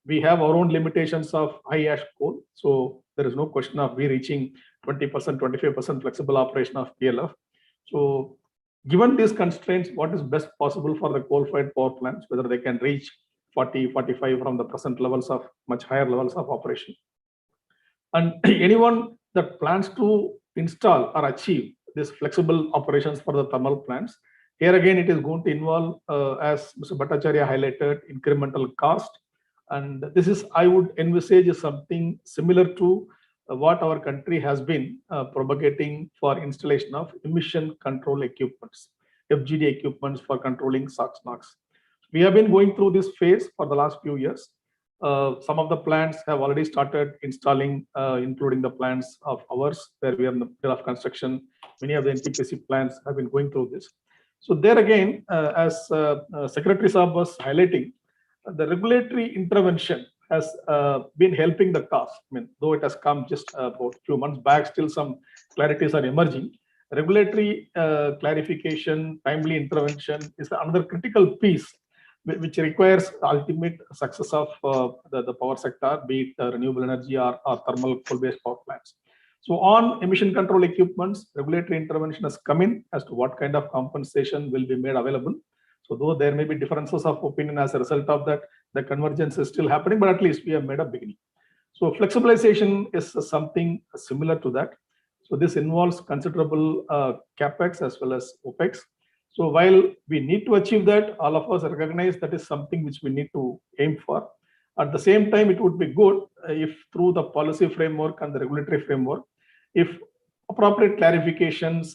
we have our own limitations of high ash coal. So there is no question of we reaching 20%, 25% flexible operation of PLF. So given these constraints, what is best possible for the coal-fired power plants, whether they can reach 40, 45 from the present levels of much higher levels of operation. And anyone that plans to install or achieve these flexible operations for the thermal plants, here again, it is going to involve, as Mr. Bhattacharya highlighted, incremental cost. And this is, I would envisage, is something similar to what our country has been propagating for installation of emission control equipments, FGD equipments for controlling SOx, NOx. We have been going through this phase for the last few years. Some of the plants have already started installing, including the plants of ours, where we are in the middle of construction. Many of the NTPC plants have been going through this. So there again, as Secretary Saab was highlighting, the regulatory intervention has been helping the cause. I mean, though it has come just about a few months back, still some clarities are emerging. Regulatory clarification, timely intervention is another critical piece which requires ultimate success of the power sector, be it renewable energy or thermal coal-based power plants. So on emission control equipments, regulatory intervention has come in as to what kind of compensation will be made available. So though there may be differences of opinion as a result of that, the convergence is still happening, but at least we have made a beginning. So flexibilization is something similar to that. So this involves considerable capex as well as opex. So while we need to achieve that, all of us recognize that is something which we need to aim for. At the same time, it would be good if through the policy framework and the regulatory framework, if appropriate clarifications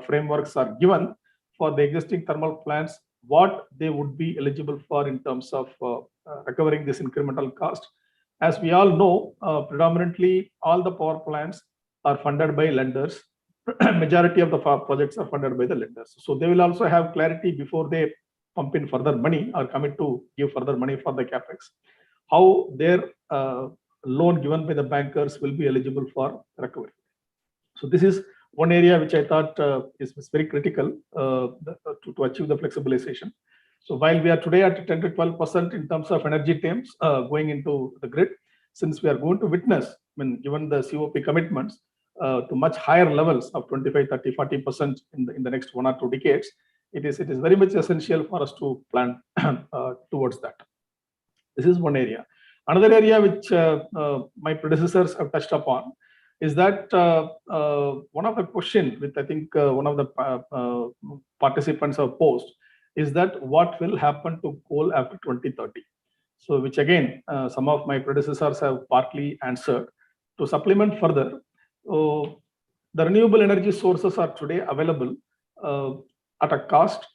frameworks are given for the existing thermal plants, what they would be eligible for in terms of recovering this incremental cost. As we all know, predominantly all the power plants are funded by lenders. Majority of the projects are funded by the lenders. So they will also have clarity before they pump in further money or commit to give further money for the capex, how their loan given by the bankers will be eligible for recovery. So this is one area which I thought is very critical to achieve the flexibilization. So while we are today at 10 to 12% in terms of energy terms going into the grid, since we are going to witness, given the COP commitments, to much higher levels of 25, 30, 40% in the next 1 or 2 decades, it is very much essential for us to plan towards that. This is one area. Another area which my predecessors have touched upon is that one of the questions which I think one of the participants have posed is that what will happen to coal after 2030? So which again, some of my predecessors have partly answered. To supplement further, the renewable energy sources are today available at a cost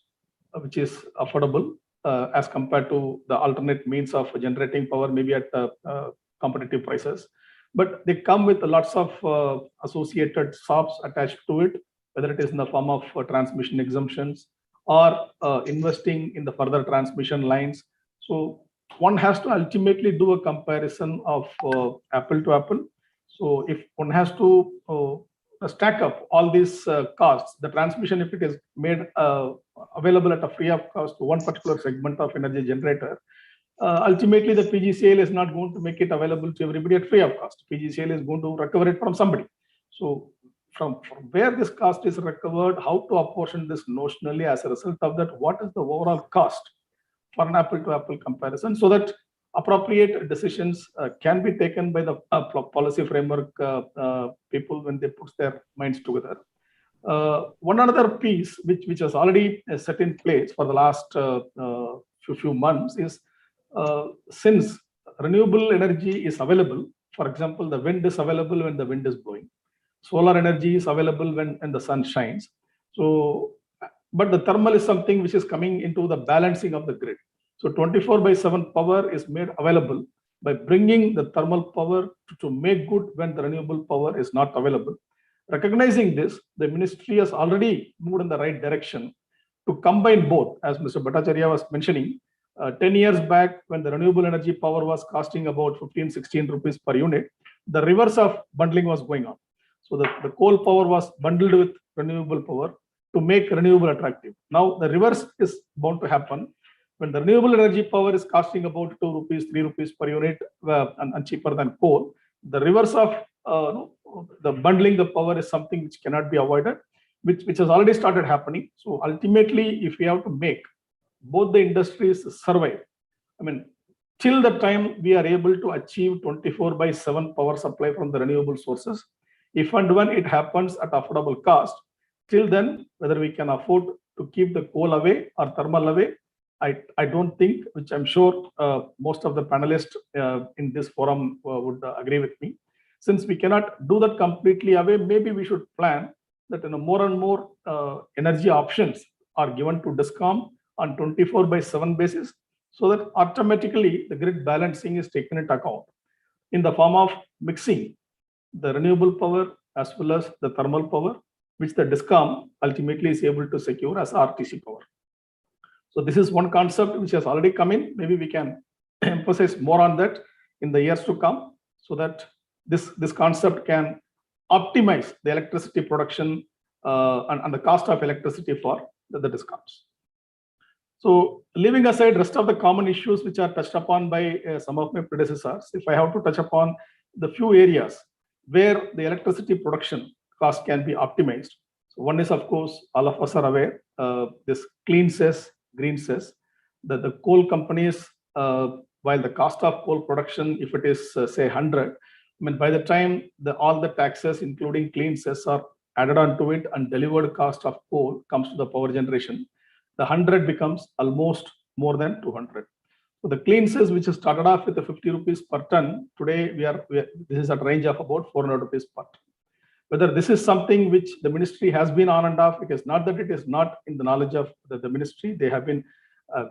which is affordable as compared to the alternate means of generating power, maybe at competitive prices. But they come with lots of associated SOPs attached to it, whether it is in the form of transmission exemptions or investing in the further transmission lines. So one has to ultimately do a comparison of apple to apple. So if one has to stack up all these costs, the transmission, if it is made available at a free of cost to one particular segment of energy generator, ultimately the PGCIL is not going to make it available to everybody at free of cost. PGCIL is going to recover it from somebody. So from where this cost is recovered, how to apportion this notionally as a result of that, what is the overall cost for an apple to apple comparison, so that appropriate decisions can be taken by the policy framework people when they put their minds together. One other piece which has already set in place for the last few months is since renewable energy is available, for example, the wind is available when the wind is blowing, solar energy is available when the sun shines. So but the thermal is something which is coming into the balancing of the grid. So 24/7 power is made available by bringing the thermal power to make good when the renewable power is not available. Recognizing this, the ministry has already moved in the right direction to combine both, as Mr. Bhattacharya was mentioning. 10 years back, when the renewable energy power was costing about 15-16 rupees per unit, the reverse of bundling was going on. So the coal power was bundled with renewable power to make renewable attractive. Now the reverse is bound to happen. When the renewable energy power is costing about 2 rupees, 3 rupees per unit and cheaper than coal, the reverse of the bundling the power is something which cannot be avoided, which has already started happening. So ultimately, if we have to make both the industries survive, I mean, till the time we are able to achieve 24/7 power supply from the renewable sources, if and when it happens at affordable cost, till then, whether we can afford to keep the coal away or thermal away, I don't think, which I'm sure most of the panelists in this forum would agree with me. Since we cannot do that completely away, maybe we should plan that more and more energy options are given to DISCOM on 24/7 basis, so that automatically the grid balancing is taken into account in the form of mixing the renewable power as well as the thermal power, which the DISCOM ultimately is able to secure as RTC power. So this is one concept which has already come in. Maybe we can emphasize more on that in the years to come, so that this concept can optimize the electricity production and the cost of electricity for the DISCOMs. So leaving aside rest of the common issues which are touched upon by some of my predecessors, if I have to touch upon the few areas where the electricity production cost can be optimized. So one is, of course, all of us are aware, this clean cess, green cess, that the coal companies, while the cost of coal production, if it is say 100, I mean, by the time all the taxes, including clean cess, are added onto it and delivered cost of coal comes to the power generation, the 100 becomes almost more than 200. So the clean cess, which has started off with the 50 rupees per ton, today this is at a range of about 400 rupees per ton. Whether this is something which the ministry has been on and off, it is not that it is not in the knowledge of the ministry. They have been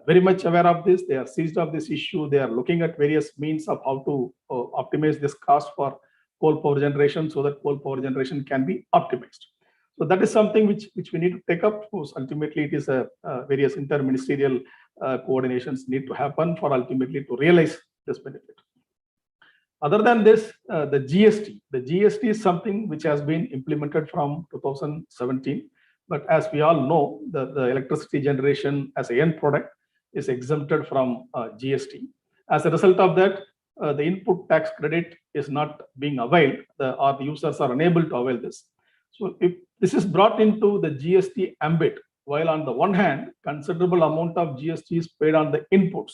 very much aware of this. They are seized of this issue. They are looking at various means of how to optimize this cost for coal power generation, so that coal power generation can be optimized. So that is something which we need to take up. Of course, ultimately, it is various interministerial coordinations need to happen for ultimately to realize this benefit. Other than this, the GST is something which has been implemented from 2017. But as we all know, the electricity generation as an end product is exempted from GST. As a result of that, the input tax credit is not being availed, or the users are unable to avail this. So if this is brought into the GST ambit, while on the one hand, considerable amount of GST is paid on the inputs,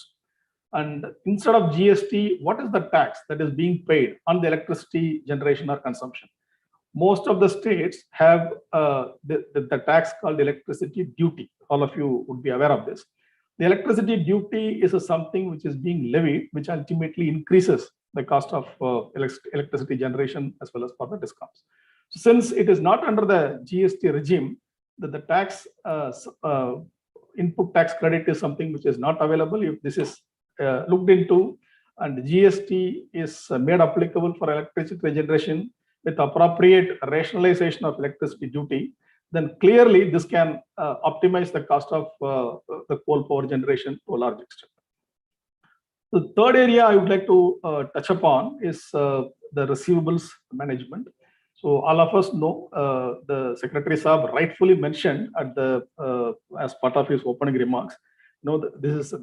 and instead of GST, what is the tax that is being paid on the electricity generation or consumption? Most of the states have the tax called electricity duty. All of you would be aware of this. The electricity duty is something which is being levied, which ultimately increases the cost of electricity generation as well as for the DISCOMs. So since it is not under the GST regime, that the tax input tax credit is something which is not available. If this is looked into and GST is made applicable for electricity generation with appropriate rationalization of electricity duty, then clearly this can optimize the cost of the coal power generation to a large extent. The third area I would like to touch upon is the receivables management. So all of us know the Secretary Saab rightfully mentioned at as part of his opening remarks. This is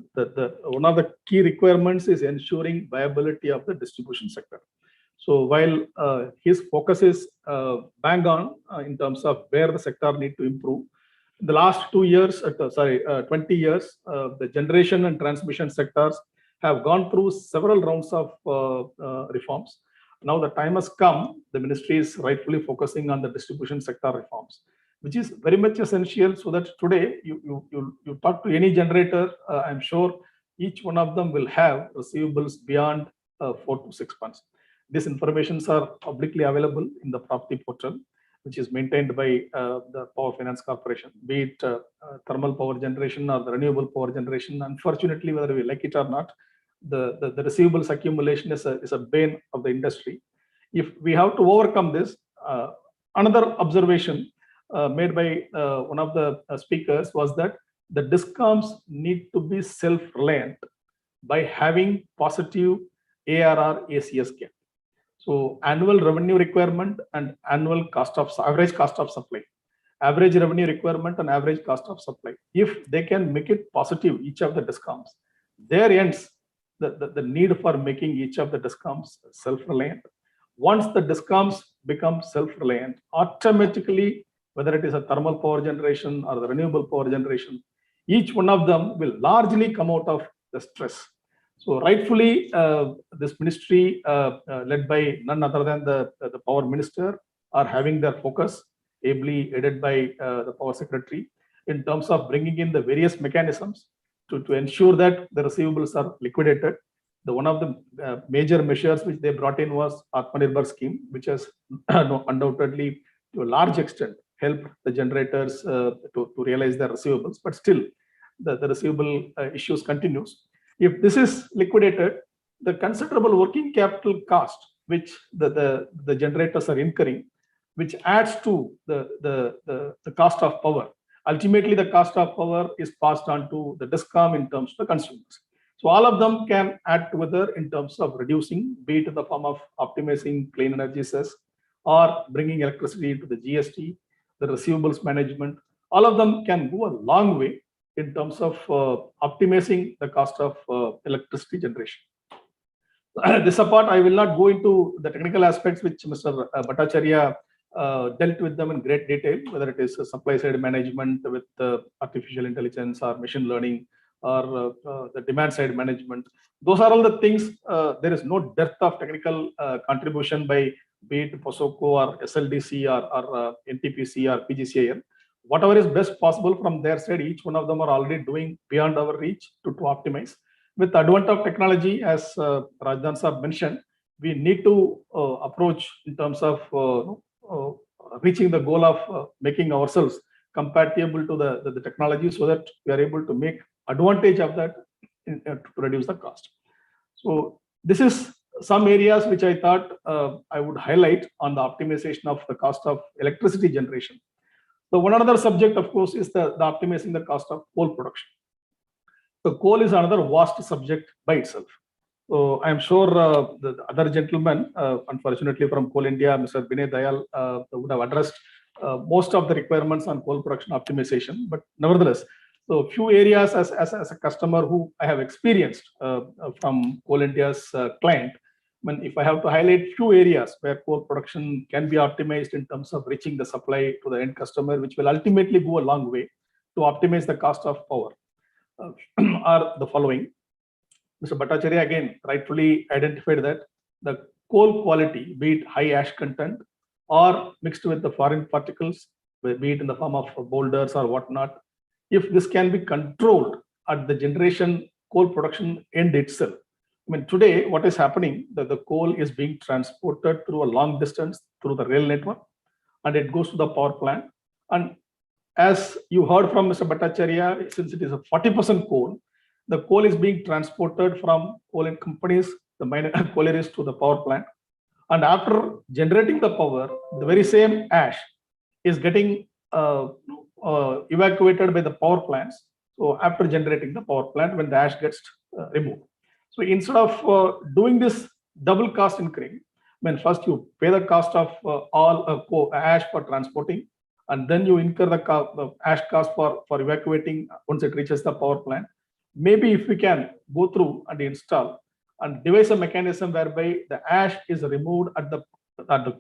one of the key requirements is ensuring viability of the distribution sector. So while his focus is bang on in terms of where the sector need to improve, in the last 20 years, the generation and transmission sectors have gone through several rounds of reforms. Now the time has come, the ministry is rightfully focusing on the distribution sector reforms, which is very much essential, so that today you talk to any generator, I'm sure each one of them will have receivables beyond 4 to 6 months. These informations are publicly available in the property portal. which is maintained by the Power Finance Corporation, be it thermal power generation or the renewable power generation. Unfortunately, whether we like it or not, the receivables accumulation is a bane of the industry. If we have to overcome this, another observation made by one of the speakers was that the DISCOMs need to be self-reliant by having positive ARR ACS gap. So annual revenue requirement and annual average cost of supply, average revenue requirement and average cost of supply. If they can make it positive, each of the DISCOMs, there ends the need for making each of the DISCOMs self-reliant. Once the DISCOMs become self-reliant, automatically, whether it is a thermal power generation or the renewable power generation, each one of them will largely come out of the stress. So rightfully, this ministry led by none other than the power minister are having their focus, ably aided by the power secretary, in terms of bringing in the various mechanisms to ensure that the receivables are liquidated. One of the major measures which they brought in was Atmanirbhar scheme, which has undoubtedly to a large extent helped the generators to realize their receivables, but still the receivable issues continues. If this is liquidated, the considerable working capital cost which the generators are incurring, which adds to the cost of power. Ultimately, the cost of power is passed on to the DISCOM in terms of the consumers. So all of them can add together in terms of reducing, be it in the form of optimizing clean energy cess or bringing electricity into the GST, the receivables management. All of them can go a long way in terms of optimizing the cost of electricity generation. This apart, I will not go into the technical aspects which Mr. Bhattacharya dealt with them in great detail, whether it is supply side management with artificial intelligence or machine learning or the demand side management. Those are all the things. There is no depth of technical contribution by be it POSOCO or SLDC or NTPC or PGCIL. Whatever is best possible from their side, each one of them are already doing beyond our reach to optimize. With the advent of technology, as Rajdan Saab mentioned, we need to approach in terms of reaching the goal of making ourselves compatible to the technology so that we are able to make advantage of that to reduce the cost. So this is some areas which I thought I would highlight on the optimization of the cost of electricity generation. So one another subject, of course, is the optimizing the cost of coal production. So coal is another vast subject by itself. So I'm sure the other gentleman, unfortunately from Coal India, Mr. Vinay Dayal, would have addressed most of the requirements on coal production optimization. But nevertheless, so few areas as a customer who I have experienced from Coal India's client, if I have to highlight few areas where coal production can be optimized in terms of reaching the supply to the end customer, which will ultimately go a long way to optimize the cost of power, are the following. Mr. Bhattacharya again rightfully identified that the coal quality, be it high ash content or mixed with the foreign particles, be it in the form of boulders or whatnot, if this can be controlled at the generation coal production end itself. I mean, today, what is happening, that the coal is being transported through a long distance through the rail network, and it goes to the power plant. And as you heard from Mr. Bhattacharya, since it is a 40% coal, the coal is being transported from coal and companies, the minor collieries to the power plant. And after generating the power, the very same ash is getting evacuated by the power plants. So after generating the power plant, when the ash gets removed. So instead of doing this double cost incurring, when first you pay the cost of all ash for transporting, and then you incur the ash cost for evacuating once it reaches the power plant. Maybe if we can go through and install and devise a mechanism whereby the ash is removed at the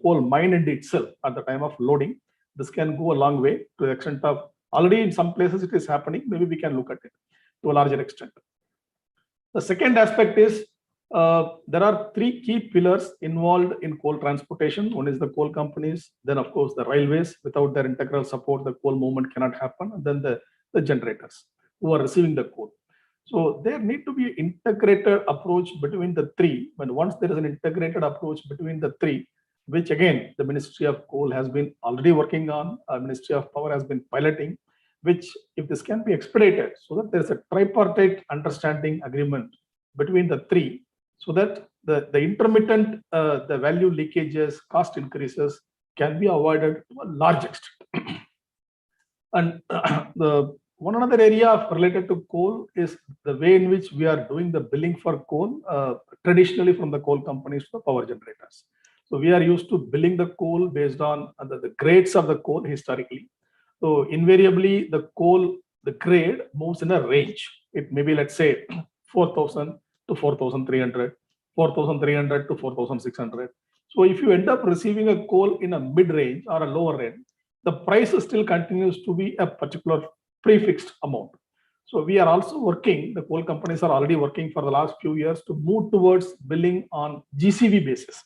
coal mine end itself at the time of loading, this can go a long way to the extent of already in some places it is happening. Maybe we can look at it to a larger extent. The second aspect is there are three key pillars involved in coal transportation. One is the coal companies, then of course the railways. Without their integral support, the coal movement cannot happen, and then the generators who are receiving the coal. So there need to be an integrated approach between the three. When once there is an integrated approach between the three, which again, the Ministry of Coal has been already working on, Ministry of Power has been piloting, which if this can be expedited so that there's a tripartite understanding agreement between the three, so that the intermittent, the value leakages, cost increases can be avoided to a large extent. And the one another area related to coal is the way in which we are doing the billing for coal, traditionally from the coal companies to the power generators. So we are used to billing the coal based on the grades of the coal historically. So invariably the coal, the grade moves in a range. It may be, let's say, 4,000 to 4,300, 4,300 to 4,600. So if you end up receiving a coal in a mid-range or a lower range, the price still continues to be a particular prefixed amount. So we are also working, the coal companies are already working for the last few years to move towards billing on GCV basis.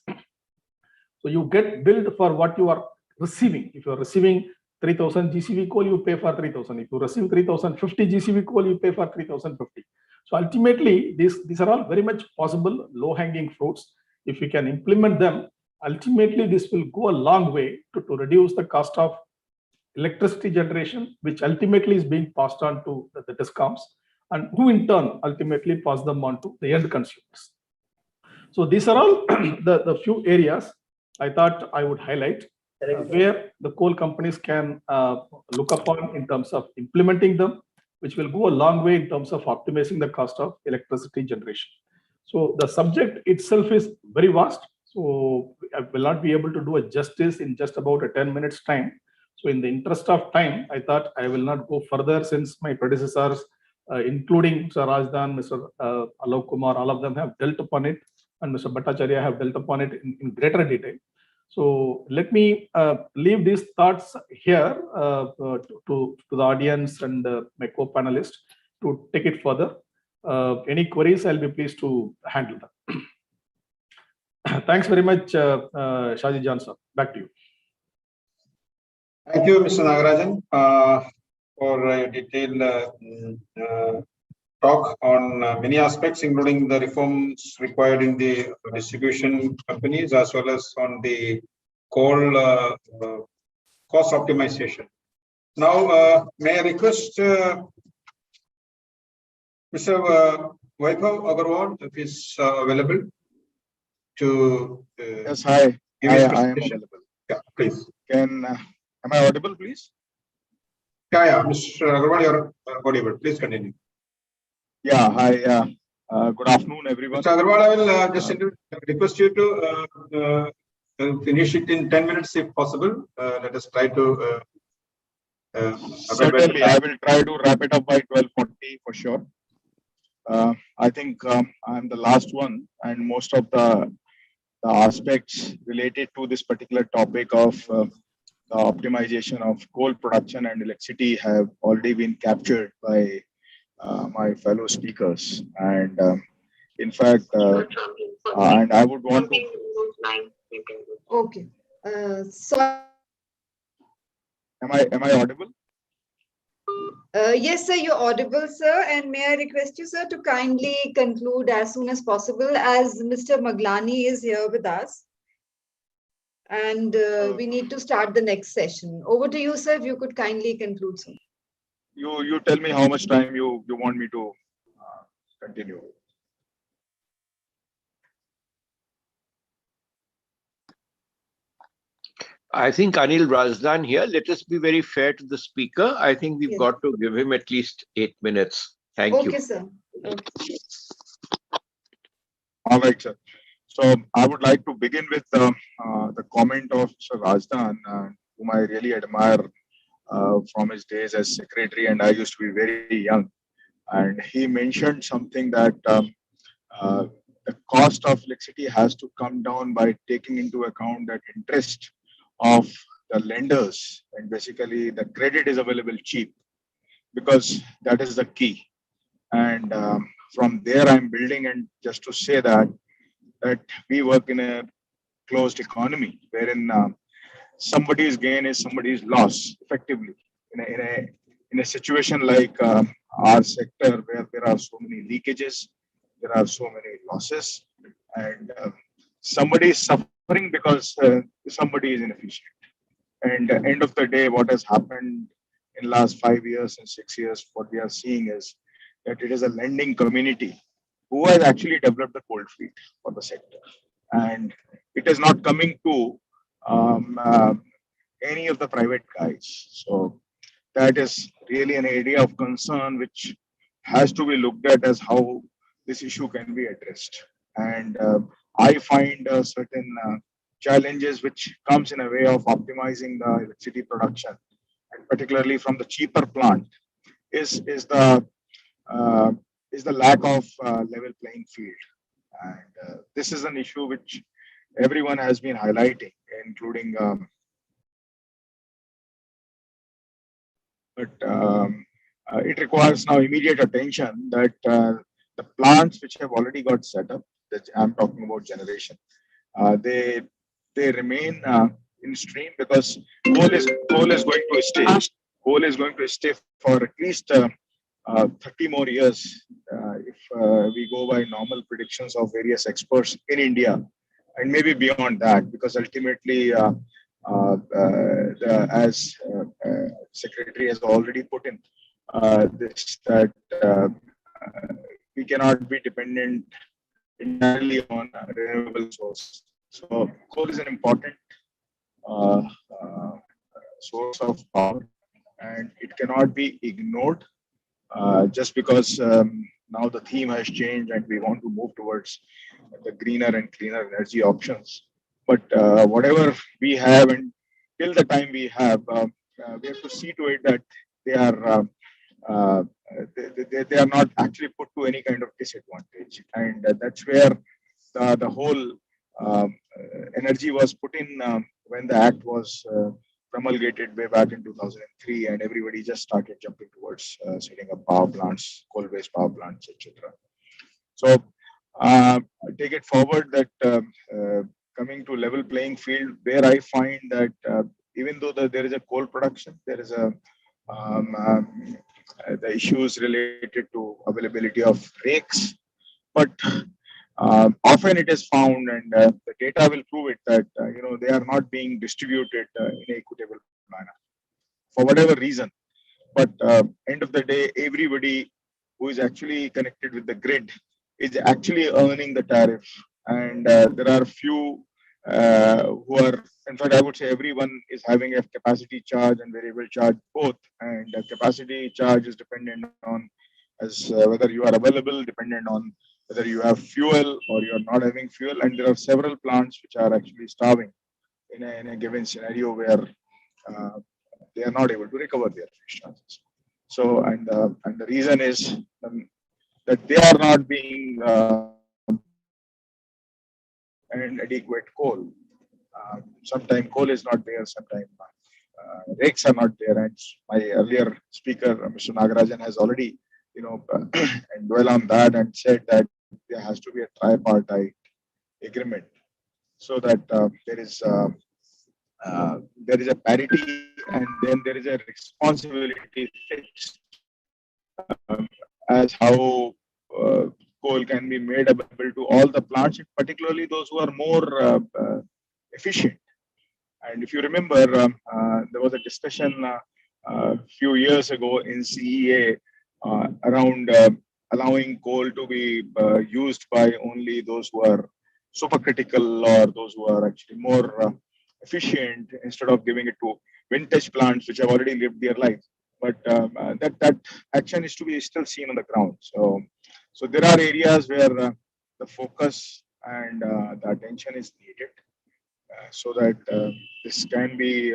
So you get billed for what you are receiving. If you are receiving 3,000 GCV coal, you pay for 3,000. If you receive 3,050 GCV coal, you pay for 3,050. So ultimately, these are all very much possible low-hanging fruits. If we can implement them, ultimately this will go a long way to reduce the cost of electricity generation, which ultimately is being passed on to the DISCOMs, and who in turn ultimately pass them on to the end consumers. So these are all the few areas I thought I would highlight where the coal companies can look upon in terms of implementing them, which will go a long way in terms of optimizing the cost of electricity generation. So the subject itself is very vast. So I will not be able to do a justice in just about a 10 minutes time. So in the interest of time, I thought I will not go further since my predecessors, including Mr. Rajdan, Mr. Alok Kumar, all of them have dealt upon it, and Mr. Bhattacharya have dealt upon it in greater detail. So let me leave these thoughts here to the audience and my co-panelists to take it further. Any queries, I'll be pleased to handle them. Thanks very much, Shaji Johnson. Back to you. Thank you, Mr. Nagarajan, for a detailed talk on many aspects, including the reforms required in the distribution companies, as well as on the coal cost optimization. Now, may I request Mr. Vaibhav Agarwal, if he's available, to yes, hi. give his I am presentation. available. Yeah, please. Am I audible, please? Yeah, Mr. Agarwal, you're audible. Please continue. Yeah, hi. Good afternoon, everyone. Mr. Agarwal, I will just request you to finish it in 10 minutes if possible. Let us try to. Certainly, I will try to wrap it up by 12:40 for sure. I think I'm the last one, and most of the aspects related to this particular topic of the optimization of coal production and electricity have already been captured by my fellow speakers. And in fact, and I would want to. Okay. So. Am I audible? Yes, sir, you're audible, sir. And may I request you, sir, to kindly conclude as soon as possible, as Mr. Maglani is here with us. And we need to start the next session. Over to you, sir, if you could kindly conclude, sir. You tell me how much time you want me to continue. I think Anil Rajdan here. Let us be very fair to the speaker. I think we've got to give him at least 8 minutes. Thank you. Okay, sir. Okay. All right, sir. So I would like to begin with the comment of Sir Rajdan, whom I really admire from his days as secretary, and I used to be very young. And he mentioned something that the cost of electricity has to come down by taking into account that interest of the lenders, and basically the credit is available cheap, because that is the key. And from there I'm building, and just to say that we work in a closed economy wherein somebody's gain is somebody's loss effectively. In a situation like our sector, where there are so many leakages, there are so many losses, and somebody is suffering suffering because somebody is inefficient. And at the end of the day, what has happened in last 5 years and 6 years, what we are seeing is that it is a lending community who has actually developed the cold fleet for the sector. And it is not coming to any of the private guys. So that is really an area of concern which has to be looked at as how this issue can be addressed. And I find certain challenges which comes in a way of optimizing the electricity production, and particularly from the cheaper plant, is the lack of level playing field. And this is an issue which everyone has been highlighting, including it requires now immediate attention that the plants which have already got set up, that I'm talking about generation, they remain in stream because coal is going to stay. Coal is going to stay for at least 30 more years if we go by normal predictions of various experts in India, and maybe beyond that, because ultimately, as Secretary has already put in this, that we cannot be dependent entirely on renewable source. So coal is an important source of power, and it cannot be ignored just because now the theme has changed and we want to move towards the greener and cleaner energy options. But whatever we have, and till the time we have to see to it that they are they are not actually put to any kind of disadvantage. And that's where the whole energy was put in when the act was promulgated way back in 2003, and everybody just started jumping towards setting up power plants, coal-based power plants, etc. So take it forward that coming to level playing field, where I find that even though there is a coal production, there is a the issues related to availability of rakes, but often it is found, and the data will prove it, that they are not being distributed in an equitable manner for whatever reason. But end of the day, everybody who is actually connected with the grid is actually earning the tariff, and there are few who are, in fact, I would say everyone is having a capacity charge and variable charge both, and the capacity charge is dependent on as whether you are available, dependent on whether you have fuel or you are not having fuel, and there are several plants which are actually starving in a given scenario where they are not able to recover their fixed charges. So, and the reason is that they are not being an adequate coal. Sometimes coal is not there, sometimes rakes are not there. And my earlier speaker, Mr. Nagarajan, has already, and dwell on that and said that there has to be a tripartite agreement so that there is a parity, and then there is a responsibility fixed as how coal can be made available to all the plants, particularly those who are more efficient. And if you remember, there was a discussion a few years ago in CEA around allowing coal to be used by only those who are supercritical or those who are actually more efficient, instead of giving it to vintage plants which have already lived their life. But that action is to be still seen on the ground. So there are areas where the focus and the attention is needed so that this can be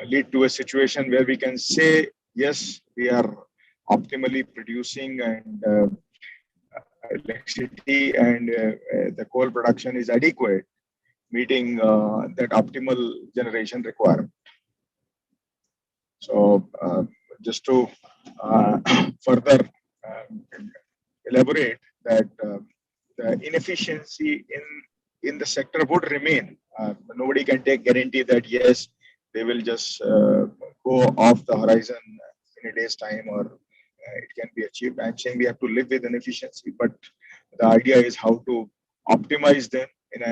lead to a situation where we can say, yes, we are optimally producing and electricity, and the coal production is adequate, meeting that optimal generation requirement. So just to further elaborate that the inefficiency in the sector would remain. Nobody can take guarantee that yes, they will just go off the horizon in a day's time, or it can be achieved. I'm saying we have to live with inefficiency, but the idea is how to optimize them in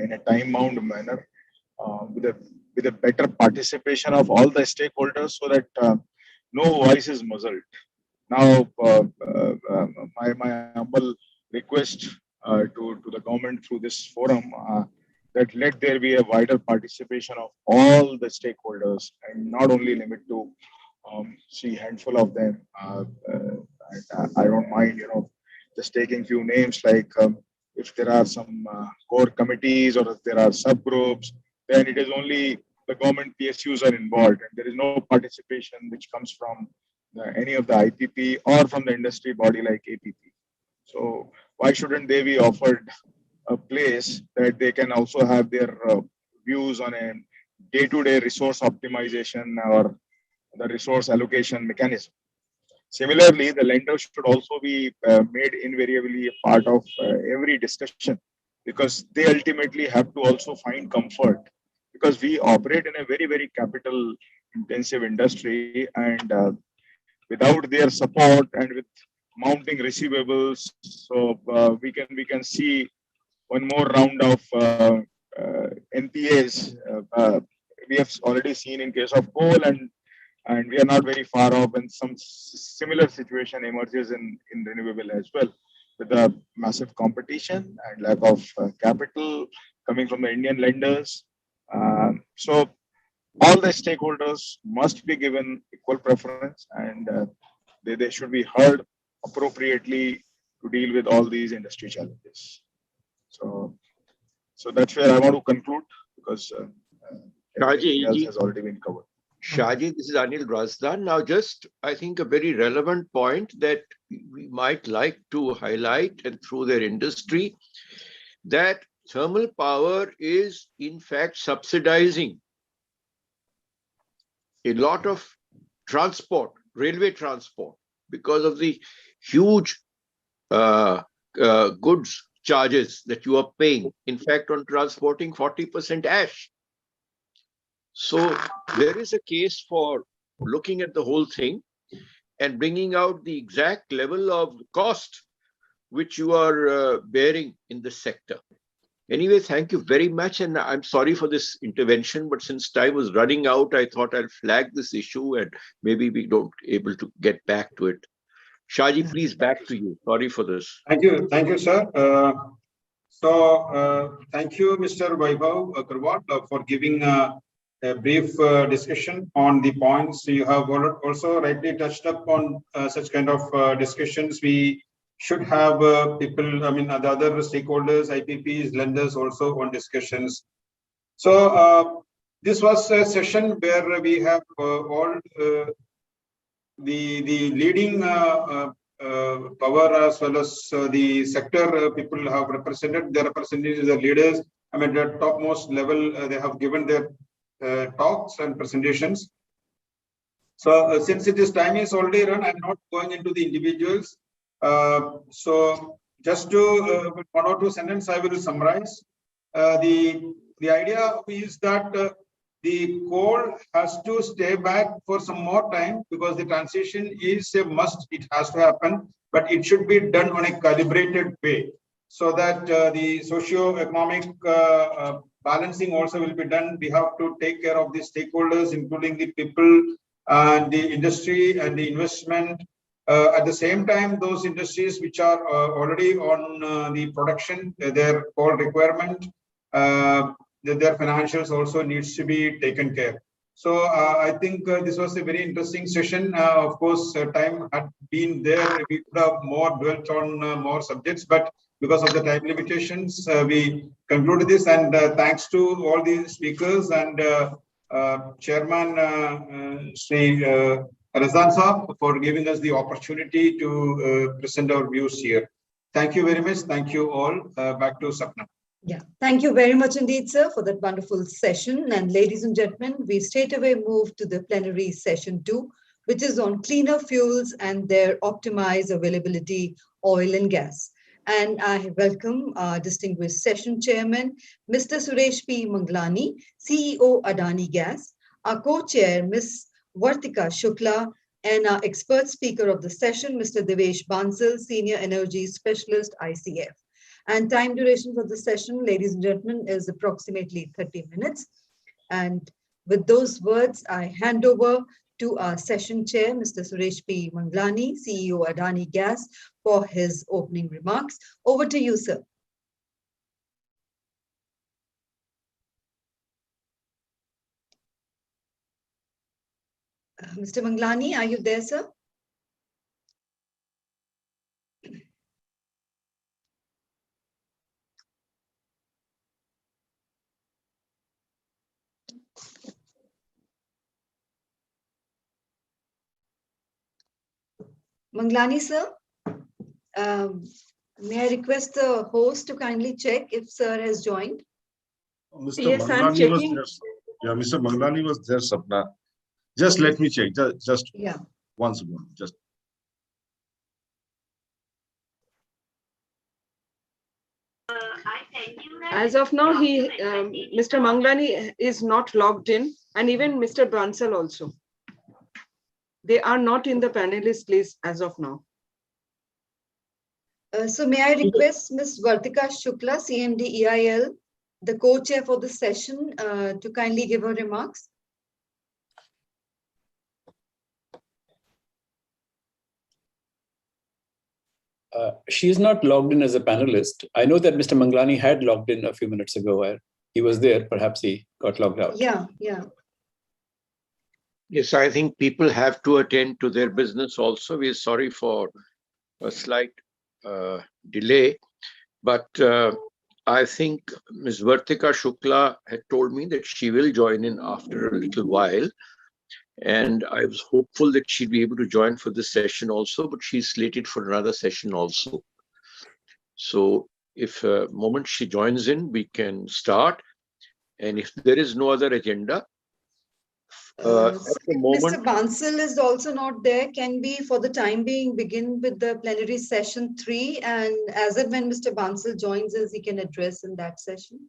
in a time-bound manner with a better participation of all the stakeholders so that no voice is muzzled. Now, my humble request to the government through this forum that let there be a wider participation of all the stakeholders and not only limit to see handful of them. I don't mind, just taking few names like if there are some core committees or if there are subgroups, then it is only the government PSUs are involved and there is no participation which comes from any of the IPP or from the industry body like APP. So why shouldn't they be offered a place that they can also have their views on a day-to-day resource optimization or the resource allocation mechanism? Similarly, the lenders should also be made invariably a part of every discussion because they ultimately have to also find comfort because we operate in a very, very capital intensive industry and without their support and with mounting receivables, so we can see one more round of NPAs. We have already seen in case of coal and we are not very far off and some similar situation emerges in renewable as well with the massive competition and lack of capital coming from the Indian lenders. So all the stakeholders must be given equal preference and they should be heard appropriately to deal with all these industry challenges. So that's where I want to conclude because everything else has already been covered. Shaji, this is Anil Razdan. Now, just I think a very relevant point that we might like to highlight and through their industry that thermal power is in fact subsidizing a lot of transport, railway transport, because of the huge goods charges that you are paying, in fact, on transporting 40% ash. So there is a case for looking at the whole thing and bringing out the exact level of cost which you are bearing in this sector. Anyway, thank you very much. And I'm sorry for this intervention, but since time was running out, I thought I'll flag this issue and maybe we don't able to get back to it. Shaji, please back to you. Sorry for this. Thank you, sir. Thank you, Mr. Vaibhav Agarwal, for giving a brief discussion on the points. You have also rightly touched upon such kind of discussions. We should have people, I mean, the other stakeholders, IPPs, lenders also on discussions. So this was a session where we have all the leading power as well as the sector people have represented. Their representatives, the leaders, I mean, the topmost level, they have given their talks and presentations. So since it is time is already run, I'm not going into the individuals. So just to one or two sentences, I will summarize. The idea is that the coal has to stay back for some more time because the transition is a must. It has to happen, but it should be done on a calibrated way so that the socio-economic balancing also will be done. We have to take care of the stakeholders, including the people and the industry and the investment. At the same time, those industries which are already on the production, their coal requirement, their financials also needs to be taken care. So I think this was a very interesting session. Of course, time had been there. We could have more dwelt on more subjects, but because of the time limitations, we concluded this. And thanks to all the speakers and Chairman Sri Razdan Saab for giving us the opportunity to present our views here. Thank you very much. Thank you all. Back to Sapna. Yeah, thank you very much indeed, sir, for that wonderful session. And ladies and gentlemen, we straight away move to the plenary session 2, which is on cleaner fuels and their optimized availability, oil and gas. And I welcome our distinguished session chairman, Mr. Suresh P. Manglani, CEO Adani Gas, our co-chair, Ms. Vartika Shukla, and our expert speaker of the session, Mr. Devesh Bansal, Senior Energy Specialist, ICF. And time duration for the session, ladies and gentlemen, is approximately 30 minutes. And with those words, I hand over to our session chair, Mr. Suresh P. Manglani, CEO Adani Gas, for his opening remarks. Over to you, sir. Mr. Manglani, are you there, sir? Manglani, sir, may I request the host to kindly check if sir has joined? Mr. Yes, I'm Manglani was checking. there. Yeah, Mr. Manglani was there, Sapna. Just let me check. Just yeah. Once more. Just. As of now, Mr. Manglani is not logged in, and even Mr. Bansal also. They are not in the panelist list as of now. So may I request Ms. Vartika Shukla, CMD EIL, the co-chair for the session, to kindly give her remarks? She is not logged in as a panelist. I know that Mr. Manglani had logged in a few minutes ago. He was there. Perhaps he got logged out. Yeah. Yes, I think people have to attend to their business also. We're sorry for a slight delay, but I think Ms. Vartika Shukla had told me that she will join in after a little while. And I was hopeful that she'd be able to join for this session also, but she's slated for another session also. So if a moment she joins in, we can start. And if there is no other agenda, at the moment, Mr. Bansal is also not there. Can we, for the time being, begin with the plenary session 3? And as and when Mr. Bansal joins us, he can address in that session.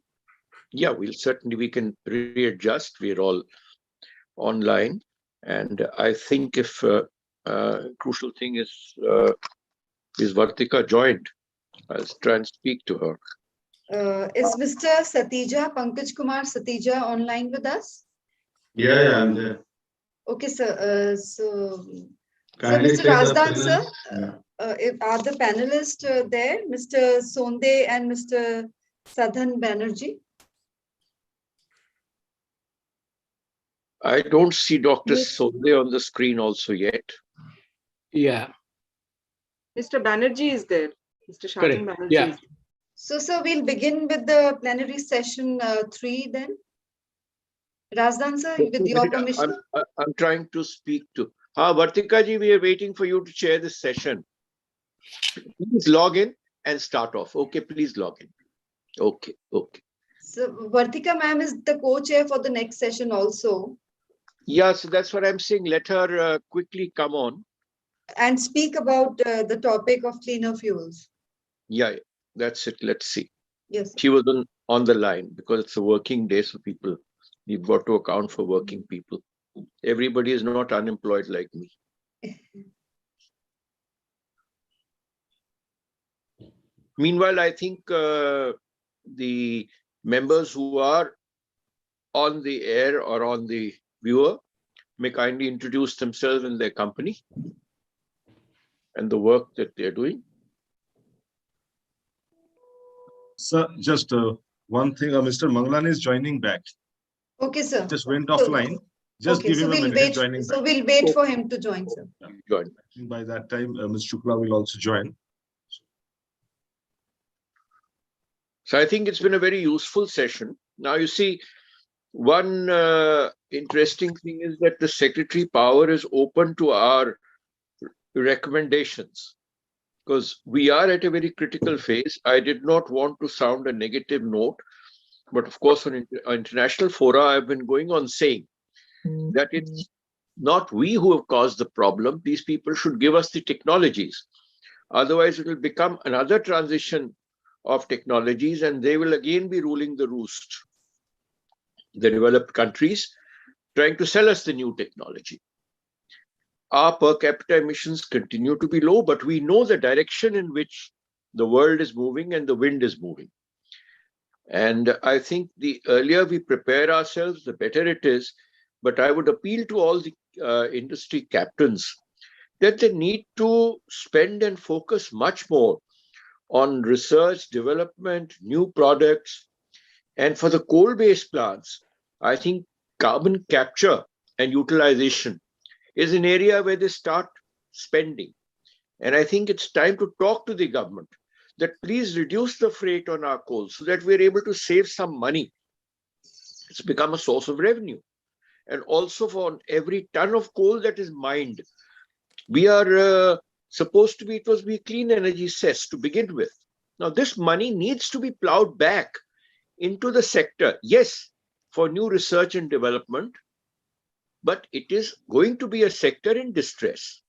yeah, we can readjust. We're all online. And I think if crucial thing is Vartika joined, I'll try and speak to her. Is Mr. Satija, Pankaj Kumar Satija online with us? Yeah, I'm there. Okay, sir. So Kindly Mr. take the Razdan, panel. sir, are the panelists there? Mr. Sonde and Mr. Sadhan Banerjee? I don't see Dr. Sonde on the screen also yet. Yeah. Mr. Banerjee is there. Mr. Shatan Correct. Banerjee. Yeah. So, sir, we'll begin with the plenary session 3 then. Razdan, sir, with your permission. I'm trying to speak to. Vartika ji, we are waiting for you to chair this session. Please log in and start off. Okay, please log in. Okay. So, Vartika ma'am is the co-chair for the next session also. Yeah, so that's what I'm saying. Let her quickly come on. And speak about the topic of cleaner fuels. Yeah, that's it. Let's see. Yes. She was on the line because it's a working day, so people, you've got to account for working people. Everybody is not unemployed like me. Meanwhile, I think the members who are on the air or on the viewer may kindly introduce themselves and their company and the work that they're doing. Sir, just one thing. Mr. Manglani is joining back. Okay, sir. Just went offline. Just okay, give so him a we'll minute. wait. Joining So back. we'll wait for him to join, sir. Join. By that time, Ms. Shukla will also join. So I think it's been a very useful session. Now, you see, one interesting thing is that the Secretary Power is open to our recommendations because we are at a very critical phase. I did not want to sound a negative note, but of course, on international fora, I've been going on saying that it's not we who have caused the problem. These people should give us the technologies. Otherwise, it will become another transition of technologies and they will again be ruling the roost. The developed countries trying to sell us the new technology. Our per capita emissions continue to be low, but we know the direction in which the world is moving and the wind is moving. And I think the earlier we prepare ourselves, the better it is. But I would appeal to all the industry captains that they need to spend and focus much more on research, development, new products. And for the coal-based plants, I think carbon capture and utilization is an area where they start spending. And I think it's time to talk to the government that please reduce the freight on our coal so that we're able to save some money. It's become a source of revenue. And also for every ton of coal that is mined, we are supposed to be, it was be clean energy cess to begin with. Now this money needs to be plowed back into the sector. Yes, for new research and development, but it is going to be a sector in distress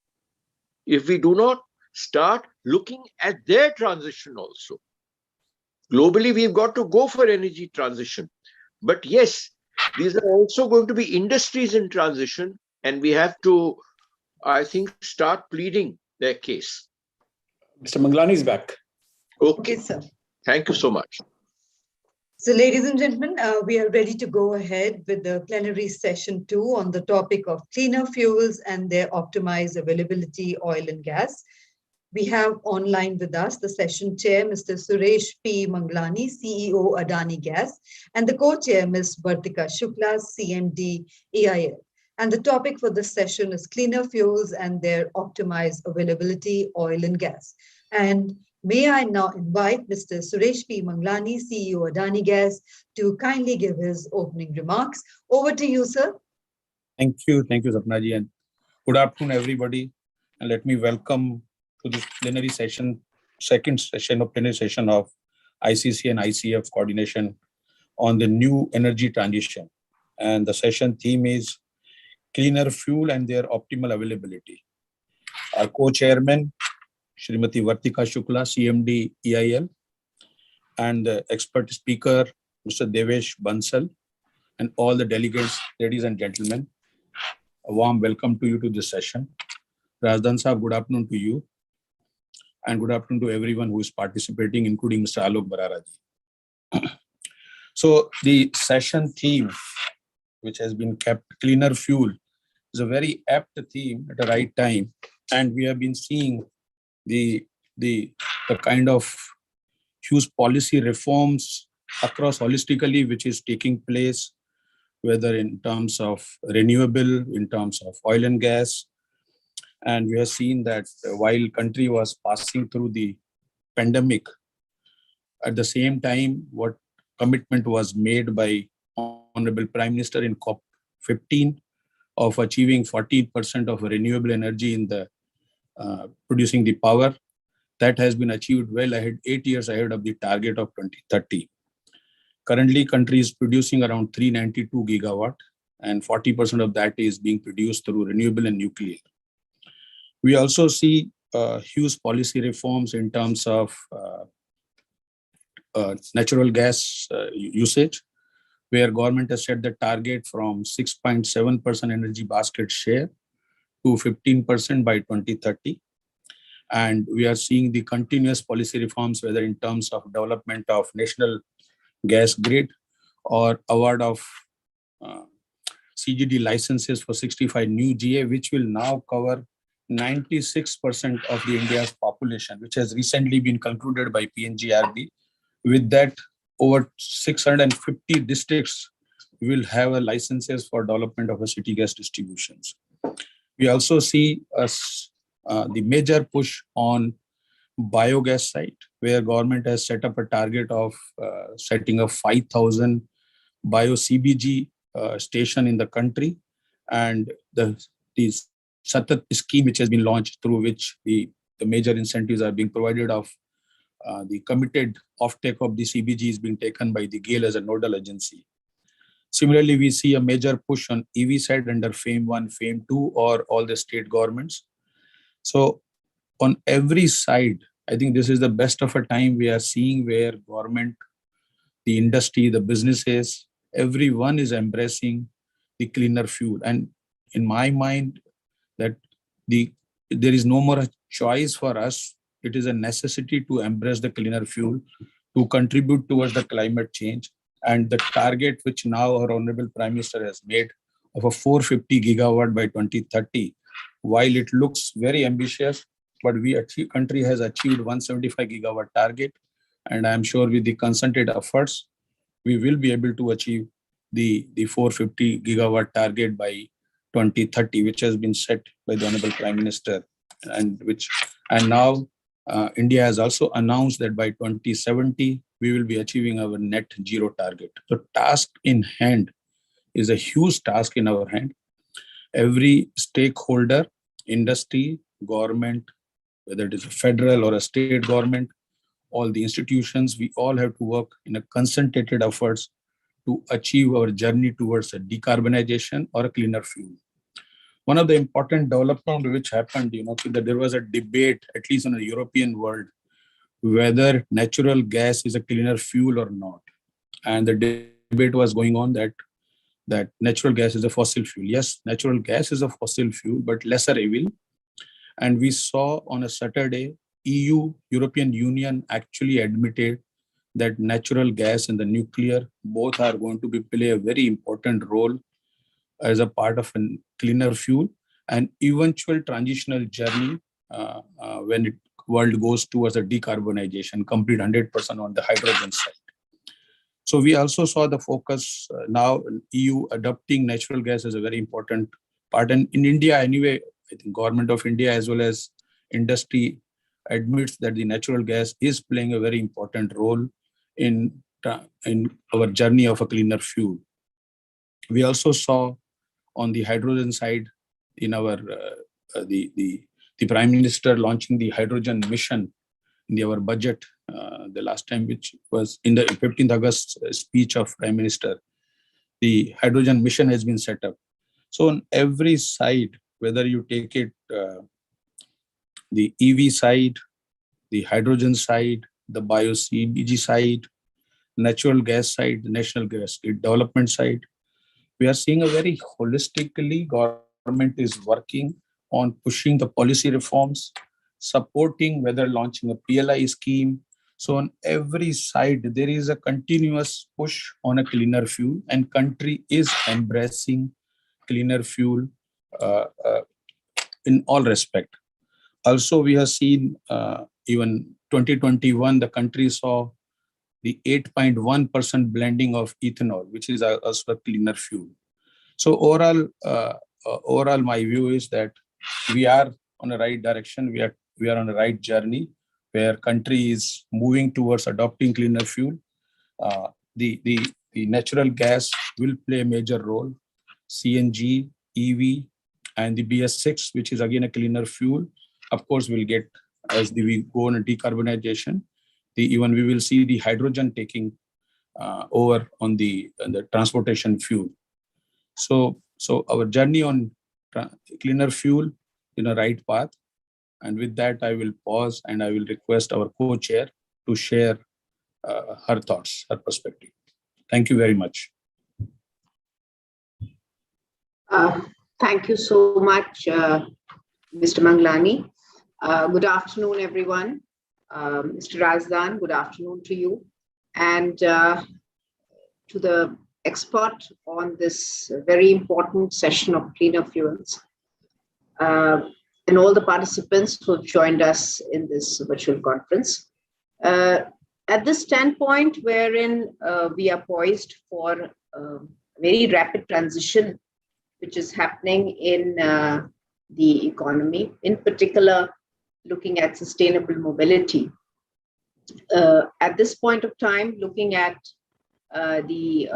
if we do not start looking at their transition also. Globally, we've got to go for energy transition. But yes, these are also going to be industries in transition, and we have to, I think, start pleading their case. Mr. Manglani is back. Okay, sir. Thank you so much. So, ladies and gentlemen, we are ready to go ahead with the plenary session 2 on the topic of cleaner fuels and their optimized availability, oil and gas. We have online with us the session chair, Mr. Suresh P. Manglani, CEO, Adani Gas, and the co-chair, Ms. Vartika Shukla, CMD, EIL. And the topic for this session is cleaner fuels and their optimized availability, oil and gas. And may I now invite Mr. Suresh P. Manglani, CEO, Adani Gas, to kindly give his opening remarks. Over to you, sir. Thank you, Sapna ji, and good afternoon, everybody. And let me welcome to this plenary session, second session of plenary session of ICC and ICF coordination on the new energy transition. And the session theme is cleaner fuel and their optimal availability. Our co-chairman, Shrimati Vartika Shukla, CMD, EIL, and the expert speaker, Mr. Devesh Bansal, and all the delegates, ladies and gentlemen, a warm welcome to you to this session. Razdan Sahab, good afternoon to you. And good afternoon to everyone who is participating, including Mr. Alok Bararaji. So the session theme, which has been kept, cleaner fuel, is a very apt theme at the right time. And we have been seeing the kind of huge policy reforms across holistically, which is taking place, whether in terms of renewable, in terms of oil and gas. And we have seen that while country was passing through the pandemic, at the same time, what commitment was made by Honorable Prime Minister in COP15 of achieving 40% of renewable energy in the producing the power, that has been achieved well ahead, 8 years ahead of the target of 2030. Currently, country is producing around 392 gigawatt, and 40% of that is being produced through renewable and nuclear. We also see huge policy reforms in terms of natural gas usage, where government has set the target from 6.7% energy basket share to 15% by 2030. And we are seeing the continuous policy reforms, whether in terms of development of national gas grid or award of CGD licenses for 65 new GA, which will now cover 96% of the India's population, which has recently been concluded by PNGRB. With that, over 650 districts will have a licenses for development of a city gas distributions. We also see the major push on biogas side, where government has set up a target of setting up 5,000 bio CBG station in the country, and the Satat scheme, which has been launched, through which the major incentives are being provided of the committed offtake of the CBG is being taken by the GAIL as a nodal agency. Similarly, we see a major push on EV side under FAME 1, FAME 2, or all the state governments. So on every side, I think this is the best of a time we are seeing where government, the industry, the businesses, everyone is embracing the cleaner fuel. And in my mind, that there is no more a choice for us it is a necessity to embrace the cleaner fuel to contribute towards the climate change. And the target which now our Honorable Prime Minister has made of a 450 gigawatt by 2030, while it looks very ambitious, but country has achieved 175 gigawatt target. And I'm sure with the concerted efforts, we will be able to achieve the 450 gigawatt target by 2030, which has been set by the Honorable Prime Minister, and now India has also announced that by 2070 we will be achieving our net zero target. The task in hand is a huge task in our hand. Every stakeholder, industry, government, whether it is a federal or a state government, all the institutions, we all have to work in a concentrated efforts to achieve our journey towards a decarbonization or a cleaner fuel. One of the important development which happened, that there was a debate, at least in the European world, whether natural gas is a cleaner fuel or not. And the debate was going on that natural gas is a fossil fuel. Yes, natural gas is a fossil fuel, but lesser evil. And we saw on a Saturday, European Union actually admitted that natural gas and the nuclear both are going to play a very important role as a part of a cleaner fuel and eventual transitional journey when the world goes towards a decarbonization, complete 100% on the hydrogen side. So we also saw the focus now EU adopting natural gas as a very important part. And in India anyway, I think government of India as well as industry admits that the natural gas is playing a very important role in our journey of a cleaner fuel. We also saw on the hydrogen side in our the Prime Minister launching the hydrogen mission in our budget the last time, which was in the 15th August speech of Prime Minister. The hydrogen mission has been set up. So on every side, whether you take it the EV side, the hydrogen side, the bio-CNG side, natural gas side, the national gas development side, we are seeing a very holistically government is working on pushing the policy reforms, supporting whether launching a PLI scheme. So on every side, there is a continuous push on a cleaner fuel, and country is embracing cleaner fuel in all respect. Also, we have seen even 2021, the country saw the 8.1% blending of ethanol, which is also a cleaner fuel. So overall, my view is that we are on the right direction. We are on the right journey where country is moving towards adopting cleaner fuel. The natural gas will play a major role. CNG, EV, and the BS6, which is again a cleaner fuel, of course, will get as we go on a decarbonization. Even we will see the hydrogen taking over on the transportation fuel. So our journey on cleaner fuel in a right path. And with that, I will pause and I will request our co-chair to share her thoughts, her perspective. Thank you very much. Thank you so much, Mr. Manglani. Good afternoon, everyone. Mr. Razdan, good afternoon to you. And to the expert on this very important session of cleaner fuels. And all the participants who have joined us in this virtual conference. At this standpoint wherein we are poised for a very rapid transition, which is happening in the economy, in particular, looking at sustainable mobility. At this point of time, looking at the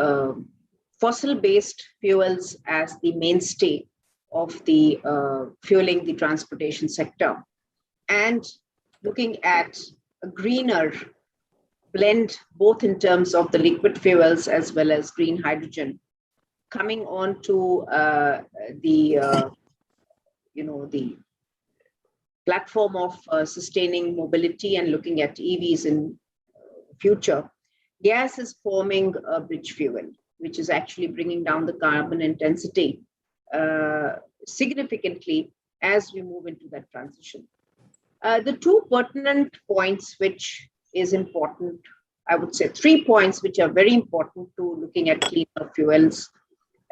fossil-based fuels as the mainstay of the fueling the transportation sector, and looking at a greener blend, both in terms of the liquid fuels as well as green hydrogen, coming on to the platform of sustaining mobility and looking at EVs in future. Gas is forming a bridge fuel, which is actually bringing down the carbon intensity significantly as we move into that transition. The two pertinent points which is important, I would say 3 points which are very important to looking at cleaner fuels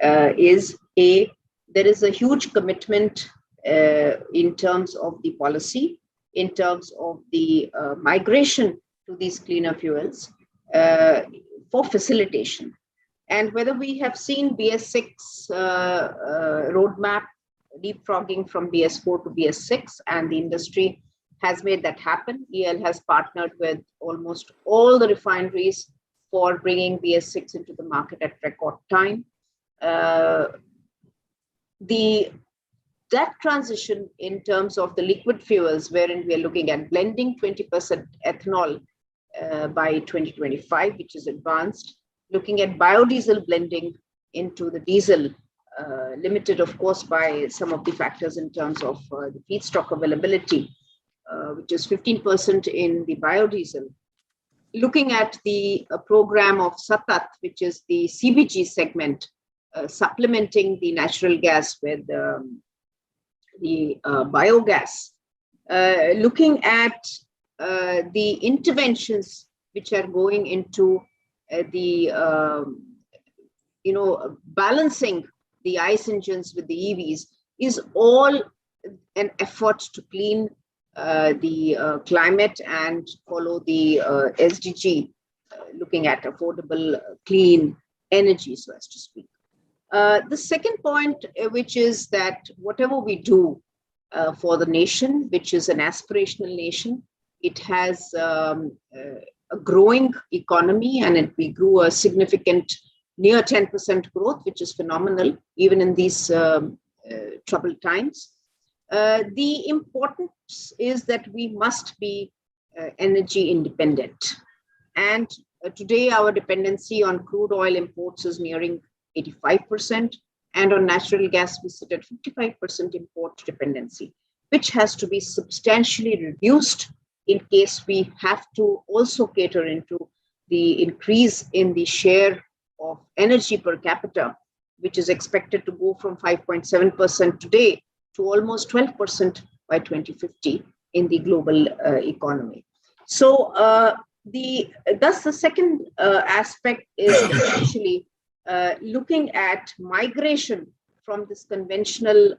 is there is a huge commitment in terms of the policy, in terms of the migration to these cleaner fuels for facilitation. And whether we have seen BS6 roadmap leapfrogging from BS4 to BS6, and the industry has made that happen. EL has partnered with almost all the refineries for bringing BS6 into the market at record time. That transition in terms of the liquid fuels, wherein we are looking at blending 20% ethanol by 2025, which is advanced, looking at biodiesel blending into the diesel, limited, of course, by some of the factors in terms of the feedstock availability, which is 15% in the biodiesel. Looking at the program of SATAT, which is the CBG segment, supplementing the natural gas with the biogas, looking at the interventions which are going into balancing the ICE engines with the EVs is all an effort to clean the climate and follow the SDG, looking at affordable, clean energy, so as to speak. The second point, which is that whatever we do for the nation, which is an aspirational nation, it has a growing economy, and we grew a significant near 10% growth, which is phenomenal, even in these troubled times. The importance is that we must be energy independent. And today our dependency on crude oil imports is nearing 85%, and on natural gas we sit at 55% import dependency, which has to be substantially reduced in case we have to also cater into the increase in the share of energy per capita, which is expected to go from 5.7% today to almost 12% by 2050 in the global economy. So thus the second aspect is essentially looking at migration from this conventional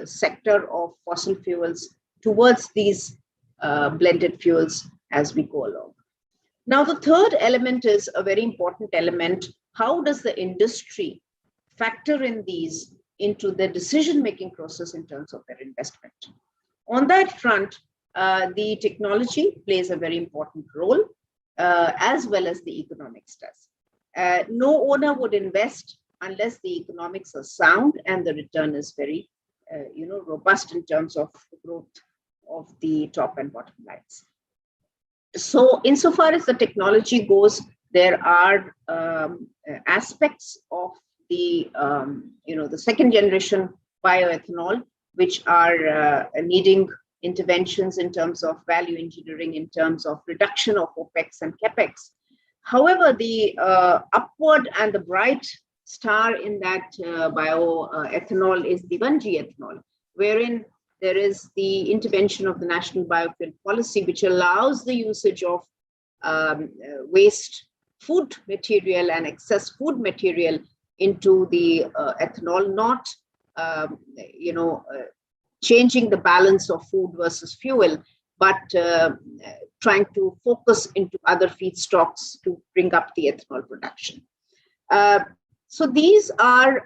sector of fossil fuels towards these blended fuels as we go along. Now, the third element is a very important element. How does the industry factor in these into the decision-making process in terms of their investment? On that front, the technology plays a very important role, as well as the economics does. No owner would invest unless the economics are sound and the return is very, robust in terms of growth of the top and bottom lines. So, insofar as the technology goes, there are aspects of the, the second generation bioethanol, which are needing interventions in terms of value engineering, in terms of reduction of OPEX and CAPEX. However, the upward and the bright star in that bioethanol is the 1G ethanol, wherein there is the intervention of the National Biofuel Policy, which allows the usage of waste food material and excess food material into the ethanol, not changing the balance of food versus fuel, but trying to focus into other feedstocks to bring up the ethanol production. So these are,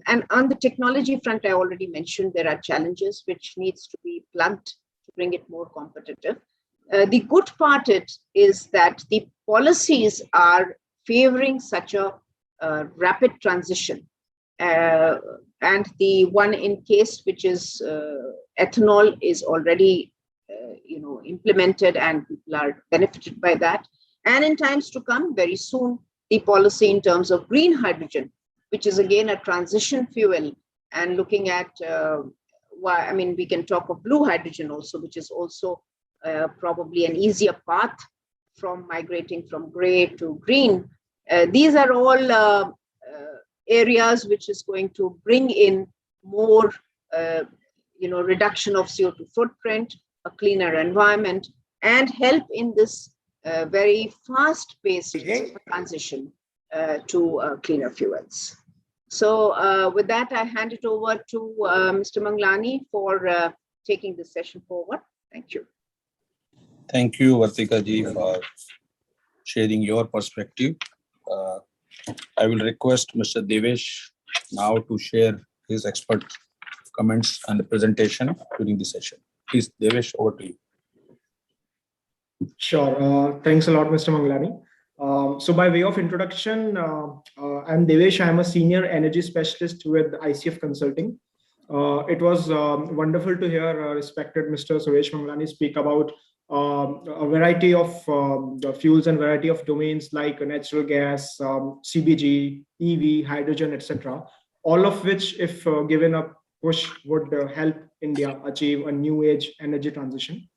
and on the technology front, I already mentioned there are challenges which needs to be plugged to bring it more competitive. The good part is that the policies are favoring such a rapid transition. And the one in case, which is ethanol, is already implemented and people are benefited by that. And in times to come, very soon, the policy in terms of green hydrogen, which is again a transition fuel, and looking at we can talk of blue hydrogen also, which is also probably an easier path from migrating from gray to green. These are all areas which is going to bring in more, reduction of CO2 footprint, a cleaner environment, and help in this very fast-paced transition to cleaner fuels. So with that, I hand it over to Mr. Manglani for taking this session forward. Thank you. Thank you, Vartika ji, for sharing your perspective. I will request Mr. Devesh now to share his expert comments and the presentation during the session. Please, Devesh, over to you. Sure. Thanks a lot, Mr. Manglani. So by way of introduction, I'm Devesh. I'm a senior energy specialist with ICF Consulting. It was wonderful to hear respected Mr. Suresh Manglani speak about a variety of fuels and variety of domains like natural gas, CBG, EV, hydrogen, etc. All of which, if given a push, would help India achieve a new age energy transition.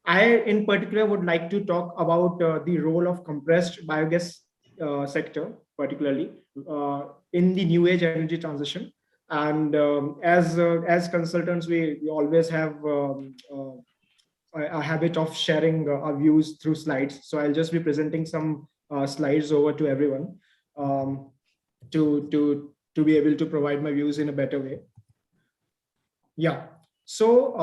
I, in particular, would like to talk about the role of compressed biogas sector, particularly in the new age energy transition. And as consultants, we always have a habit of sharing our views through slides. So I'll just be presenting some slides over to everyone to be able to provide my views in a better way. Yeah. So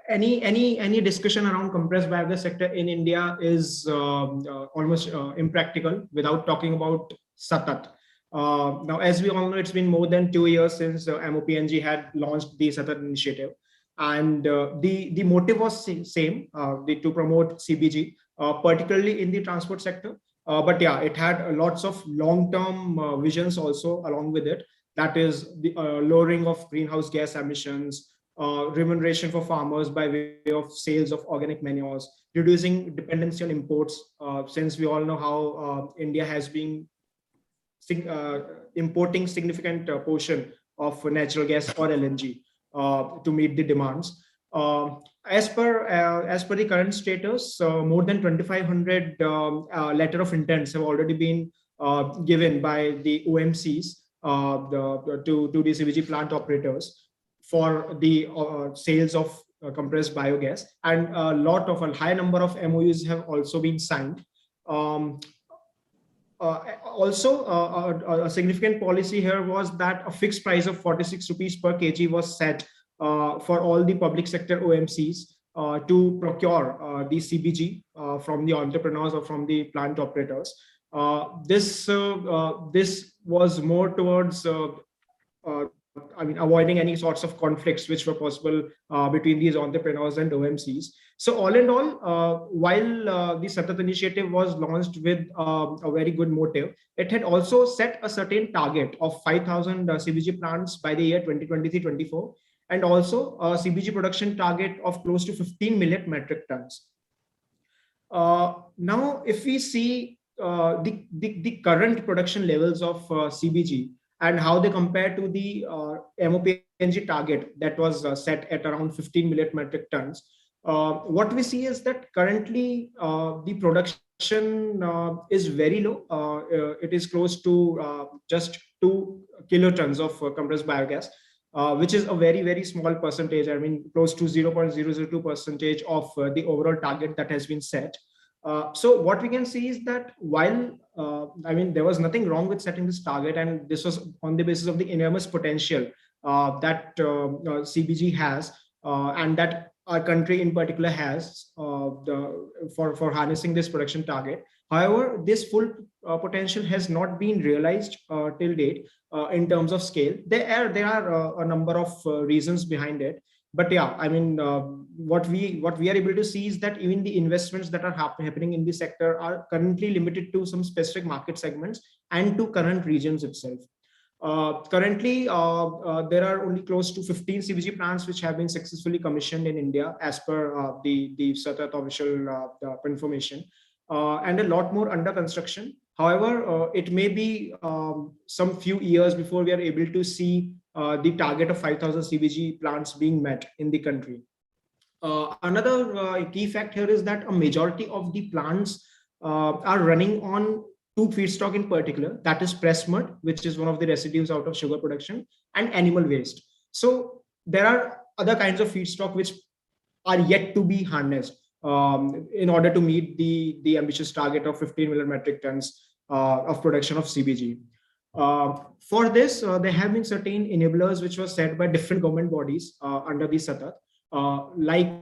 any discussion around compressed biogas sector in India is almost impractical without talking about SATAT. Now, as we all know, it's been more than 2 years since MOPNG had launched the SATAT initiative. And the motive was same, to promote CBG, particularly in the transport sector. But yeah, it had lots of long-term visions also along with it. That is the lowering of greenhouse gas emissions, remuneration for farmers by way of sales of organic manures, reducing dependency on imports, since we all know how India has been importing significant portion of natural gas or LNG to meet the demands. As per the current status, more than 2,500 letter of intents have already been given by the OMCs to the CBG plant operators for the sales of compressed biogas, and a high number of MOUs have also been signed. Also, a significant policy here was that a fixed price of 46 rupees per kg was set for all the public sector OMCs to procure the CBG from the entrepreneurs or from the plant operators. This was more towards avoiding any sorts of conflicts which were possible between these entrepreneurs and OMCs. So all in all, while the SATAT initiative was launched with a very good motive, it had also set a certain target of 5,000 CBG plants by the year 2023-24, and also a CBG production target of close to 15 million metric tons. Now, if we see the current production levels of CBG, and how they compare to the MOPNG target that was set at around 15 million metric tons. What we see is that currently the production is very low. It is close to just 2 kilotons of compressed biogas, which is a very, very small percentage. I mean, close to 0.002% of the overall target that has been set. So what we can see is that while, there was nothing wrong with setting this target, and this was on the basis of the enormous potential that CBG has, and that our country in particular has for harnessing this production target. However, this full potential has not been realized till date in terms of scale. There are a number of reasons behind it. But yeah, what we are able to see is that even the investments that are happening in the sector are currently limited to some specific market segments and to current regions itself. Currently, there are only close to 15 CBG plants which have been successfully commissioned in India as per the SATAT official information, and a lot more under construction. However, it may be some few years before we are able to see the target of 5,000 CBG plants being met in the country. Another key fact here is that a majority of the plants are running on two feedstock in particular, that is press mud, which is one of the residues out of sugar production, and animal waste. So there are other kinds of feedstock which are yet to be harnessed in order to meet the ambitious target of 15 million metric tons of production of CBG. For this, there have been certain enablers which were set by different government bodies under the SATAT, like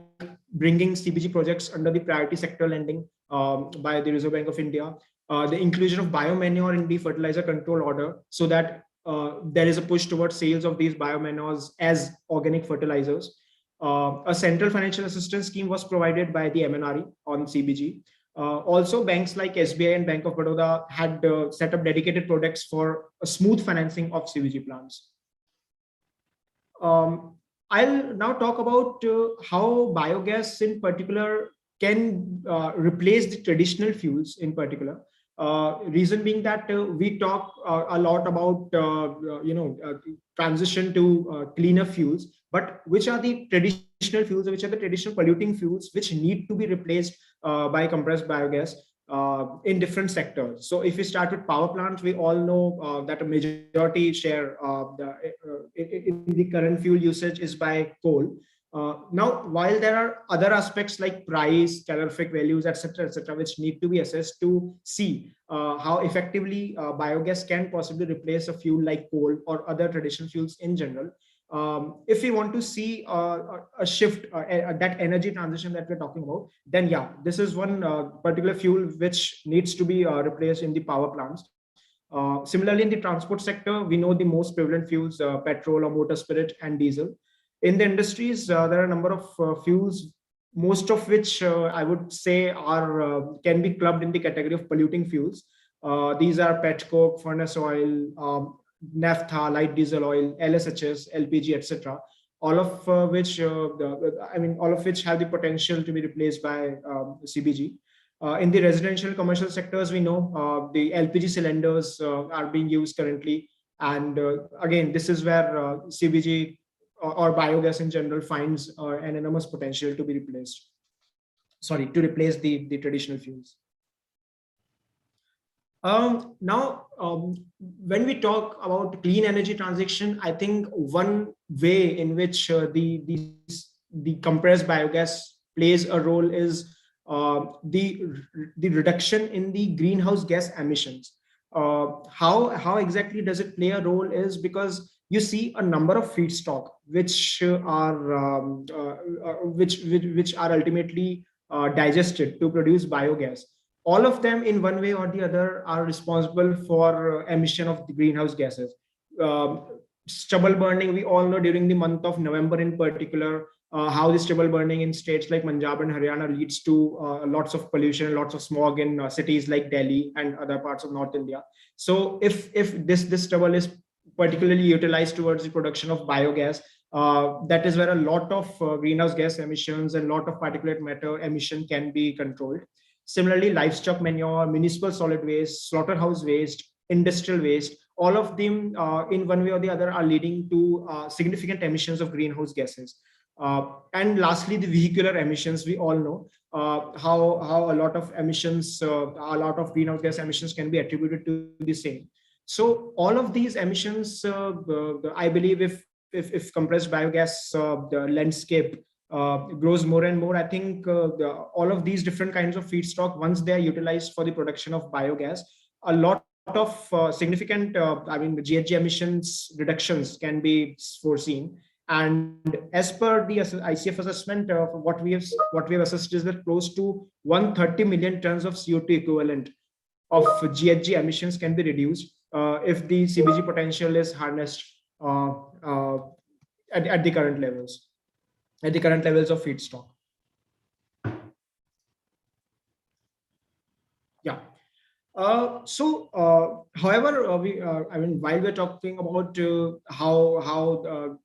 bringing CBG projects under the priority sector lending by the Reserve Bank of India, the inclusion of biomanure in the fertilizer control order, so that there is a push towards sales of these biomanures as organic fertilizers. A central financial assistance scheme was provided by the MNRE on CBG. Also, banks like SBI and Bank of Baroda had set up dedicated products for a smooth financing of CBG plants. I'll now talk about how biogas in particular can replace the traditional fuels in particular. Reason being that we talk a lot about transition to cleaner fuels, but which are the traditional fuels, which are the traditional polluting fuels which need to be replaced by compressed biogas in different sectors. So if we start with power plants, we all know that a majority share in the current fuel usage is by coal. Now, while there are other aspects like price, calorific values, etc., which need to be assessed to see how effectively biogas can possibly replace a fuel like coal or other traditional fuels in general. If we want to see a shift, that energy transition that we're talking about, then yeah, this is one particular fuel which needs to be replaced in the power plants. Similarly, in the transport sector, we know the most prevalent fuels, petrol or motor spirit and diesel. In the industries, there are a number of fuels, most of which I would say are can be clubbed in the category of polluting fuels. These are petcoke, furnace oil, naphtha, light diesel oil, LSHS, LPG, etc. All of which, all of which have the potential to be replaced by CBG. In the residential commercial sectors, we know the LPG cylinders are being used currently, and again, this is where CBG or biogas in general finds an enormous potential to be replaced. Sorry, to replace the traditional fuels. Now, when we talk about clean energy transition, I think one way in which the compressed biogas plays a role is the reduction in the greenhouse gas emissions. How exactly does it play a role is because you see a number of feedstock which are ultimately digested to produce biogas. All of them in one way or the other are responsible for emission of the greenhouse gases. Stubble burning, we all know during the month of November in particular, how the stubble burning in states like Punjab and Haryana leads to lots of pollution, lots of smog in cities like Delhi and other parts of North India. So if this stubble is particularly utilized towards the production of biogas, that is where a lot of greenhouse gas emissions and a lot of particulate matter emission can be controlled. Similarly, livestock manure, municipal solid waste, slaughterhouse waste, industrial waste, all of them in one way or the other are leading to significant emissions of greenhouse gases. And lastly, the vehicular emissions, we all know how a lot of emissions, a lot of greenhouse gas emissions can be attributed to the same. So all of these emissions, I believe if compressed biogas, the landscape grows more and more, I think all of these different kinds of feedstock, once they are utilized for the production of biogas, a lot of significant, GHG emissions reductions can be foreseen. And as per the ICF assessment, what we have assessed is that close to 130 million tons of CO2 equivalent of GHG emissions can be reduced if the CBG potential is harnessed at the current levels, of feedstock. Yeah. However, while we're talking about how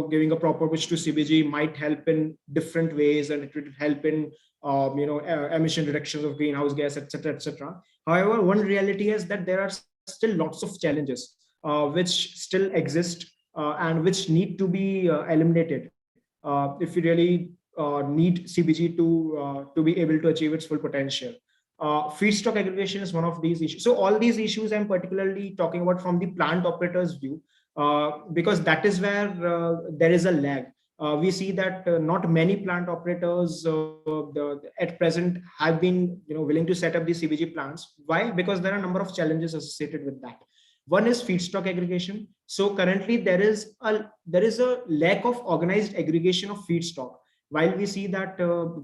giving a proper push to CBG might help in different ways, and it would help in emission reductions of greenhouse gas, etc. However, one reality is that there are still lots of challenges which still exist and which need to be eliminated if we really need CBG to be able to achieve its full potential. Feedstock aggregation is one of these issues. So all these issues I'm particularly talking about from the plant operator's view, because that is where there is a lag. we see that not many plant operators at present have been willing to set up these CBG plants. Why? Because there are a number of challenges associated with that. One is feedstock aggregation. So currently there is a lack of organized aggregation of feedstock. While we see that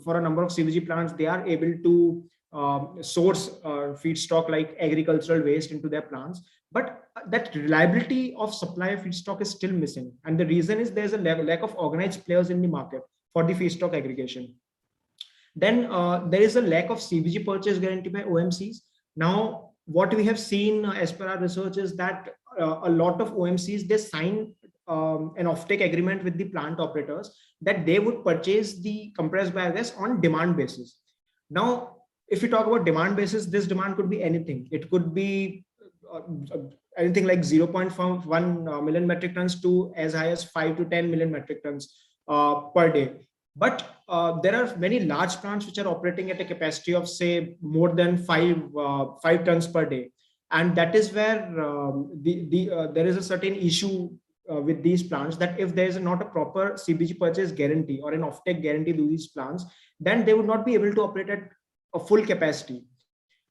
for a number of CBG plants, they are able to source feedstock like agricultural waste into their plants, but that reliability of supply of feedstock is still missing. And the reason is there's a lack of organized players in the market for the feedstock aggregation. Then there is a lack of CBG purchase guarantee by OMCs. Now, what we have seen as per our research is that a lot of OMCs, they sign an offtake agreement with the plant operators that they would purchase the compressed biogas on demand basis. Now, if you talk about demand basis, this demand could be anything. It could be anything like 0.1 million metric tons to as high as 5 to 10 million metric tons per day. But there are many large plants which are operating at a capacity of, say, more than 5 tons per day. And that is where there is a certain issue with these plants, that if there is not a proper CBG purchase guarantee or an offtake guarantee to these plants, then they would not be able to operate at a full capacity.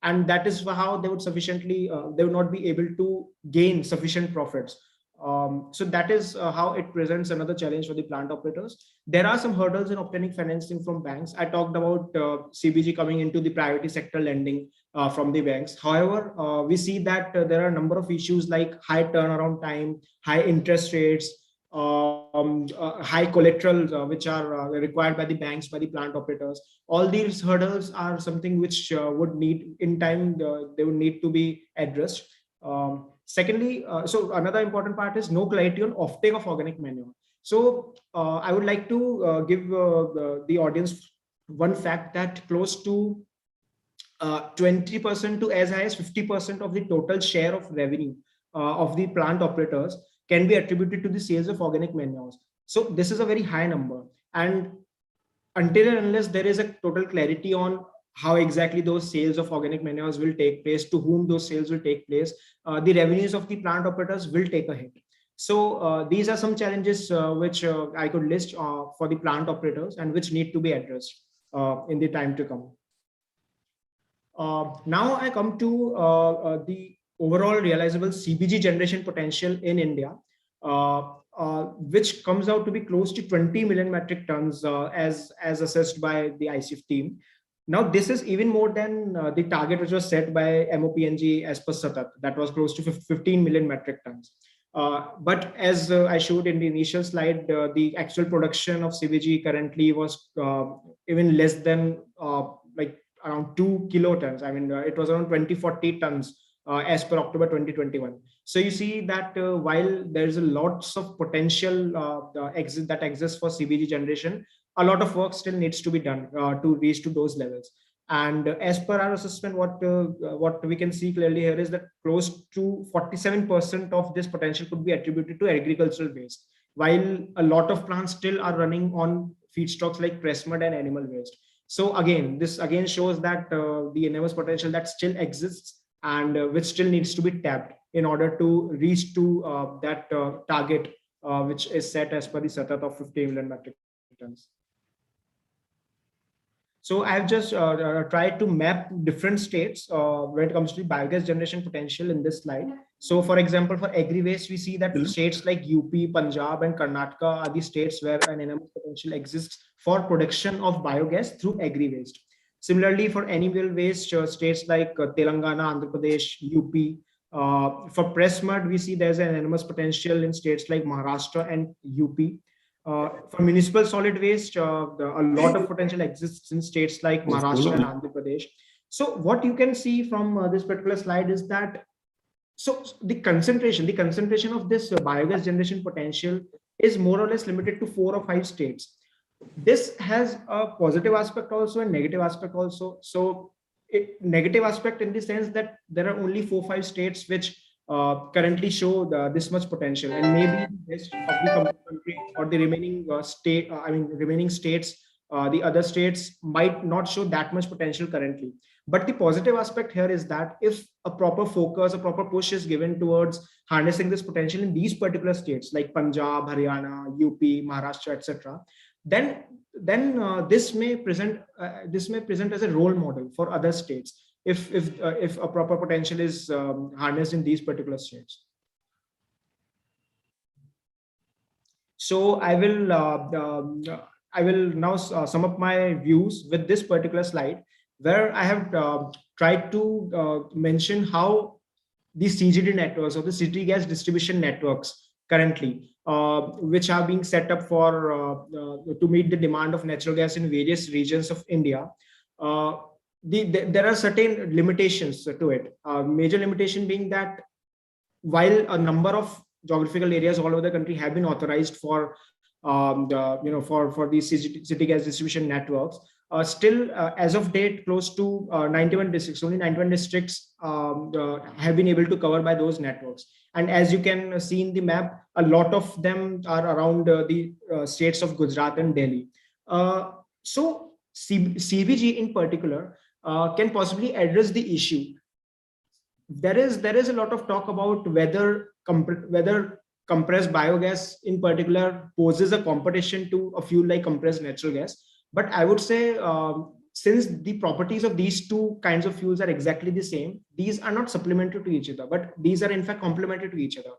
And that is how they would they would not be able to gain sufficient profits. So that is how it presents another challenge for the plant operators. There are some hurdles in obtaining financing from banks. I talked about CBG coming into the priority sector lending from the banks. However, we see that there are a number of issues like high turnaround time, high interest rates, high collateral which are required by the banks, by the plant operators. All these hurdles are something which would need in time, they would need to be addressed. Secondly, so another important part is no clarity on offtake of organic manure. So I would like to give the audience one fact that close to 20% to as high as 50% of the total share of revenue of the plant operators can be attributed to the sales of organic manures. So this is a very high number. And until and unless there is a total clarity on how exactly those sales of organic manures will take place, to whom those sales will take place, the revenues of the plant operators will take a hit. So these are some challenges which I could list for the plant operators and which need to be addressed in the time to come. Now I come to the overall realizable CBG generation potential in India, which comes out to be close to 20 million metric tons as assessed by the ICIF team. Now, this is even more than the target which was set by MOPNG as per SATAT, that was close to 15 million metric tons. But as I showed in the initial slide, the actual production of CBG currently was even less than like around 2 kilotons. I mean, it was around 2040 tons as per October 2021. So you see that while there's a lots of potential that exists for CBG generation, a lot of work still needs to be done to reach to those levels. And as per our assessment, what we can see clearly here is that close to 47% of this potential could be attributed to agricultural waste, while a lot of plants still are running on feedstocks like press mud and animal waste. So again, this again shows that the enormous potential that still exists and which still needs to be tapped in order to reach to that target which is set as per the SATAT of 15 million metric tons. So I've just tried to map different states when it comes to biogas generation potential in this slide. So for example, for agri-waste, we see that states like UP, Punjab and Karnataka are the states where an enormous potential exists for production of biogas through agri-waste. Similarly, for animal waste, states like Telangana, Andhra Pradesh, UP. For press mud, we see there's an enormous potential in states like Maharashtra and UP. For municipal solid waste, a lot of potential exists in states like Maharashtra and Andhra Pradesh. So what you can see from this particular slide is that, so the concentration of this biogas generation potential is more or less limited to 4 or 5 states. This has a positive aspect also and negative aspect also. So negative aspect in the sense that there are only 4 or 5 states which currently show this much potential, and maybe the rest of the country or the remaining remaining states The other states might not show that much potential currently. But the positive aspect here is that if a proper focus, a proper push is given towards harnessing this potential in these particular states like Punjab, Haryana, UP, Maharashtra, etc., then this may present as a role model for other states if a proper potential is harnessed in these particular states. So I will now sum up my views with this particular slide, where I have tried to mention how the CGD networks or the city gas distribution networks currently, which are being set up for to meet the demand of natural gas in various regions of India. There are certain limitations to it. Major limitation being that while a number of geographical areas all over the country have been authorized for for these city gas distribution networks, still as of date close to 91 districts, only 91 districts have been able to cover by those networks. And as you can see in the map, a lot of them are around the states of Gujarat and Delhi. So CBG in particular can possibly address the issue. There is a lot of talk about whether compressed biogas in particular poses a competition to a fuel like compressed natural gas. But I would say since the properties of these two kinds of fuels are exactly the same, these are not supplementary to each other, but these are in fact complementary to each other.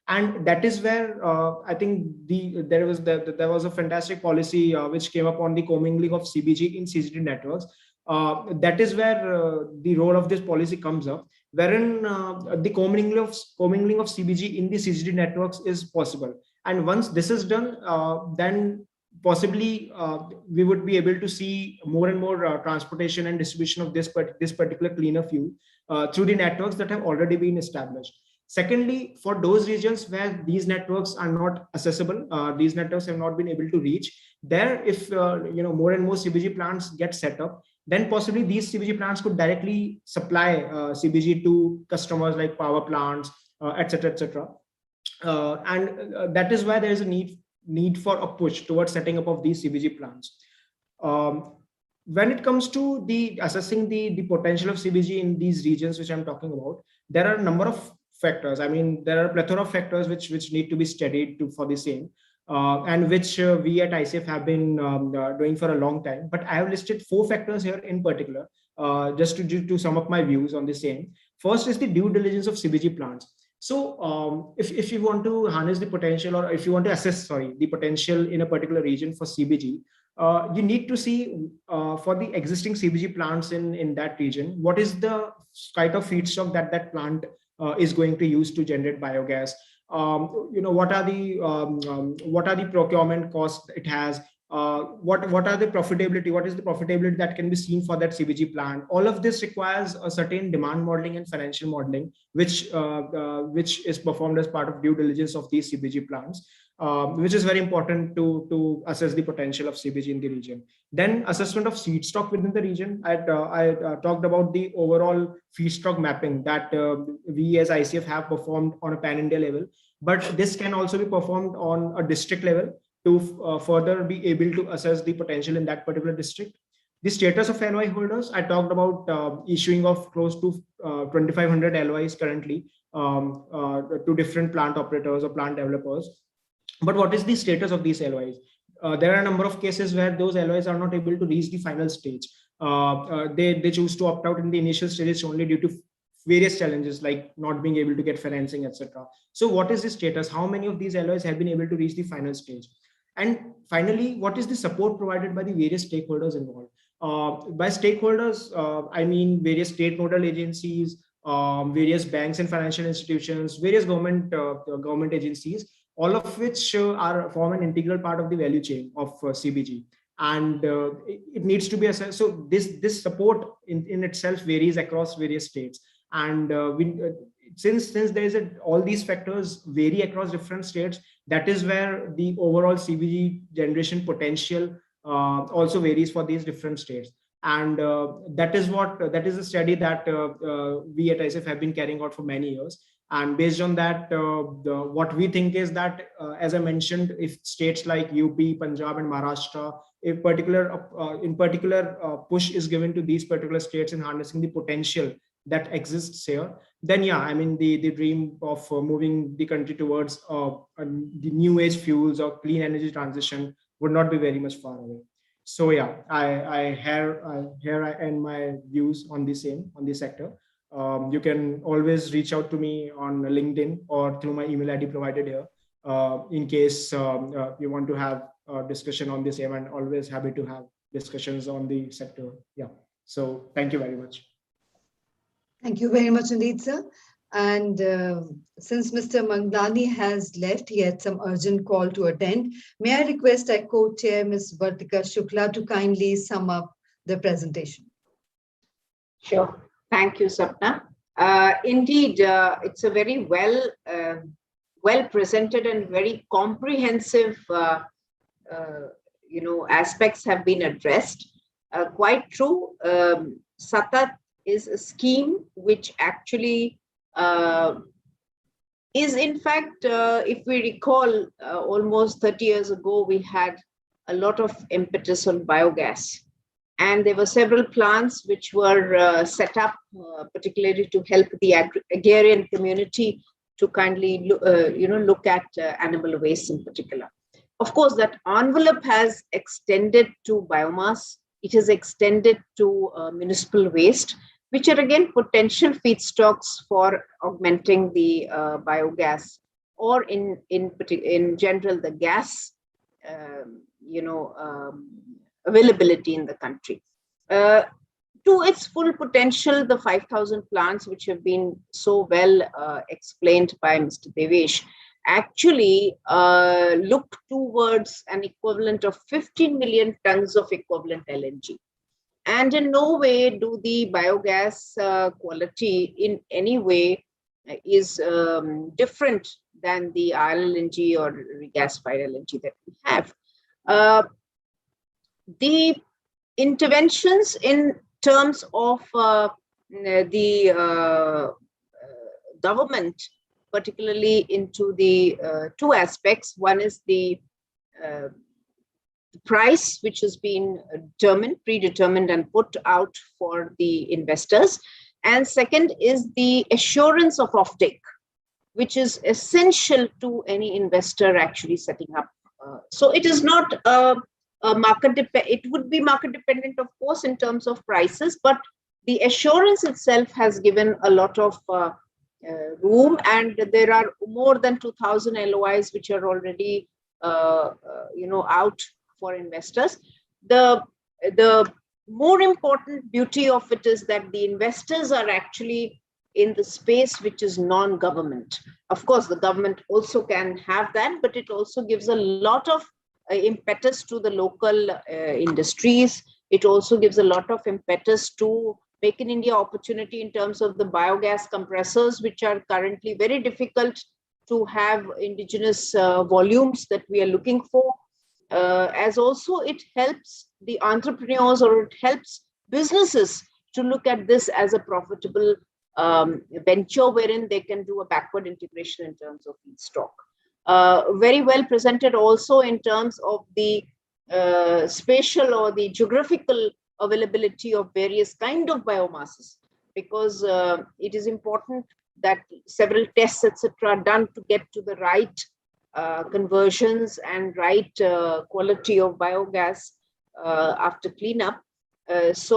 And that is where I think there was a fantastic policy which came up on the commingling of CBG in CGD networks. That is where the role of this policy comes up, wherein the commingling of CBG in the CGD networks is possible. And once this is done, then possibly we would be able to see more and more transportation and distribution of this particular cleaner fuel through the networks that have already been established. Secondly, for those regions where these networks are not accessible, these networks have not been able to reach, there if more and more CBG plants get set up, then possibly these CBG plants could directly supply CBG to customers like power plants, etc., etc. And that is why there is a need for a push towards setting up of these CBG plants. When it comes to assessing the potential of CBG in these regions which I'm talking about, there are a number of factors. I mean, there are a plethora of factors which need to be studied for the same. And which we at ICF have been doing for a long time. But I have listed 4 factors here in particular, just to sum up my views on the same. First is the due diligence of CBG plants. So if you want to harness the potential, or if you want to assess, the potential in a particular region for CBG, you need to see for the existing CBG plants in that region, what is the kind of feedstock that plant is going to use to generate biogas. What are the procurement costs it has, what are the profitability, what is the profitability that can be seen for that CBG plant. All of this requires a certain demand modeling and financial modeling, which is performed as part of due diligence of these CBG plants, which is very important to assess the potential of CBG in the region. Then assessment of feedstock within the region. I talked about the overall feedstock mapping that we as ICF have performed on a pan-India level, but this can also be performed on a district level to further be able to assess the potential in that particular district. The status of LOI holders, I talked about issuing of close to 2,500 LOIs currently to different plant operators or plant developers. But what is the status of these LOIs? There are a number of cases where those LOIs are not able to reach the final stage. They choose to opt out in the initial stages only due to various challenges like not being able to get financing, etc. So what is the status? How many of these LOIs have been able to reach the final stage? And finally, what is the support provided by the various stakeholders involved? By stakeholders, I mean various state nodal agencies, various banks and financial institutions, various government agencies, all of which form an integral part of the value chain of CBG. And it needs to be assessed. So this support in itself varies across various states. And since there is all these factors vary across different states, that is where the overall CBG generation potential also varies for these different states. And that is a study that we at ICF have been carrying out for many years. And based on that, what we think is that, as I mentioned, if states like UP, Punjab, and Maharashtra, if in particular push is given to these particular states in harnessing the potential that exists here, then yeah, I mean the dream of moving the country towards the new age fuels or clean energy transition would not be very much far away. So yeah, I end my views on the same, on the sector. You can always reach out to me on LinkedIn or through my email ID provided here, in case you want to have a discussion on the same, and always happy to have discussions on the sector. Yeah. So thank you very much. Thank you very much indeed, sir. And since Mr. Manglani has left, he had some urgent call to attend. May I request our co-chair, Ms. Vartika Shukla, to kindly sum up the presentation. Sure. Thank you, Sapna. Indeed, it's a very well presented and very comprehensive, aspects have been addressed. Quite true. Satat is a scheme which actually is, in fact, if we recall, almost 30 years ago, we had a lot of impetus on biogas. And there were several plants which were set up, particularly to help the agrarian community to kindly, look at animal waste in particular. Of course, that envelope has extended to biomass. It has extended to municipal waste, which are again potential feedstocks for augmenting the biogas, or in general the gas, availability in the country. To its full potential, the 5,000 plants which have been so well explained by Mr. Devesh actually look towards an equivalent of 15 million tons of equivalent LNG. And in no way do the biogas quality in any way is different than the RLNG or regasified LNG that we have. The interventions in terms of the government, particularly into the two aspects. One is the price, which has been predetermined and put out for the investors. And second is the assurance of offtake, which is essential to any investor actually setting up. So it is not it would be market dependent, of course, in terms of prices, but the assurance itself has given a lot of room, and there are more than 2,000 LOIs which are already out for investors. The more important beauty of it is that the investors are actually in the space which is non-government. Of course, the government also can have that, but it also gives a lot of impetus to the local industries. It also gives a lot of impetus to Make in India opportunity in terms of the biogas compressors, which are currently very difficult to have indigenous volumes that we are looking for. As also it helps the entrepreneurs, or it helps businesses to look at this as a profitable venture wherein they can do a backward integration in terms of feedstock. Very well presented also in terms of the spatial or the geographical availability of various kind of biomasses, because it is important that several tests, etc., are done to get to the right conversions and right quality of biogas after cleanup. This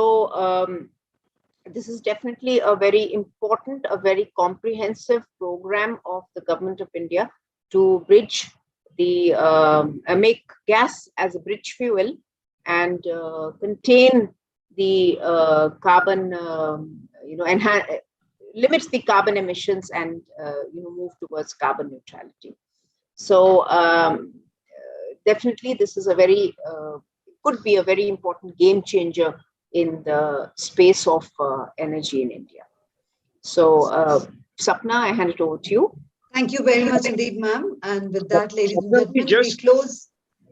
is definitely a very important, a very comprehensive program of the Government of India to bridge the make gas as a bridge fuel and contain the carbon, limits the carbon emissions and move towards carbon neutrality. So definitely this is a very could be a very important game changer in the space of energy in India. So Sapna, I hand it over to you. Thank you very much indeed, ma'am. And with that, ladies and gentlemen, we close.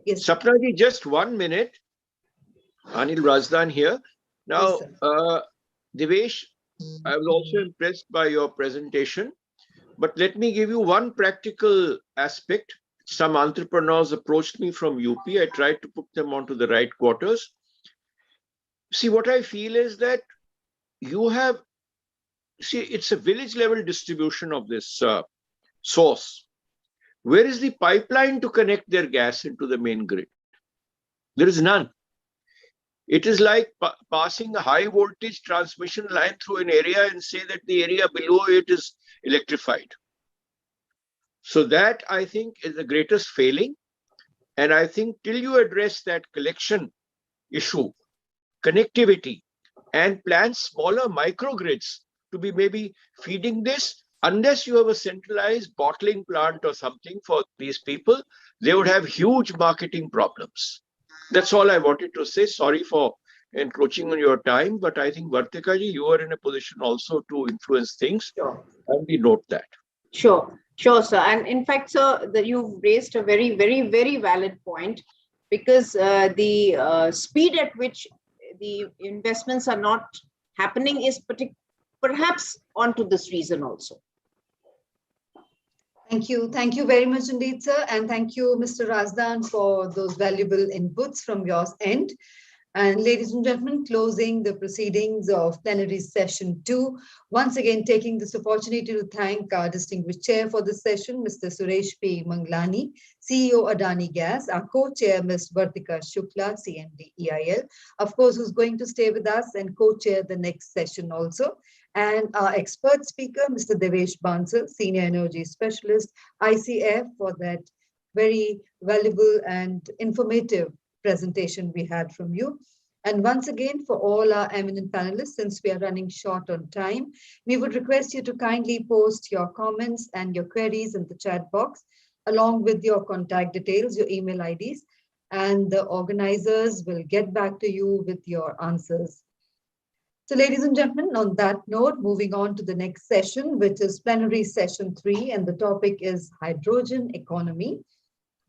Yes. Sapna ji, just 1 minute. Anil Razdan here. Now, Yes, Devesh, I was also impressed by your presentation. But let me give you one practical aspect. Some entrepreneurs approached me from UP. I tried to put them onto the right quarters. See, what I feel is that you have, see, it's a village level distribution of this source. Where is the pipeline to connect their gas into the main grid? There is none. It is like passing a high voltage transmission line through an area and say that the area below it is electrified. So that, I think, is the greatest failing. And I think till you address that collection issue, connectivity, and plan smaller microgrids to be maybe feeding this, unless you have a centralized bottling plant or something for these people, they would have huge marketing problems. That's all I wanted to say. Sorry for encroaching on your time, but I think Vartika ji, you are in a position also to influence things. Sure. And we note that. Sure, sir. And in fact, sir, you've raised a very, very, very valid point, because the speed at which the investments are not happening is perhaps onto this reason also. Thank you. Thank you very much indeed, sir. And thank you, Mr. Razdan, for those valuable inputs from your end. And ladies and gentlemen, closing the proceedings of plenary session 2. Once again, taking this opportunity to thank our distinguished chair for this session, Mr. Suresh P. Manglani, CEO Adani Gas, our co-chair, Ms. Vartika Shukla, CMD EIL, of course, who's going to stay with us and co-chair the next session also. And our expert speaker, Mr. Devesh Bansal, Senior Energy Specialist, ICF, for that very valuable and informative presentation we had from you. And once again, for all our eminent panelists, since we are running short on time, we would request you to kindly post your comments and your queries in the chat box, along with your contact details, your email IDs, and the organizers will get back to you with your answers. So ladies and gentlemen, on that note, moving on to the next session, which is plenary session 3, and the topic is hydrogen economy.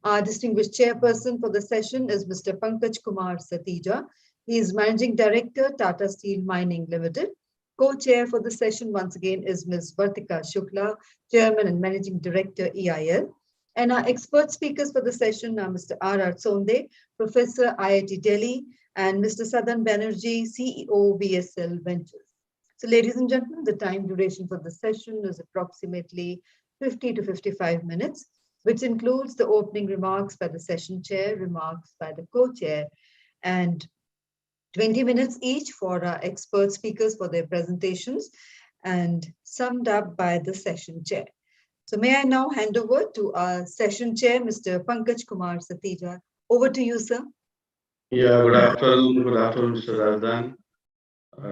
Our distinguished chairperson for the session is Mr. Pankaj Kumar Satija. He is Managing Director, Tata Steel Mining Limited. Co-chair for the session once again is Ms. Vartika Shukla, Chairman and Managing Director, EIL. And our expert speakers for the session are Mr. R.R. Sonde, Professor, IIT Delhi, and Mr. Sadan Banerjee, CEO, VSL Ventures. So ladies and gentlemen, the time duration for the session is approximately 50 to 55 minutes, which includes the opening remarks by the session chair, remarks by the co-chair, and 20 minutes each for our expert speakers for their presentations, and summed up by the session chair. So may I now hand over to our session chair, Mr. Pankaj Kumar Satija. Over to you, sir. Yeah, good afternoon, Mr. Razdan,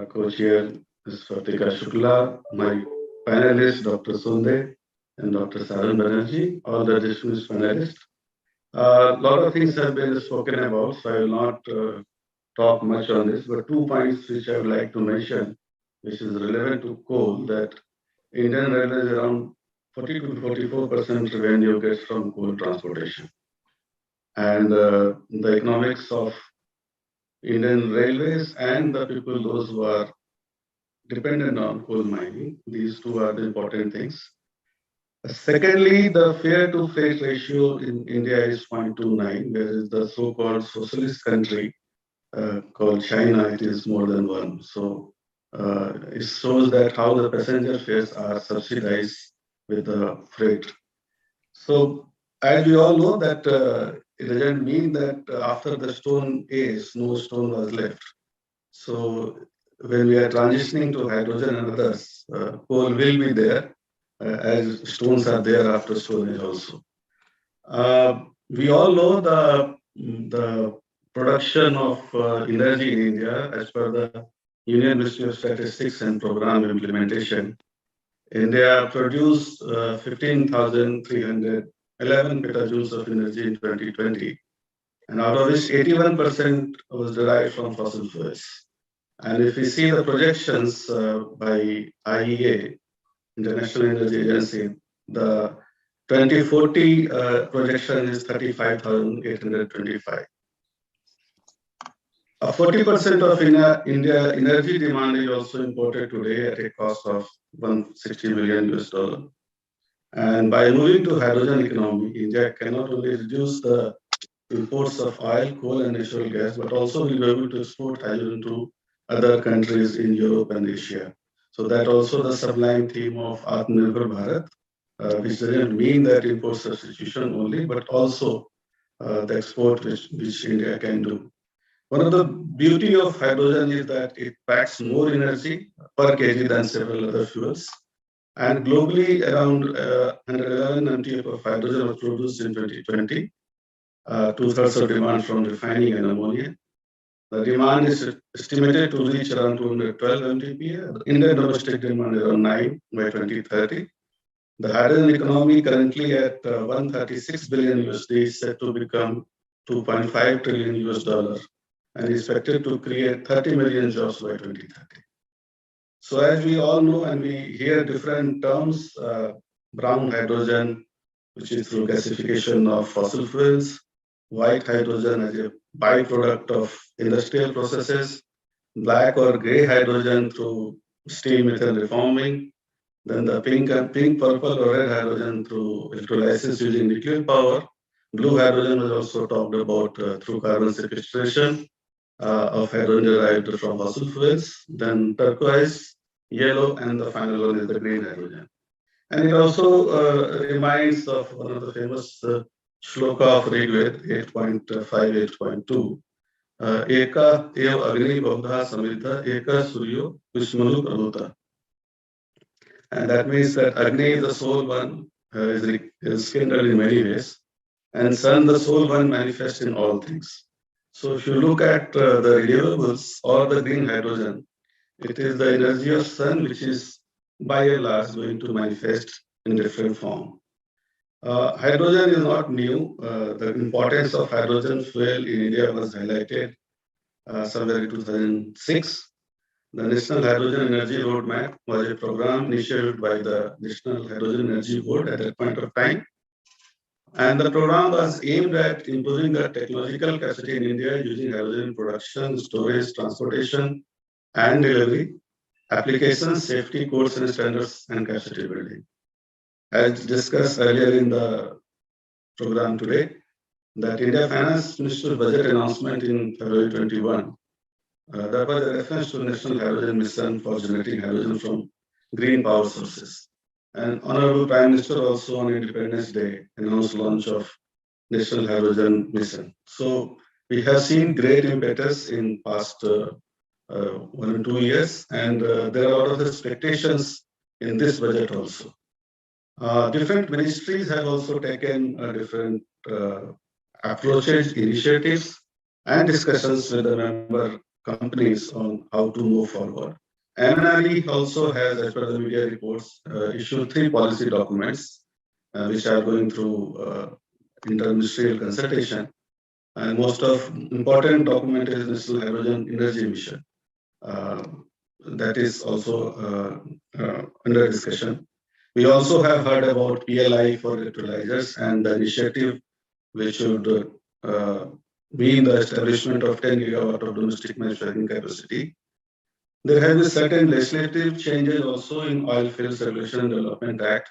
co-chair Ms. Vartika Shukla, my panelists, Dr. Sonde and Dr. Sadan Banerjee, all the distinguished panelists. A lot of things have been spoken about, so I will not talk much on this, but 2 points which I would like to mention, which is relevant to coal, that Indian Railways around 40 to 44% revenue gets from coal transportation. And the economics of Indian Railways and the people, those who are dependent on coal mining, these two are the important things. Secondly, the fare to freight ratio in India is 0.29, whereas the so-called socialist country called China, it is more than 1. So it shows that how the passenger fares are subsidized with the freight. So as we all know that it doesn't mean that after the stone age, no stone was left. So when we are transitioning to hydrogen and others, coal will be there as stones are there after stone age also. We all know the production of energy in India as per the Union Ministry of Statistics and Program Implementation. India produced 15,311 petajoules of energy in 2020, and out of which 81% was derived from fossil fuels. And if we see the projections by IEA, International Energy Agency, the 2040 projection is 35,825. 40% of India energy demand is also imported today at a cost of $160 billion. And by moving to hydrogen economy, India cannot only reduce the imports of oil, coal, and natural gas, but also will be able to export hydrogen to other countries in Europe and Asia. So that also the sublime theme of Atmanirbhar Bharat, which doesn't mean that import substitution only, but also the export which India can do. One of the beauty of hydrogen is that it packs more energy per kg than several other fuels. And globally, around 111 MTF of hydrogen was produced in 2020, 2/3 of demand from refining and ammonia. The demand is estimated to reach around 212 MTPA. Indian domestic demand around 9 by 2030. The hydrogen economy currently at 136 billion USD is set to become 2.5 trillion US dollar and is expected to create 30 million jobs by 2030. So as we all know, and we hear different terms, brown hydrogen, which is through gasification of fossil fuels, white hydrogen as a byproduct of industrial processes, black or gray hydrogen through steam methane reforming, then the pink, purple or red hydrogen through electrolysis using nuclear power. Blue hydrogen was also talked about through carbon sequestration of hydrogen derived from fossil fuels. Then turquoise, yellow, and the final one is the green hydrogen. And it also reminds of one of the famous shloka of Rigved 8.5, 8.2. Eka ev agni bahudha samriddha eka suryo vishmanu prabhuta. And that means that Agni is the sole one, is kindled in many ways, and Sun, the sole one, manifests in all things. So if you look at the renewables or the green hydrogen, it is the energy of Sun which is by and large going to manifest in different form. Hydrogen is not new. The importance of hydrogen fuel in India was highlighted somewhere in 2006. The National Hydrogen Energy Roadmap was a program initiated by the National Hydrogen Energy Board at that point of time. And the program was aimed at improving the technological capacity in India using hydrogen production, storage, transportation, and delivery, applications, safety codes and standards, and capacity building. As discussed earlier in the program today, that India Finance Minister's budget announcement in February 21, that was a reference to National Hydrogen Mission for generating hydrogen from green power sources. And Honorable Prime Minister also on Independence Day announced launch of National Hydrogen Mission. So we have seen great impetus in past 1 or 2 years, and there are a lot of expectations in this budget also. Different ministries have also taken different approaches, initiatives, and discussions with the member companies on how to move forward. MNRE also has, as per the media reports, issued 3 policy documents which are going through interministerial consultation. And most of important document is National Hydrogen Energy Mission. That is also under discussion. We also have heard about PLI for electrolyzers and the initiative which should mean the establishment of 10 gigawatt of domestic manufacturing capacity. There have been certain legislative changes also in Oil Fields Regulation and Development Act,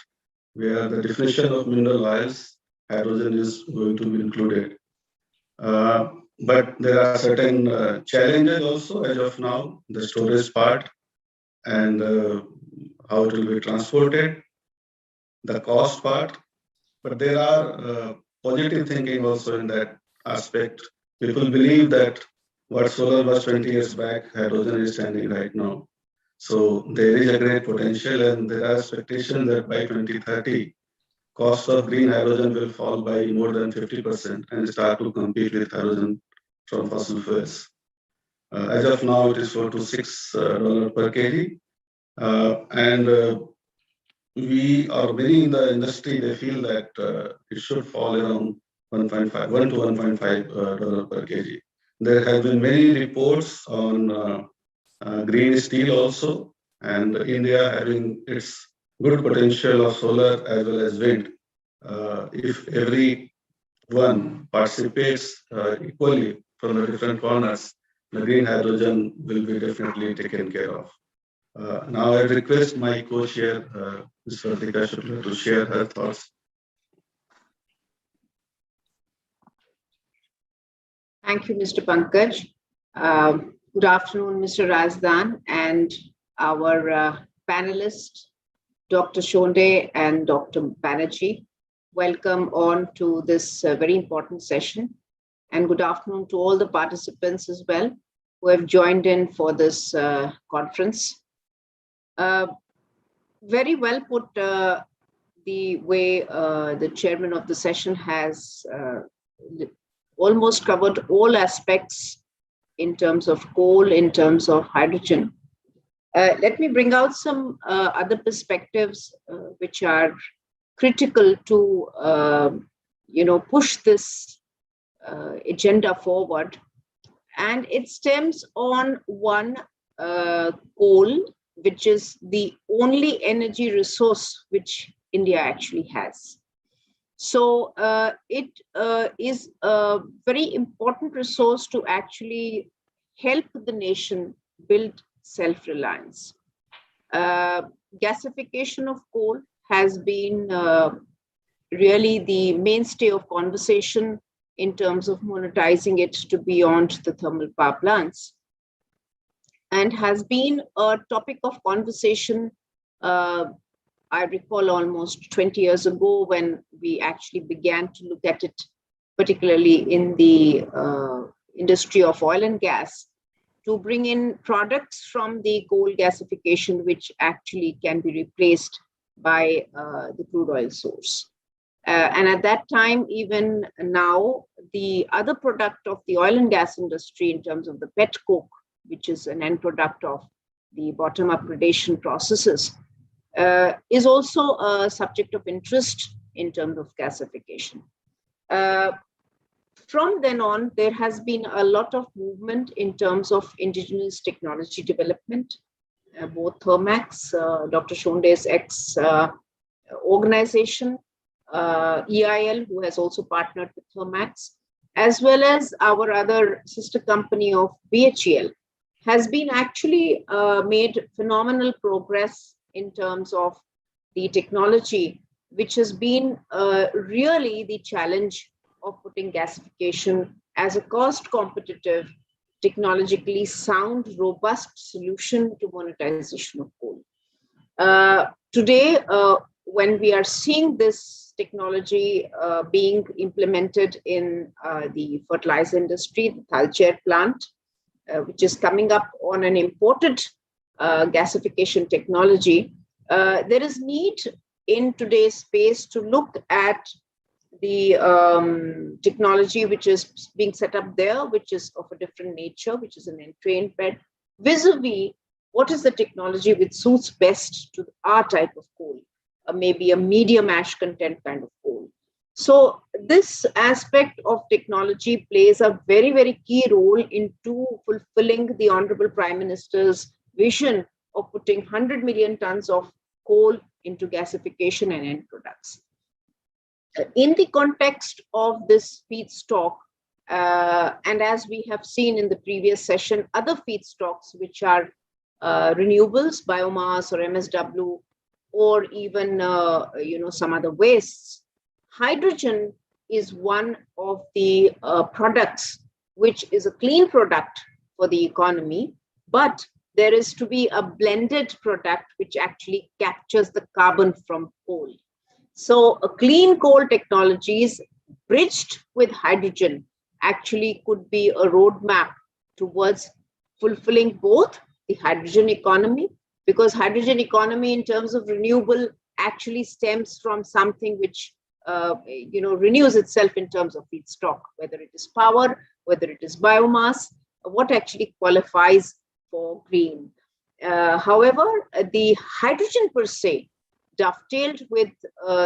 where the definition of mineral oils, hydrogen is going to be included. But there are certain challenges also as of now, the storage part and how it will be transported, the cost part. But there are positive thinking also in that aspect. People believe that what solar was 20 years back, hydrogen is standing right now. So there is a great potential, and there are expectations that by 2030, cost of green hydrogen will fall by more than 50% and start to compete with hydrogen from fossil fuels. As of now, it is $4 to $6 per kg. We or many in the industry, they feel that it should fall around $1 to $1.5 per kg. There have been many reports on green steel also, and India having its good potential of solar as well as wind. If everyone participates equally from the different corners, the green hydrogen will be definitely taken care of. Now I request my co-chair, Ms. Swartika Shukla, to share her thoughts. Thank you, Mr. Pankaj. Good afternoon, Mr. Razdan and our panelists, Dr. Shonde and Dr. Banerjee. Welcome on to this very important session. And good afternoon to all the participants as well who have joined in for this conference. Very well put the way the chairman of the session has almost covered all aspects in terms of coal, in terms of hydrogen. Let me bring out some other perspectives which are critical to push this agenda forward. And it stems on one, coal, which is the only energy resource which India actually has. So it is a very important resource to actually help the nation build self-reliance. Gasification of coal has been really the mainstay of conversation in terms of monetizing it to beyond the thermal power plants, and has been a topic of conversation. I recall almost 20 years ago when we actually began to look at it, particularly in the industry of oil and gas, to bring in products from the coal gasification, which actually can be replaced by the crude oil source. And at that time, even now, the other product of the oil and gas industry in terms of the pet coke, which is an end product of the bottom-up gradation processes, is also a subject of interest in terms of gasification. From then on, there has been a lot of movement in terms of indigenous technology development. Both Thermax, Dr. Shonde's ex-organization, EIL, who has also partnered with Thermax, as well as our other sister company of BHEL, has been actually made phenomenal progress in terms of the technology, which has been really the challenge of putting gasification as a cost-competitive, technologically sound, robust solution to monetization of coal. Today, when we are seeing this technology being implemented in the fertilizer industry, the Talcher plant, which is coming up on an imported gasification technology, there is need in today's space to look at the technology which is being set up there, which is of a different nature, which is an entrained bed, vis-a-vis what is the technology which suits best to our type of coal, maybe a medium ash content kind of coal. So this aspect of technology plays a very, very key role into fulfilling the Honorable Prime Minister's vision of putting 100 million tons of coal into gasification and end products. In the context of this feedstock, and as we have seen in the previous session, other feedstocks which are renewables, biomass or MSW, or even some other wastes, hydrogen is one of the products which is a clean product for the economy, but there is to be a blended product which actually captures the carbon from coal. So a clean coal technologies bridged with hydrogen actually could be a roadmap towards fulfilling both the hydrogen economy, because hydrogen economy in terms of renewable actually stems from something which renews itself in terms of feedstock, whether it is power, whether it is biomass, what actually qualifies for green. However, the hydrogen per se, dovetailed with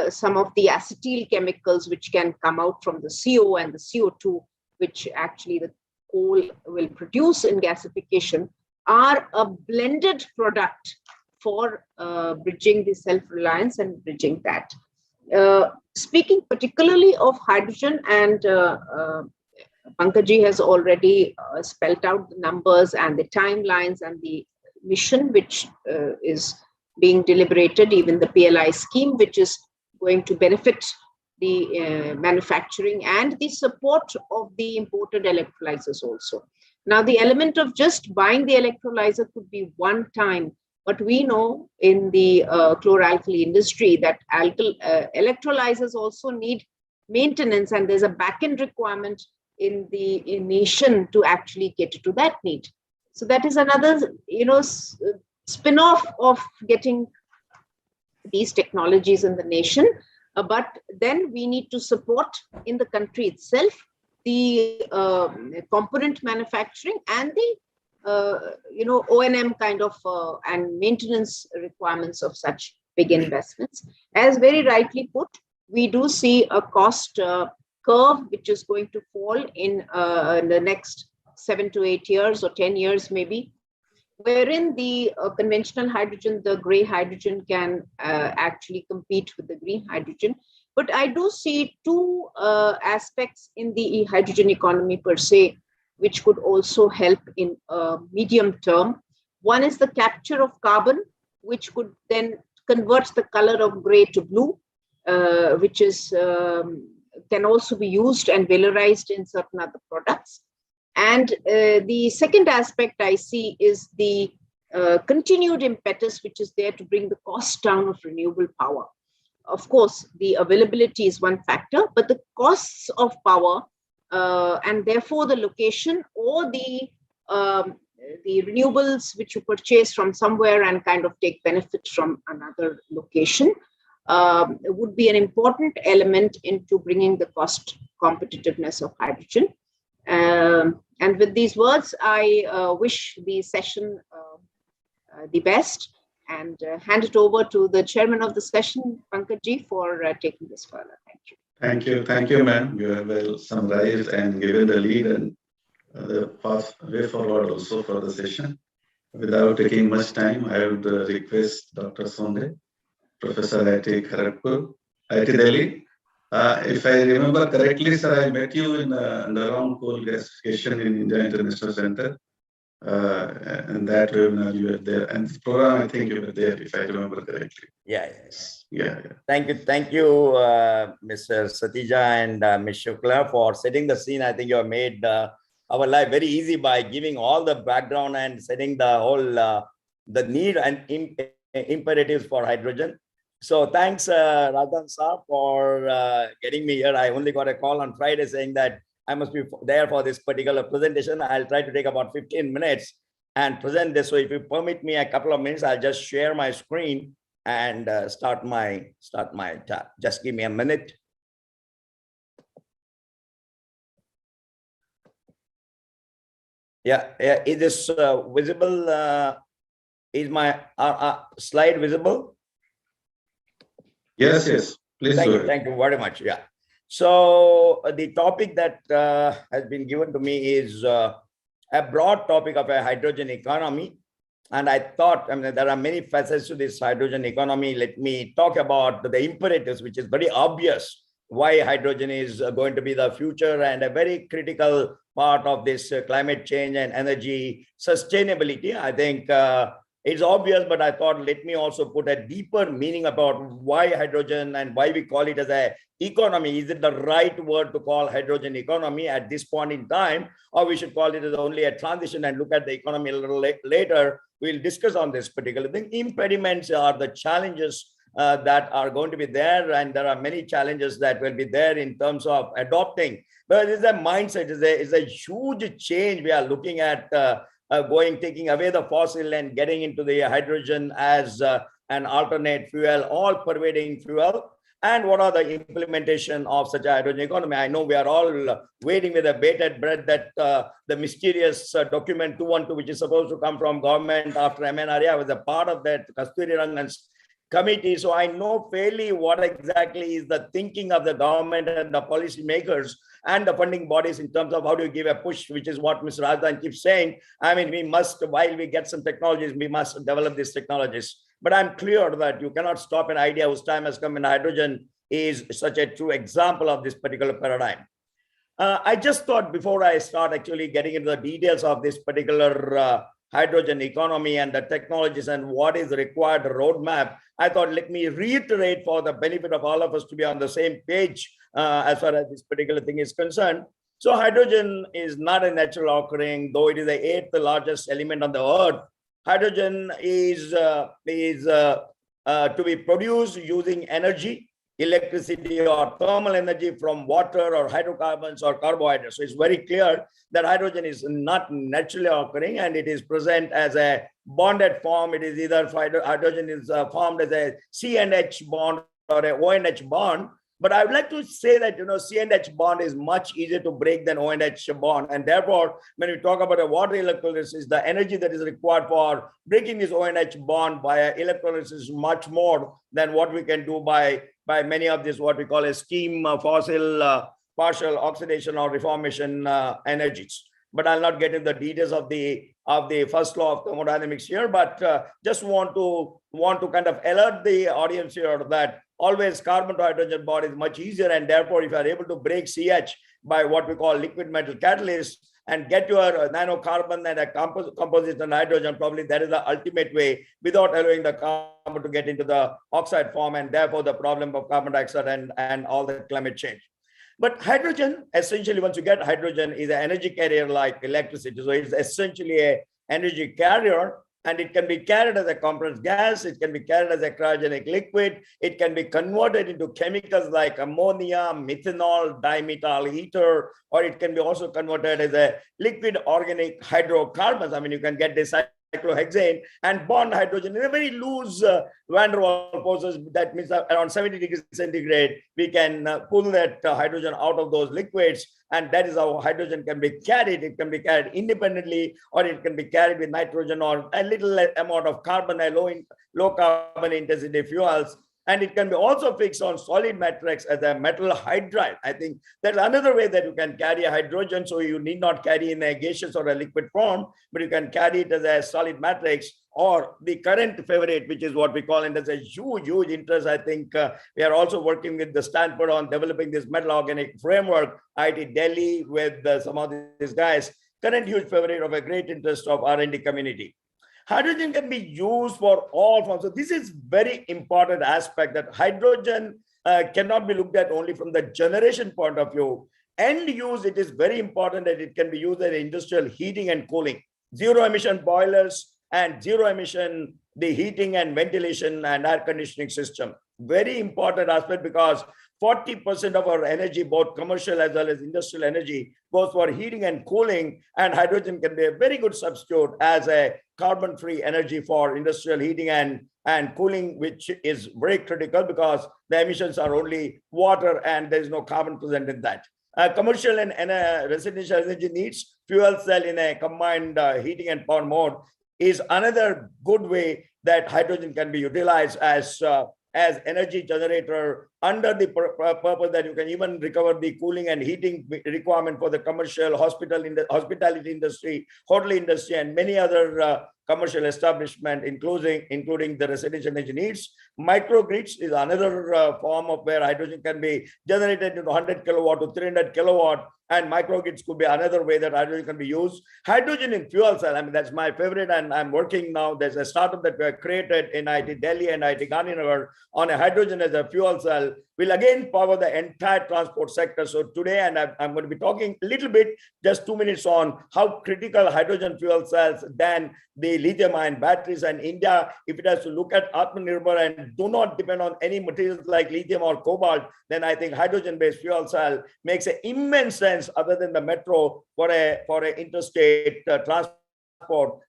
some of the acetyl chemicals which can come out from the CO and the CO2, which actually the coal will produce in gasification, are a blended product for bridging the self-reliance and bridging that. Speaking particularly of hydrogen, and Pankaj has already spelled out the numbers and the timelines and the mission, which is being deliberated, even the PLI scheme, which is going to benefit the manufacturing and the support of the imported electrolyzers also. Now, the element of just buying the electrolyzer could be one time, but we know in the chlor-alkali industry that electrolyzers also need maintenance, and there's a back-end requirement in the nation to actually cater to that need. So that is another, spin-off of getting these technologies in the nation. But then we need to support in the country itself the component manufacturing and the O&M kind of and maintenance requirements of such big investments. As very rightly put, we do see a cost curve which is going to fall in the next 7 to 8 years or 10 years maybe, wherein the conventional hydrogen, the gray hydrogen, can actually compete with the green hydrogen. But I do see two aspects in the hydrogen economy per se, which could also help in medium term. One is the capture of carbon, which could then convert the color of gray to blue, which is can also be used and valorized in certain other products. And the second aspect I see is the continued impetus which is there to bring the cost down of renewable power. Of course, the availability is one factor, but the costs of power and therefore the location or the renewables which you purchase from somewhere and kind of take benefit from another location would be an important element into bringing the cost competitiveness of hydrogen. And with these words, I wish the session the best and hand it over to the chairman of the session, Pankaj Ji, for taking this further. Thank you. Thank you, ma'am. You have well summarized and given the lead and the path way forward also for the session. Without taking much time, I would request Dr. Sonde, Professor IIT Kharagpur, IIT Delhi. If I remember correctly, sir, I met you in the round coal gasification in India International Center. And that webinar you were there. And this program, I think you were there, if I remember correctly. Yes. Yeah. Thank you, Mr. Satija and Ms. Shukla for setting the scene. I think you have made our life very easy by giving all the background and setting the whole the need and imperatives for hydrogen. So thanks, Razdan Saab, for getting me here. I only got a call on Friday saying that I must be there for this particular presentation. I'll try to take about 15 minutes and present this. So if you permit me a couple of minutes, I'll just share my screen and start my talk. Just give me a minute. Yeah, is this visible? Is my slide visible? Yes. Please go ahead. Thank you very much. Yeah. So the topic that has been given to me is a broad topic of a hydrogen economy. And I thought, there are many facets to this hydrogen economy. Let me talk about the imperatives, which is very obvious why hydrogen is going to be the future and a very critical part of this climate change and energy sustainability. I think it's obvious, but I thought, let me also put a deeper meaning about why hydrogen and why we call it as a economy. Is it the right word to call hydrogen economy at this point in time, or we should call it as only a transition and look at the economy a little later? We'll discuss on this particular thing. Impediments are the challenges that are going to be there, and there are many challenges that will be there in terms of adopting. But it's a mindset, it's a huge change we are looking at. Taking away the fossil and getting into the hydrogen as an alternate fuel, all pervading fuel. And what are the implementation of such a hydrogen economy? I know we are all waiting with a bated breath that the mysterious document 212, which is supposed to come from government after MNRE, I was a part of that Kasturi Rangan's committee. So I know fairly what exactly is the thinking of the government and the policy makers and the funding bodies in terms of how do you give a push, which is what Mr. Razdan keeps saying. We must, while we get some technologies, we must develop these technologies. But I'm clear that you cannot stop an idea whose time has come, and hydrogen is such a true example of this particular paradigm. I just thought before I start actually getting into the details of this particular hydrogen economy and the technologies and what is required roadmap, I thought, let me reiterate for the benefit of all of us to be on the same page as far as this particular thing is concerned. So hydrogen is not a natural occurring, though it is the 8th largest element on the earth. Hydrogen is to be produced using energy, electricity or thermal energy from water or hydrocarbons or carbohydrates. So it's very clear that hydrogen is not naturally occurring and it is present as a bonded form. It is either hydrogen is formed as a C and H bond or a O and H bond. But I would like to say that, C and H bond is much easier to break than O and H bond. And therefore, when we talk about a water electrolysis, the energy that is required for breaking this O and H bond by electrolysis is much more than what we can do by many of these, what we call a steam fossil partial oxidation or reformation energies. But I'll not get into the details of the first law of thermodynamics here, but just want to kind of alert the audience here that always carbon to hydrogen bond is much easier, and therefore if you are able to break CH by what we call liquid metal catalyst and get your nanocarbon and a composite and hydrogen, probably that is the ultimate way without allowing the carbon to get into the oxide form, and therefore the problem of carbon dioxide and all the climate change. But hydrogen, essentially, once you get hydrogen, is an energy carrier like electricity. So it's essentially an energy carrier, and it can be carried as a compressed gas. It can be carried as a cryogenic liquid. It can be converted into chemicals like ammonia, methanol, dimethyl ether, or it can be also converted as a liquid organic hydrocarbons. I mean, you can get this cyclohexane and bond hydrogen in a very loose van der Waals process. That means that around 70 degrees centigrade, we can pull that hydrogen out of those liquids. And that is how hydrogen can be carried. It can be carried independently, or it can be carried with nitrogen or a little amount of carbon, low carbon intensity fuels. And it can be also fixed on solid matrix as a metal hydride. I think that's another way that you can carry a hydrogen. So you need not carry in a gaseous or a liquid form, but you can carry it as a solid matrix, or the current favorite, which is what we call it as a huge interest. I think we are also working with the Stanford on developing this metal organic framework, IIT Delhi with some of these guys, current huge favorite of a great interest of R&D community. Hydrogen can be used for all forms. So this is very important aspect, that hydrogen cannot be looked at only from the generation point of view. End use, it is very important that it can be used as industrial heating and cooling, zero emission boilers and zero emission, the heating and ventilation and air conditioning system. Very important aspect, because 40% of our energy, both commercial as well as industrial energy, goes for heating and cooling, and hydrogen can be a very good substitute as a carbon-free energy for industrial heating and cooling, which is very critical because the emissions are only water and there is no carbon present in that. Commercial and residential energy needs, fuel cell in a combined heating and power mode is another good way that hydrogen can be utilized as energy generator, under the purpose that you can even recover the cooling and heating requirement for the commercial, hospitality industry, hotel industry, and many other commercial establishment, including the residential energy needs. Microgrids is another form of where hydrogen can be generated into 100 kilowatt to 300 kilowatt, and microgrids could be another way that hydrogen can be used. Hydrogen in fuel cell, I mean, that's my favorite, and I'm working now. There's a startup that we have created in IIT Delhi and IIT Gandhinagar on a hydrogen as a fuel cell, will again power the entire transport sector. So today, and I'm going to be talking a little bit, just 2 minutes on how critical hydrogen fuel cells than the lithium-ion batteries. And India, if it has to look at Atmanirbhar and do not depend on any materials like lithium or cobalt, then I think hydrogen-based fuel cell makes an immense sense other than the metro for a interstate transport.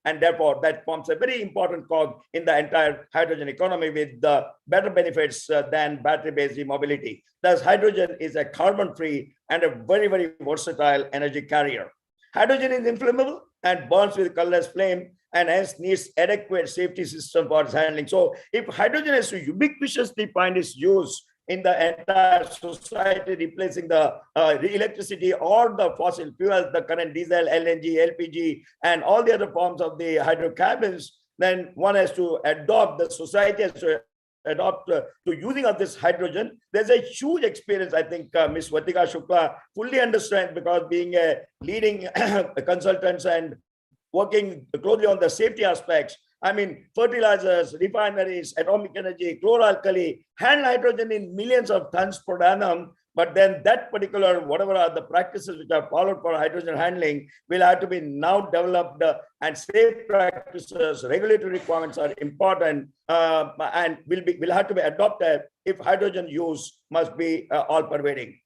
And therefore that forms a very important cog in the entire hydrogen economy with the better benefits than battery-based mobility. Thus, hydrogen is a carbon-free and a very versatile energy carrier. Hydrogen is inflammable and burns with colorless flame, and hence needs adequate safety system for its handling. So if hydrogen has to ubiquitously find its use in the entire society, replacing the electricity or the fossil fuels, the current diesel, LNG, LPG, and all the other forms of the hydrocarbons, then one has to adopt, the society has to adopt to using of this hydrogen. There's a huge experience. I think Ms. Swatika Shukla fully understands, because being a leading consultants and working closely on the safety aspects. I mean, fertilizers, refineries, atomic energy, chloralkali, handle hydrogen in millions of tons per annum. But then that particular, whatever are the practices which are followed for hydrogen handling will have to be now developed, and safe practices, regulatory requirements are important, and will have to be adopted if hydrogen use must be all pervading.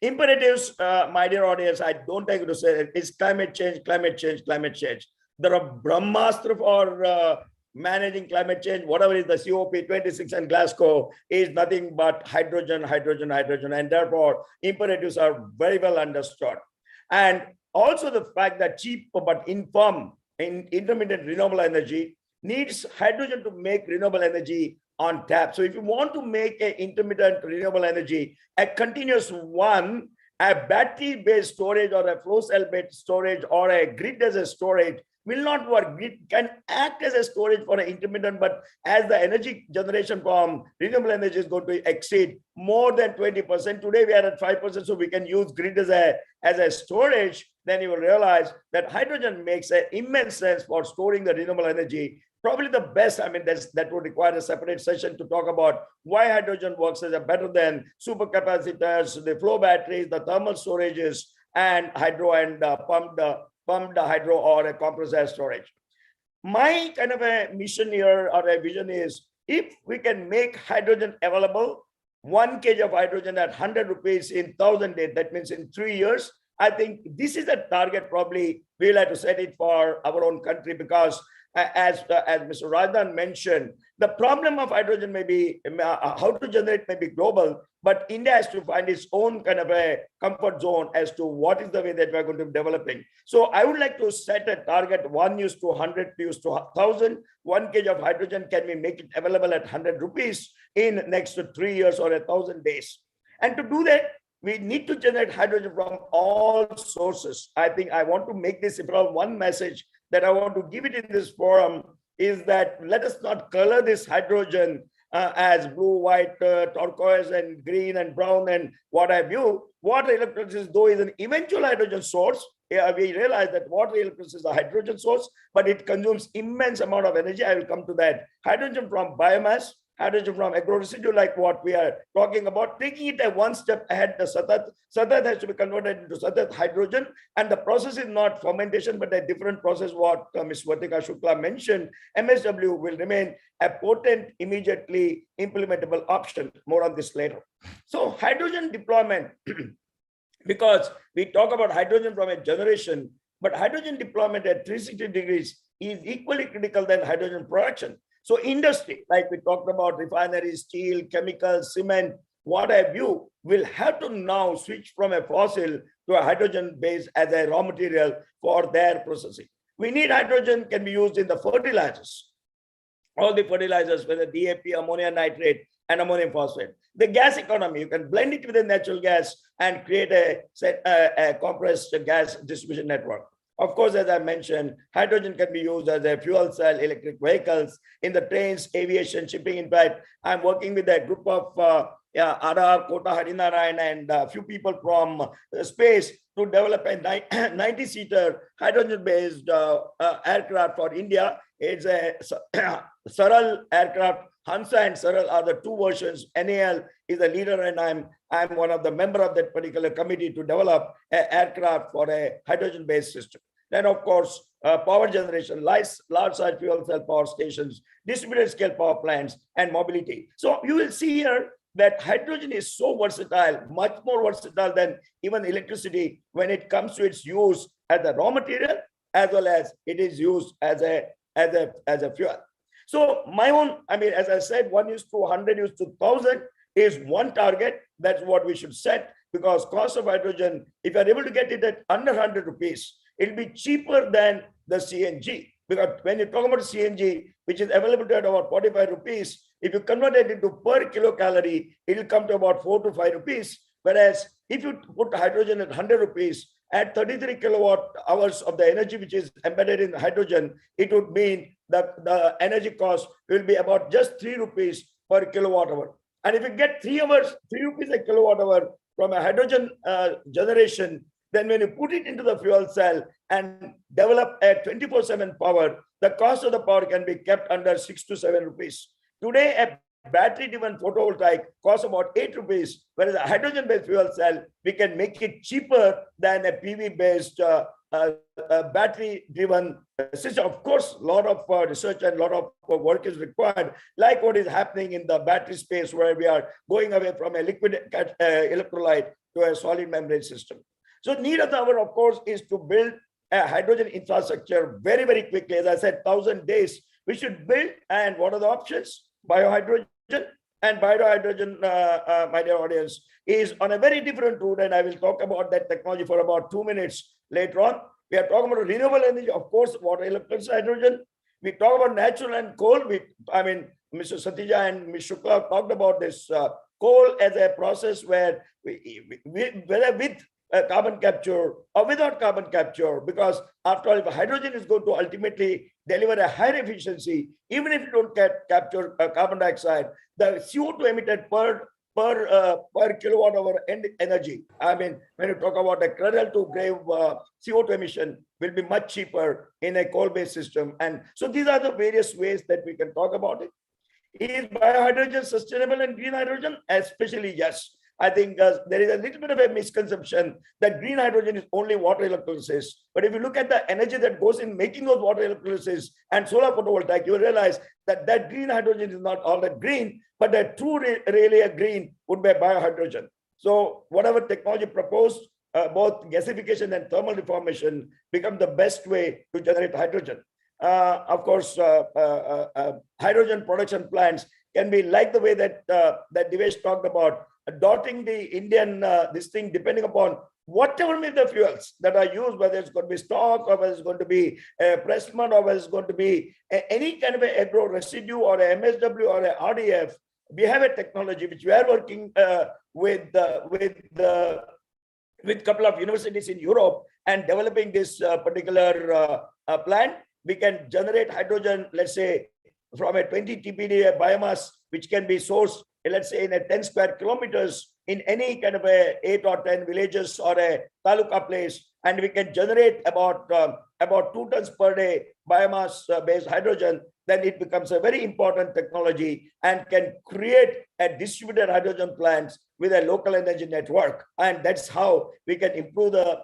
Imperatives, my dear audience, I don't take you to say it's climate change, climate change, climate change. There are Brahmastra for managing climate change, whatever is the COP26 and Glasgow is nothing but hydrogen, hydrogen, hydrogen. And therefore, imperatives are very well understood. And also the fact that cheap but informed in intermittent renewable energy needs hydrogen to make renewable energy on tap. So if you want to make an intermittent renewable energy, a continuous one, a battery-based storage or a flow cell-based storage or a grid as a storage will not work. Grid can act as a storage for an intermittent, but as the energy generation from renewable energy is going to exceed more than 20%, today we are at 5%, so we can use grid as a storage, then you will realize that hydrogen makes an immense sense for storing the renewable energy. Probably the best, I mean, that would require a separate session to talk about why hydrogen works as a better than supercapacitors, the flow batteries, the thermal storages, and hydro and pumped hydro or a compressed air storage. My kind of a mission here or a vision is if we can make hydrogen available, 1 kg of hydrogen at 100 rupees in 1,000 days, that means in 3 years, I think this is a target probably we'll have to set it for our own country because as Mr. Razdan mentioned, the problem of hydrogen may be how to generate may be global, but India has to find its own kind of a comfort zone as to what is the way that we're going to be developing. So I would like to set a target 1:100 to 1 kg of hydrogen. Can we make it available at 100 rupees in next to 3 years or 1,000 days? And to do that, we need to generate hydrogen from all sources. I think I want to make this one message that I want to give it in this forum is that let us not color this hydrogen as blue, white, turquoise, and green, and brown, and what have you. Water electrolysis, though, is an eventual hydrogen source. We realize that water electrolysis is a hydrogen source, but it consumes immense amount of energy. I will come to that. Hydrogen from biomass, hydrogen from agro-residue, like what we are talking about, taking it a one step ahead, the satat has to be converted into satat hydrogen, and the process is not fermentation, but a different process, what Ms. Swatika Shukla mentioned. MSW will remain a potent, immediately implementable option. More on this later. So hydrogen deployment, because we talk about hydrogen from a generation, but hydrogen deployment at 360 degrees is equally critical than hydrogen production. So industry, like we talked about refineries, steel, chemicals, cement, what have you, will have to now switch from a fossil to a hydrogen base as a raw material for their processing. We need hydrogen can be used in the fertilizers. All the fertilizers, whether DAP, ammonia nitrate, and ammonium phosphate. The gas economy, you can blend it with a natural gas and create a compressed gas distribution network. Of course, as I mentioned, hydrogen can be used as a fuel cell, electric vehicles, in the trains, aviation, shipping. In fact, I'm working with a group of Ara, Kota, Harinarayan, and a few people from space to develop a 90-seater hydrogen-based aircraft for India. It's a Saral aircraft. Hansa and Saral are the two versions. NAL is the leader, and I'm one of the member of that particular committee to develop an aircraft for a hydrogen-based system. Then, of course, power generation, large-size fuel cell power stations, distributed scale power plants, and mobility. So you will see here that hydrogen is so versatile, much more versatile than even electricity when it comes to its use as a raw material, as well as it is used as a fuel. So my own, I mean, as I said, 1:100 to 1,000 is one target. That's what we should set, because cost of hydrogen, if you are able to get it at under 100 rupees, it'll be cheaper than the CNG. Because when you talk about CNG, which is available at about 45 rupees, if you convert it into per kilocalorie, it'll come to about 4 to 5 rupees. Whereas if you put hydrogen at 100 rupees, at 33 kilowatt hours of the energy which is embedded in hydrogen, it would mean that the energy cost will be about just 3 rupees per kilowatt hour. And if you get 3 rupees a kilowatt hour from a hydrogen generation, then when you put it into the fuel cell and develop a 24/7 power, the cost of the power can be kept under 6 to 7 rupees. Today, a battery-driven photovoltaic costs about 8 rupees, whereas a hydrogen-based fuel cell, we can make it cheaper than a PV-based battery-driven system. Of course, a lot of research and a lot of work is required, like what is happening in the battery space, where we are going away from a liquid electrolyte to a solid membrane system. So need of the hour, of course, is to build a hydrogen infrastructure very, very quickly. As I said, 1,000 days we should build. And what are the options? Biohydrogen. And biohydrogen, my dear audience, is on a very different route. And I will talk about that technology for about 2 minutes later on. We are talking about renewable energy, of course, water, electricity, hydrogen. We talk about natural and coal. Mr. Satija and Ms. Shukla talked about this coal as a process where whether with carbon capture or without carbon capture, because after all, if hydrogen is going to ultimately deliver a higher efficiency, even if you don't capture carbon dioxide, the CO2 emitted per kilowatt hour energy, when you talk about the cradle to grave CO2 emission, will be much cheaper in a coal-based system. And so these are the various ways that we can talk about it. Is biohydrogen sustainable and green hydrogen? Especially yes. I think there is a little bit of a misconception that green hydrogen is only water electrolysis. But if you look at the energy that goes in making those water electrolysis and solar photovoltaic, you will realize that that green hydrogen is not all that green, but the true really a green would be biohydrogen. So whatever technology proposed, both gasification and thermal reformation become the best way to generate hydrogen. Of course, hydrogen production plants can be like the way that that Devesh talked about, dotting the Indian this thing, depending upon whatever may the fuels that are used, whether it's going to be stock or whether it's going to be pressed mud or whether it's going to be any kind of a agro residue or a MSW or a RDF. We have a technology which we are working with a couple of universities in Europe and developing this particular plant. We can generate hydrogen, let's say, from a 20 TPD biomass, which can be sourced, let's say, in a 10 square kilometers in any kind of a 8 or 10 villages or a taluka place, and we can generate about 2 tons per day biomass based hydrogen. Then it becomes a very important technology and can create a distributed hydrogen plants with a local energy network. And that's how we can improve the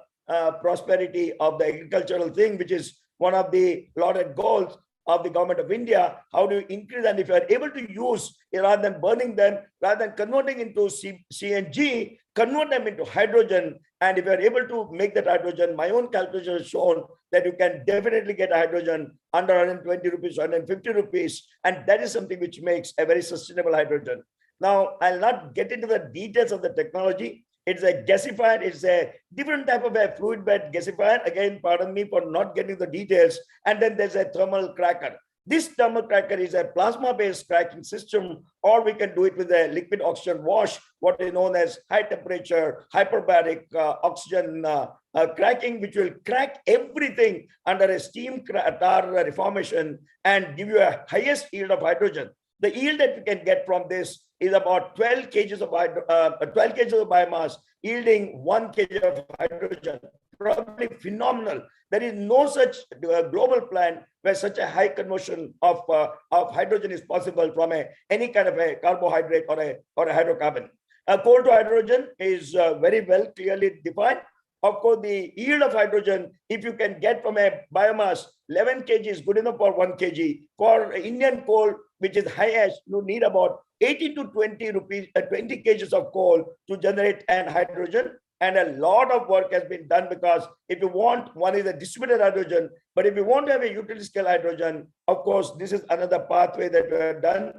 prosperity of the agricultural thing, which is one of the lauded goals of the government of India. How do you increase? And if you are able to use, rather than burning them, rather than converting into CNG, convert them into hydrogen. And if you are able to make that hydrogen, my own calculation has shown that you can definitely get hydrogen under 120 rupees, 150 rupees. And that is something which makes a very sustainable hydrogen. Now, I'll not get into the details of the technology. It's a gasifier. It's a different type of a fluid bed gasifier. Again, pardon me for not getting the details. And then there's a thermal cracker. This thermal cracker is a plasma-based cracking system, or we can do it with a liquid oxygen wash, what is known as high temperature, hyperbaric oxygen cracking, which will crack everything under a steam tar reformation and give you a highest yield of hydrogen. The yield that you can get from this is about 12 kgs of biomass, yielding 1 kg of hydrogen. Probably phenomenal. There is no such global plant where such a high conversion of hydrogen is possible from any kind of a carbohydrate or a hydrocarbon. Coal to hydrogen is very well clearly defined. Of course, the yield of hydrogen, if you can get from a biomass, 11 kg is good enough for 1 kg. For Indian coal, which is high ash, you need about 18 to 20 kgs of coal to generate an hydrogen. And a lot of work has been done, because if you want, one is a distributed hydrogen, but if you want to have a utility scale hydrogen, of course, this is another pathway that we have done.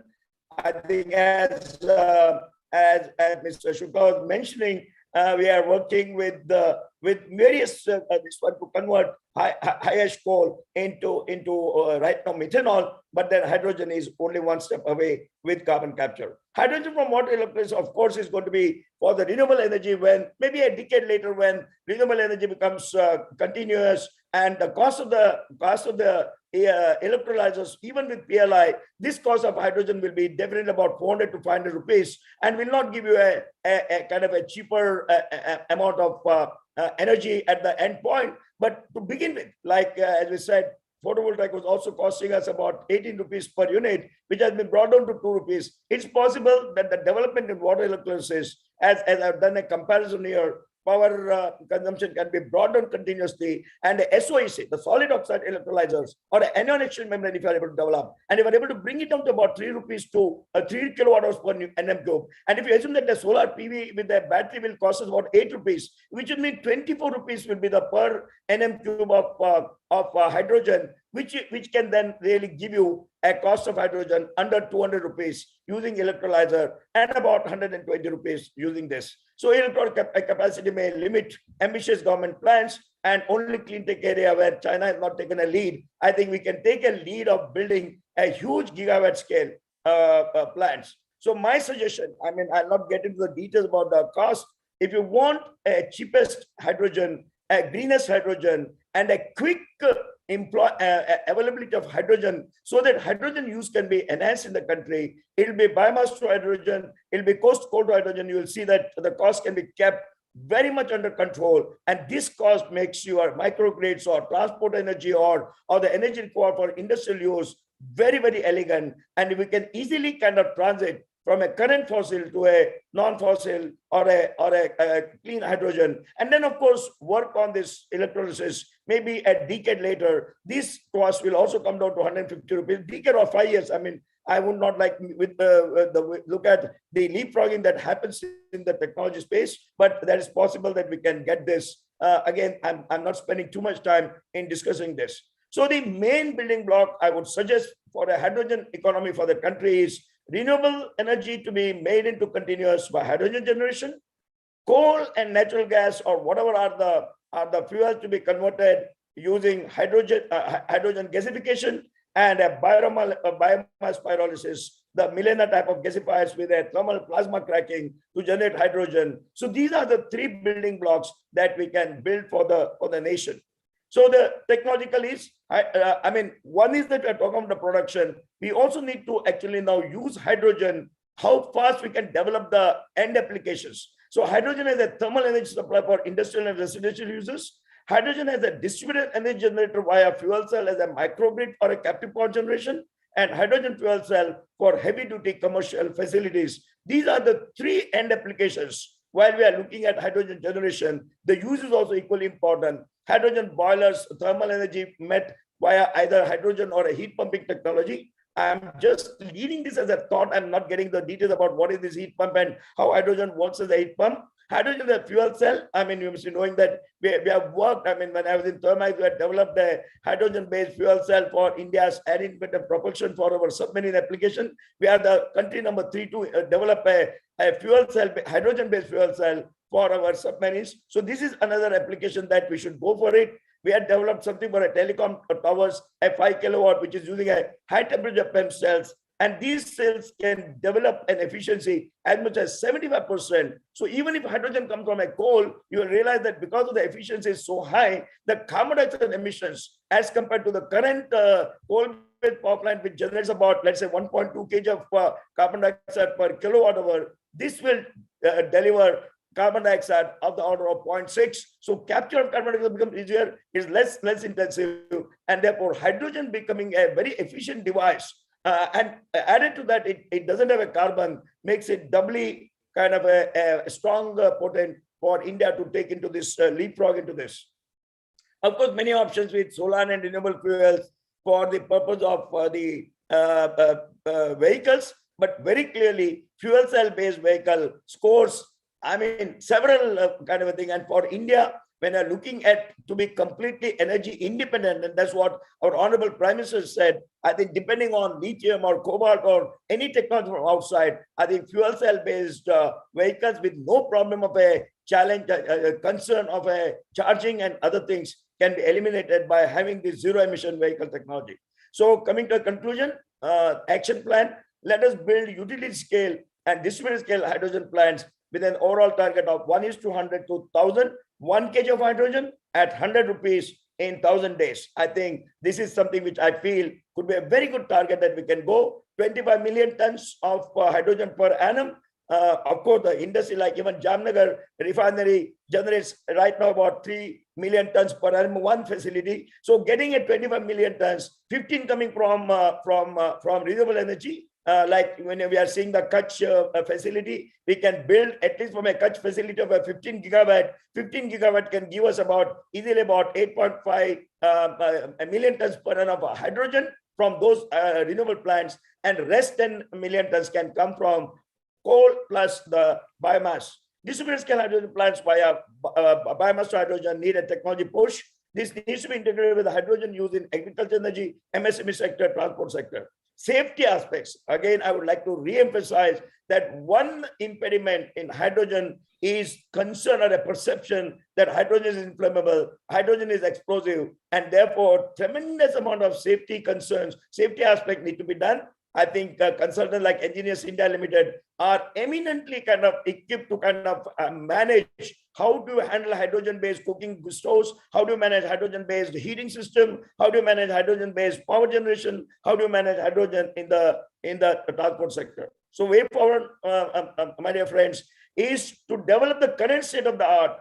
I think as Mr. Shukla was mentioning, we are working with various this one to convert high ash coal into right now methanol, but then hydrogen is only one step away with carbon capture. Hydrogen from water electrolysis, of course, is going to be for the renewable energy, when maybe a decade later, when renewable energy becomes continuous, and the cost of the electrolyzers, even with PLI, this cost of hydrogen will be definitely about 400 to 500 rupees, and will not give you a kind of a cheaper amount of energy at the end point. But to begin with, like as we said, photovoltaic was also costing us about 18 rupees per unit, which has been brought down to 2 rupees. It's possible that the development in water electrolysis, as I've done a comparison here, power consumption can be brought down continuously, and the SOEC, the solid oxide electrolyzers, or an anion exchange membrane, if you are able to develop, and if you are able to bring it down to about 3 rupees to 3 kilowatt hours per NM cube, and if you assume that the solar PV with the battery will cost us about 8 rupees, which would mean 24 rupees will be the per NM cube of hydrogen, which can then really give you a cost of hydrogen under 200 rupees using electrolyzer and about 120 rupees using this. So electrolyzer capacity may limit ambitious government plans, and only clean tech area where China has not taken a lead. I think we can take a lead of building a huge gigawatt scale plants. So my suggestion, I mean, I'll not get into the details about the cost. If you want a cheapest hydrogen, a greenest hydrogen, and a quick availability of hydrogen so that hydrogen use can be enhanced in the country, it'll be biomass to hydrogen, it'll be coast coal to hydrogen. You will see that the cost can be kept very much under control, and this cost makes your microgrids or transport energy or the energy required for industrial use very, very elegant, and we can easily kind of transit from a current fossil to a non-fossil or a clean hydrogen. And then, of course, work on this electrolysis. Maybe a decade later, this cost will also come down to 150 rupees, decade or 5 years. I mean, I would not like with look at the leapfrogging that happens in the technology space, but that is possible that we can get this. Again, I'm not spending too much time in discussing this. So the main building block I would suggest for a hydrogen economy for the country is renewable energy to be made into continuous by hydrogen generation, coal and natural gas or whatever are the fuels to be converted using hydrogen gasification, and a biomass pyrolysis, the Millennia type of gasifiers with a thermal plasma cracking to generate hydrogen. So these are the 3 building blocks that we can build for the nation. So the technological is, I mean, one is that we're talking about the production. We also need to actually now use hydrogen, how fast we can develop the end applications. So hydrogen is a thermal energy supply for industrial and residential users. Hydrogen as a distributed energy generator via fuel cell as a microgrid or a captive power generation, and hydrogen fuel cell for heavy duty commercial facilities. These are the 3 end applications. While we are looking at hydrogen generation, the use is also equally important. Hydrogen boilers, thermal energy met via either hydrogen or a heat pumping technology. I'm just leading this as a thought. I'm not getting the details about what is this heat pump and how hydrogen works as a heat pump. Hydrogen as a fuel cell, I mean, you must be knowing that we have worked, I mean, when I was in Thermite, we had developed a hydrogen-based fuel cell for India's air independent propulsion for our submarine application. We are the country number 3 to develop a fuel cell, hydrogen-based fuel cell for our submarines. So this is another application that we should go for it. We had developed something for a telecom towers, a 5 kilowatt, which is using a high temperature PEM cells. And these cells can develop an efficiency as much as 75%. So even if hydrogen comes from a coal, you will realize that because of the efficiency is so high, the carbon dioxide emissions as compared to the current coal-based power plant, which generates about, let's say, 1.2 kg of carbon dioxide per kilowatt hour, this will deliver carbon dioxide of the order of 0.6. So capture of carbon dioxide becomes easier, is less intensive, and therefore hydrogen becoming a very efficient device. And added to that, it doesn't have a carbon, makes it doubly kind of a strong potent for India to take into this leapfrog into this. Of course, many options with solar and renewable fuels for the purpose of the vehicles, but very clearly fuel cell based vehicle scores, I mean, several kind of a thing. And for India, when you're looking at to be completely energy independent, and that's what our Honorable Prime Minister said, I think depending on lithium or cobalt or any technology from outside, I think fuel cell based vehicles with no problem of a challenge, concern of a charging and other things can be eliminated by having this zero emission vehicle technology. So coming to a conclusion, action plan, let us build utility scale and distributed scale hydrogen plants with an overall target of 1:100 to 1,000, 1 kg of hydrogen at 100 rupees in 1,000 days. I think this is something which I feel could be a very good target that we can go. 25 million tons of hydrogen per annum Of course, the industry like even Jamnagar refinery generates right now about 3 million tons per annum, one facility. So getting a 25 million tons, 15 coming from renewable energy. Like when we are seeing the Kutch facility, we can build at least from a Kutch facility of a 15 gigawatt. 15 gigawatt can give us easily about 8.5 million tons per annum of hydrogen from those renewable plants, and rest 10 million tons can come from coal plus the biomass. Distributed scale hydrogen plants via biomass to hydrogen need a technology push. This needs to be integrated with the hydrogen used in agriculture, energy, MSME sector, transport sector. Safety aspects, again, I would like to re-emphasize that one impediment in hydrogen is concern or a perception that hydrogen is inflammable, hydrogen is explosive, and therefore tremendous amount of safety concerns, safety aspect need to be done. I think consultants like Engineers India Limited are eminently kind of equipped to kind of manage how do you handle hydrogen-based cooking stoves, how do you manage hydrogen-based heating system, how do you manage hydrogen-based power generation, how do you manage hydrogen in the transport sector. So way forward, my dear friends, is to develop the current state of the art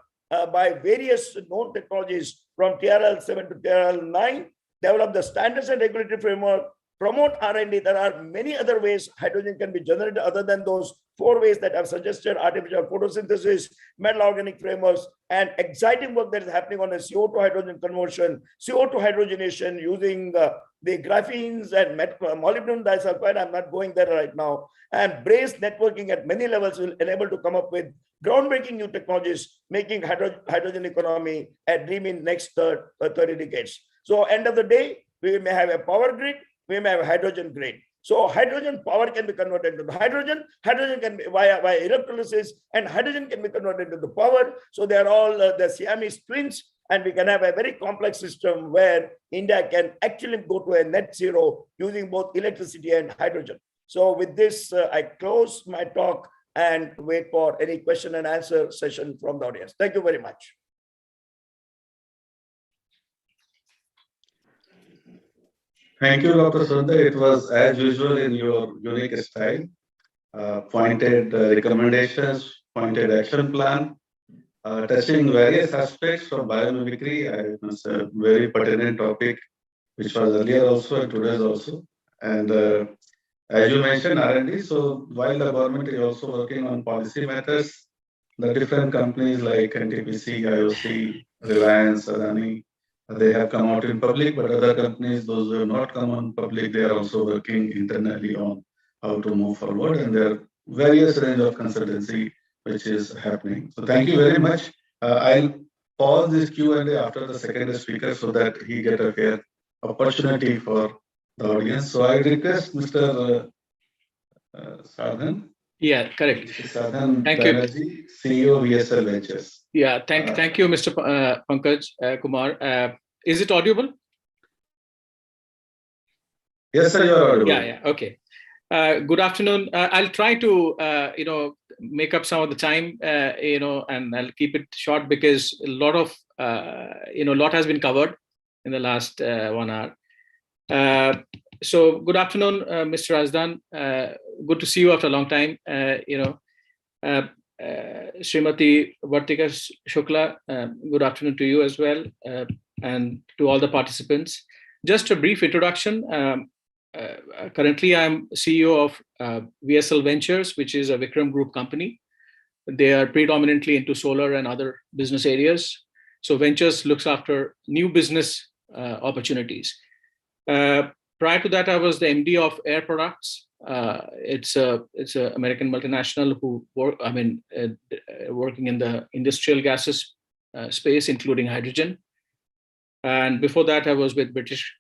by various known technologies from TRL7 to TRL9, develop the standards and regulatory framework, promote R&D. There are many other ways hydrogen can be generated other than those 4 ways that I've suggested: artificial photosynthesis, metal organic frameworks, and exciting work that is happening on a CO2 hydrogen conversion, CO2 hydrogenation using the graphenes and molybdenum disulfide. I'm not going there right now. And BRACE networking at many levels will enable to come up with groundbreaking new technologies, making hydrogen economy a dream in next 30 decades. So end of the day, we may have a power grid, we may have a hydrogen grid. So hydrogen power can be converted into hydrogen, hydrogen can be via electrolysis, and hydrogen can be converted into power. So they are all the Siamese twins, and we can have a very complex system where India can actually go to a net zero using both electricity and hydrogen. So with this, I close my talk and wait for any question and answer session from the audience. Thank you very much. Thank you, Dr. Sundar. It was as usual in your unique style. Pointed recommendations, pointed action plan, touching various aspects of biomimicry. It's a very pertinent topic, which was earlier also and today's also. And as you mentioned, R&D. So while the government is also working on policy matters, the different companies like NTPC, IOC, Reliance, Adani, they have come out in public, but other companies, those who have not come on public, they are also working internally on how to move forward, and there are various range of consultancy which is happening. So thank you very much. I'll pause this Q&A after the second speaker so that he get a fair opportunity for the audience. So I request Mr. Sadhan. Yeah, correct. Sadhan Thank Banerjee, you. CEO VSL Ventures. Yeah, thank you, Mr. Pankaj Kumar. Is it audible? Yes, sir, you are audible. Yeah, okay. Good afternoon. I'll try to make up some of the time, and I'll keep it short because a lot of lot has been covered in the last 1 hour. So good afternoon, Mr. Razdan. Good to see you after a long time. Srimati Vartika Shukla, good afternoon to you as well, and to all the participants. Just a brief introduction. Currently, I'm CEO of VSL Ventures, which is a Vikram Group company. They are predominantly into solar and other business areas. So Ventures looks after new business opportunities. Prior to that, I was the MD of Air Products. It's a American multinational who working in the industrial gases space, including hydrogen. And before that, I was with British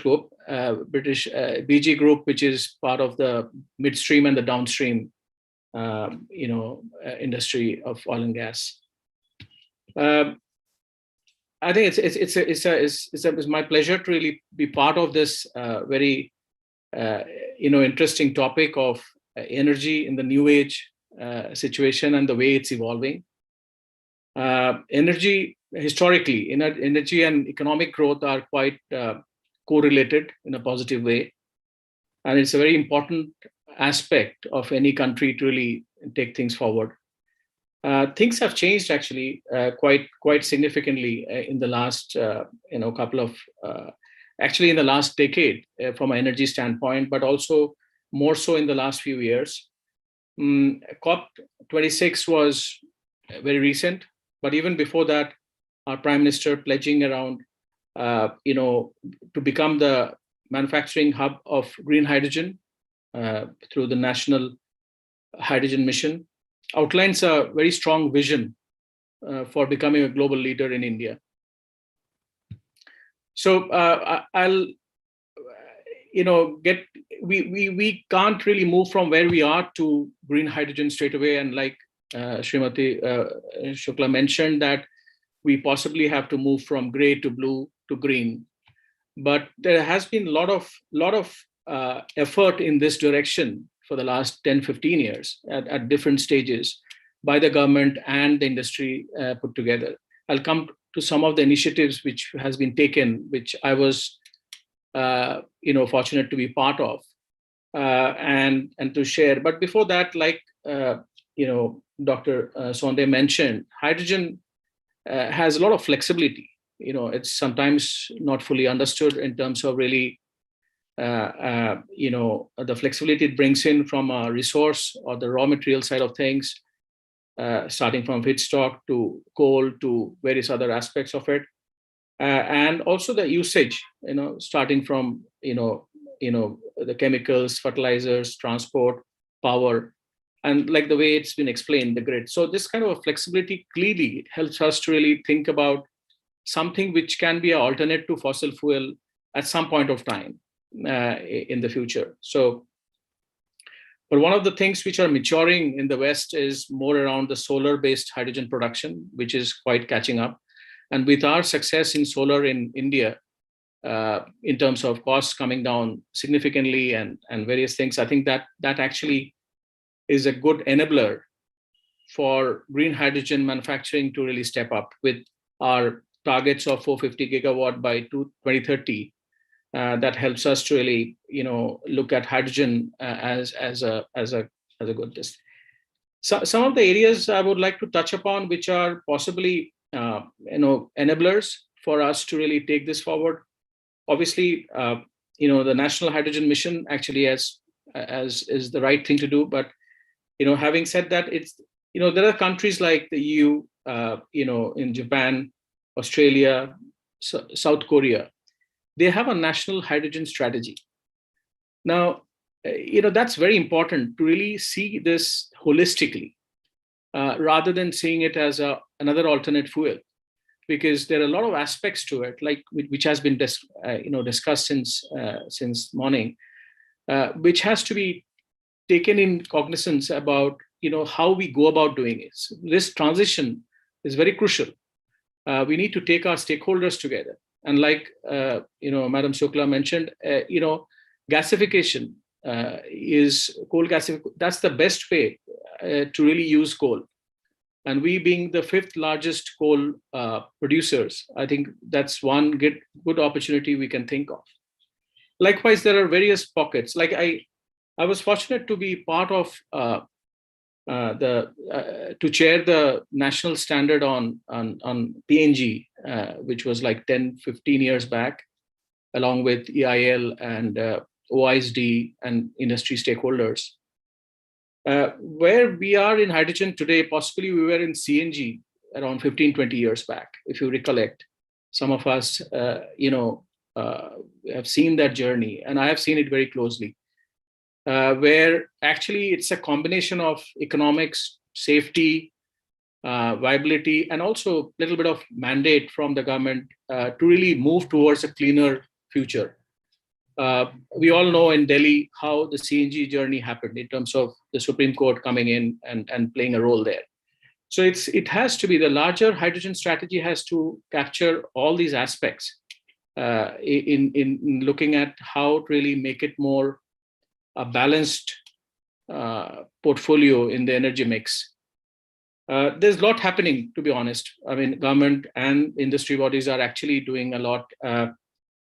Group, BG Group, which is part of the midstream and the downstream, industry of oil and gas. I think it's my pleasure to really be part of this very interesting topic of energy in the new age situation and the way it's evolving. Energy historically, energy and economic growth are quite correlated in a positive way, and it's a very important aspect of any country to really take things forward. Things have changed actually quite significantly in the last actually in the last decade from an energy standpoint, but also more so in the last few years. COP26 was very recent, but even before that, our Prime Minister pledging around, to become the manufacturing hub of green hydrogen through the National Hydrogen Mission outlines a very strong vision for becoming a global leader in India. So we can't really move from where we are to green hydrogen straight away. And like Srimati Shukla mentioned, that we possibly have to move from gray to blue to green. But there has been a lot of effort in this direction for the last 10, 15 years at different stages by the government and the industry put together. I'll come to some of the initiatives which has been taken, which I was fortunate to be part of and to share. But before that, like Dr. Sonde mentioned, hydrogen has a lot of flexibility. It's sometimes not fully understood in terms of really the flexibility it brings in from a resource or the raw material side of things, starting from feedstock to coal to various other aspects of it, and also the usage, starting from the chemicals, fertilizers, transport, power, and like the way it's been explained, the grid. So this kind of a flexibility clearly helps us to really think about something which can be an alternate to fossil fuel at some point of time in the future. So, but one of the things which are maturing in the West is more around the solar-based hydrogen production, which is quite catching up. And with our success in solar in India, in terms of costs coming down significantly and various things, I think that actually is a good enabler for green hydrogen manufacturing to really step up with our targets of 450 gigawatt by 2030. That helps us to really, look at hydrogen as a good thing. So some of the areas I would like to touch upon, which are possibly enablers for us to really take this forward. Obviously, the National Hydrogen Mission actually is the right thing to do. But having said that, it's there are countries like the EU, in Japan, Australia, South Korea. They have a national hydrogen strategy. Now, that's very important to really see this holistically, rather than seeing it as another alternate fuel, because there are a lot of aspects to it, like which has been discussed since morning, which has to be taken in cognizance about how we go about doing it. So this transition is very crucial. We need to take our stakeholders together. And like, Madam Shukla mentioned, gasification is coal gasification. That's the best way to really use coal. And we being the 5th largest coal producers, I think that's one good opportunity we can think of. Likewise, there are various pockets. Like I was fortunate to be part of to chair the national standard on PNG, which was like 10, 15 years back, along with EIL and OISD and industry stakeholders. Where we are in hydrogen today, possibly we were in CNG around 15, 20 years back, if you recollect. Some of us, have seen that journey, and I have seen it very closely. Where actually it's a combination of economics, safety, viability, and also a little bit of mandate from the government to really move towards a cleaner future. We all know in Delhi how the CNG journey happened in terms of the Supreme Court coming in and playing a role there. So it has to be the larger hydrogen strategy has to capture all these aspects in looking at how to really make it more a balanced portfolio in the energy mix. There's a lot happening, to be honest. I mean, government and industry bodies are actually doing a lot.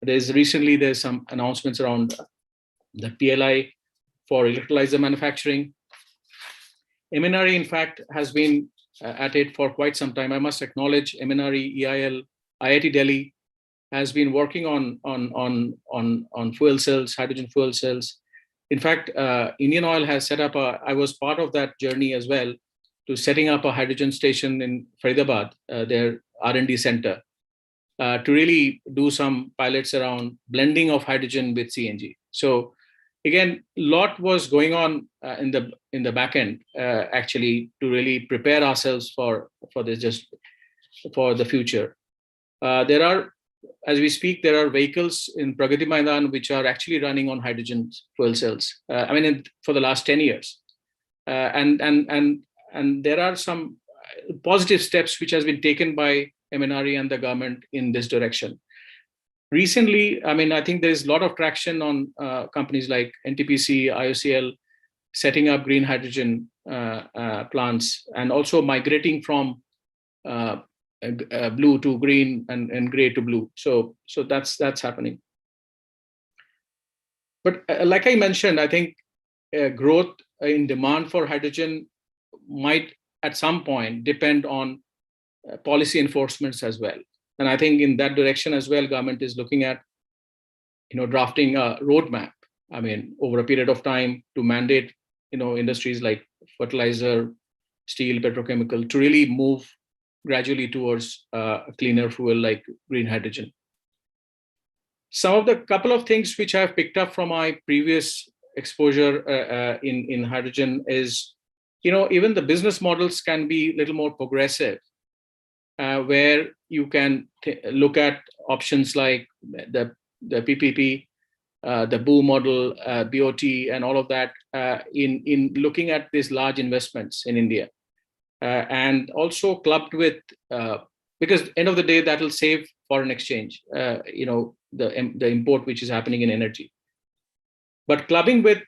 There's some announcements around the PLI for electrolyzer manufacturing. MNRE, in fact, has been at it for quite some time. I must acknowledge MNRE, EIL, IIT Delhi has been working on fuel cells, hydrogen fuel cells. In fact, Indian Oil has set up I was part of that journey as well, to setting up a hydrogen station in Faridabad, their R&D center, to really do some pilots around blending of hydrogen with CNG. So again, a lot was going on in the back end, actually, to really prepare ourselves for this, just for the future. There are, as we speak, there are vehicles in Pragati Maidan which are actually running on hydrogen fuel cells. For the last 10 years, and there are some positive steps which has been taken by MNRE and the government in this direction. Recently, I think there is a lot of traction on companies like NTPC, IOCL, setting up green hydrogen plants, and also migrating from blue to green and gray to blue. So that's happening. But like I mentioned, I think growth in demand for hydrogen might at some point depend on policy enforcements as well. And I think in that direction as well, government is looking at, drafting a roadmap, over a period of time, to mandate, industries like fertilizer, steel, petrochemical, to really move gradually towards a cleaner fuel like green hydrogen. Some of the couple of things which I've picked up from my previous exposure in hydrogen is, even the business models can be a little more progressive, where you can look at options like the PPP, the BOO model, BOT, and all of that in looking at these large investments in India. And also clubbed with, because end of the day, that will save foreign exchange, the import which is happening in energy. But clubbing with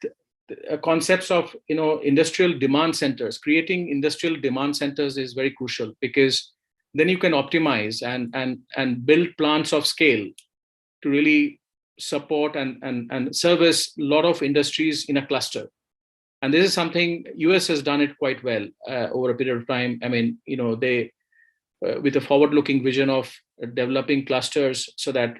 concepts of, industrial demand centers, creating industrial demand centers is very crucial, because then you can optimize and build plants of scale to really support and service a lot of industries in a cluster. And this is something US has done it quite well over a period of time. They, with a forward-looking vision of developing clusters so that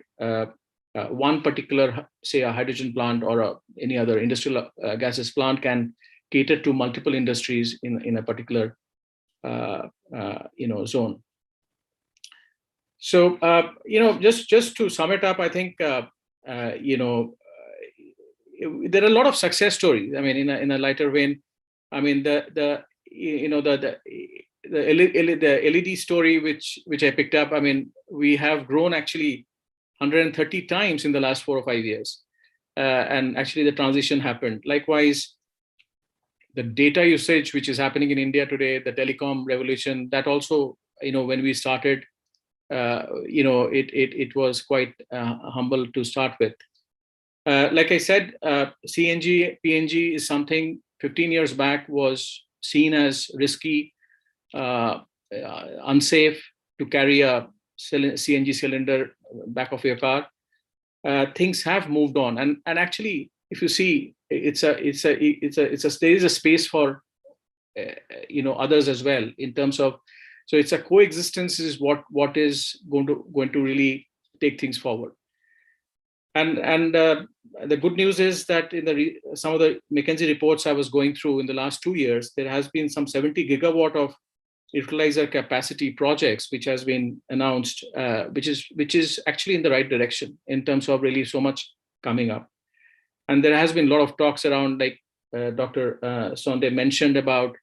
one particular, say, a hydrogen plant or any other industrial gases plant can cater to multiple industries in a particular zone. So just to sum it up, I think there are a lot of success stories. In a lighter vein, the LED story which I picked up. We have grown actually 130 times in the last 4 or 5 years, and actually the transition happened. Likewise, the data usage which is happening in India today, the telecom revolution, that also, when we started, it was quite humble to start with. Like I said, CNG, PNG is something 15 years back was seen as risky, unsafe to carry a CNG cylinder back of your car. Things have moved on, and actually, if you see, there is a space for others as well, in terms of, so it's a coexistence is what is going to really take things forward. And the good news is that in some of the McKinsey reports I was going through in the last 2 years, there has been some 70 gigawatt of electrolyzer capacity projects which has been announced, which is actually in the right direction in terms of really so much coming up. And there has been a lot of talks around, like Dr. Sonde mentioned, about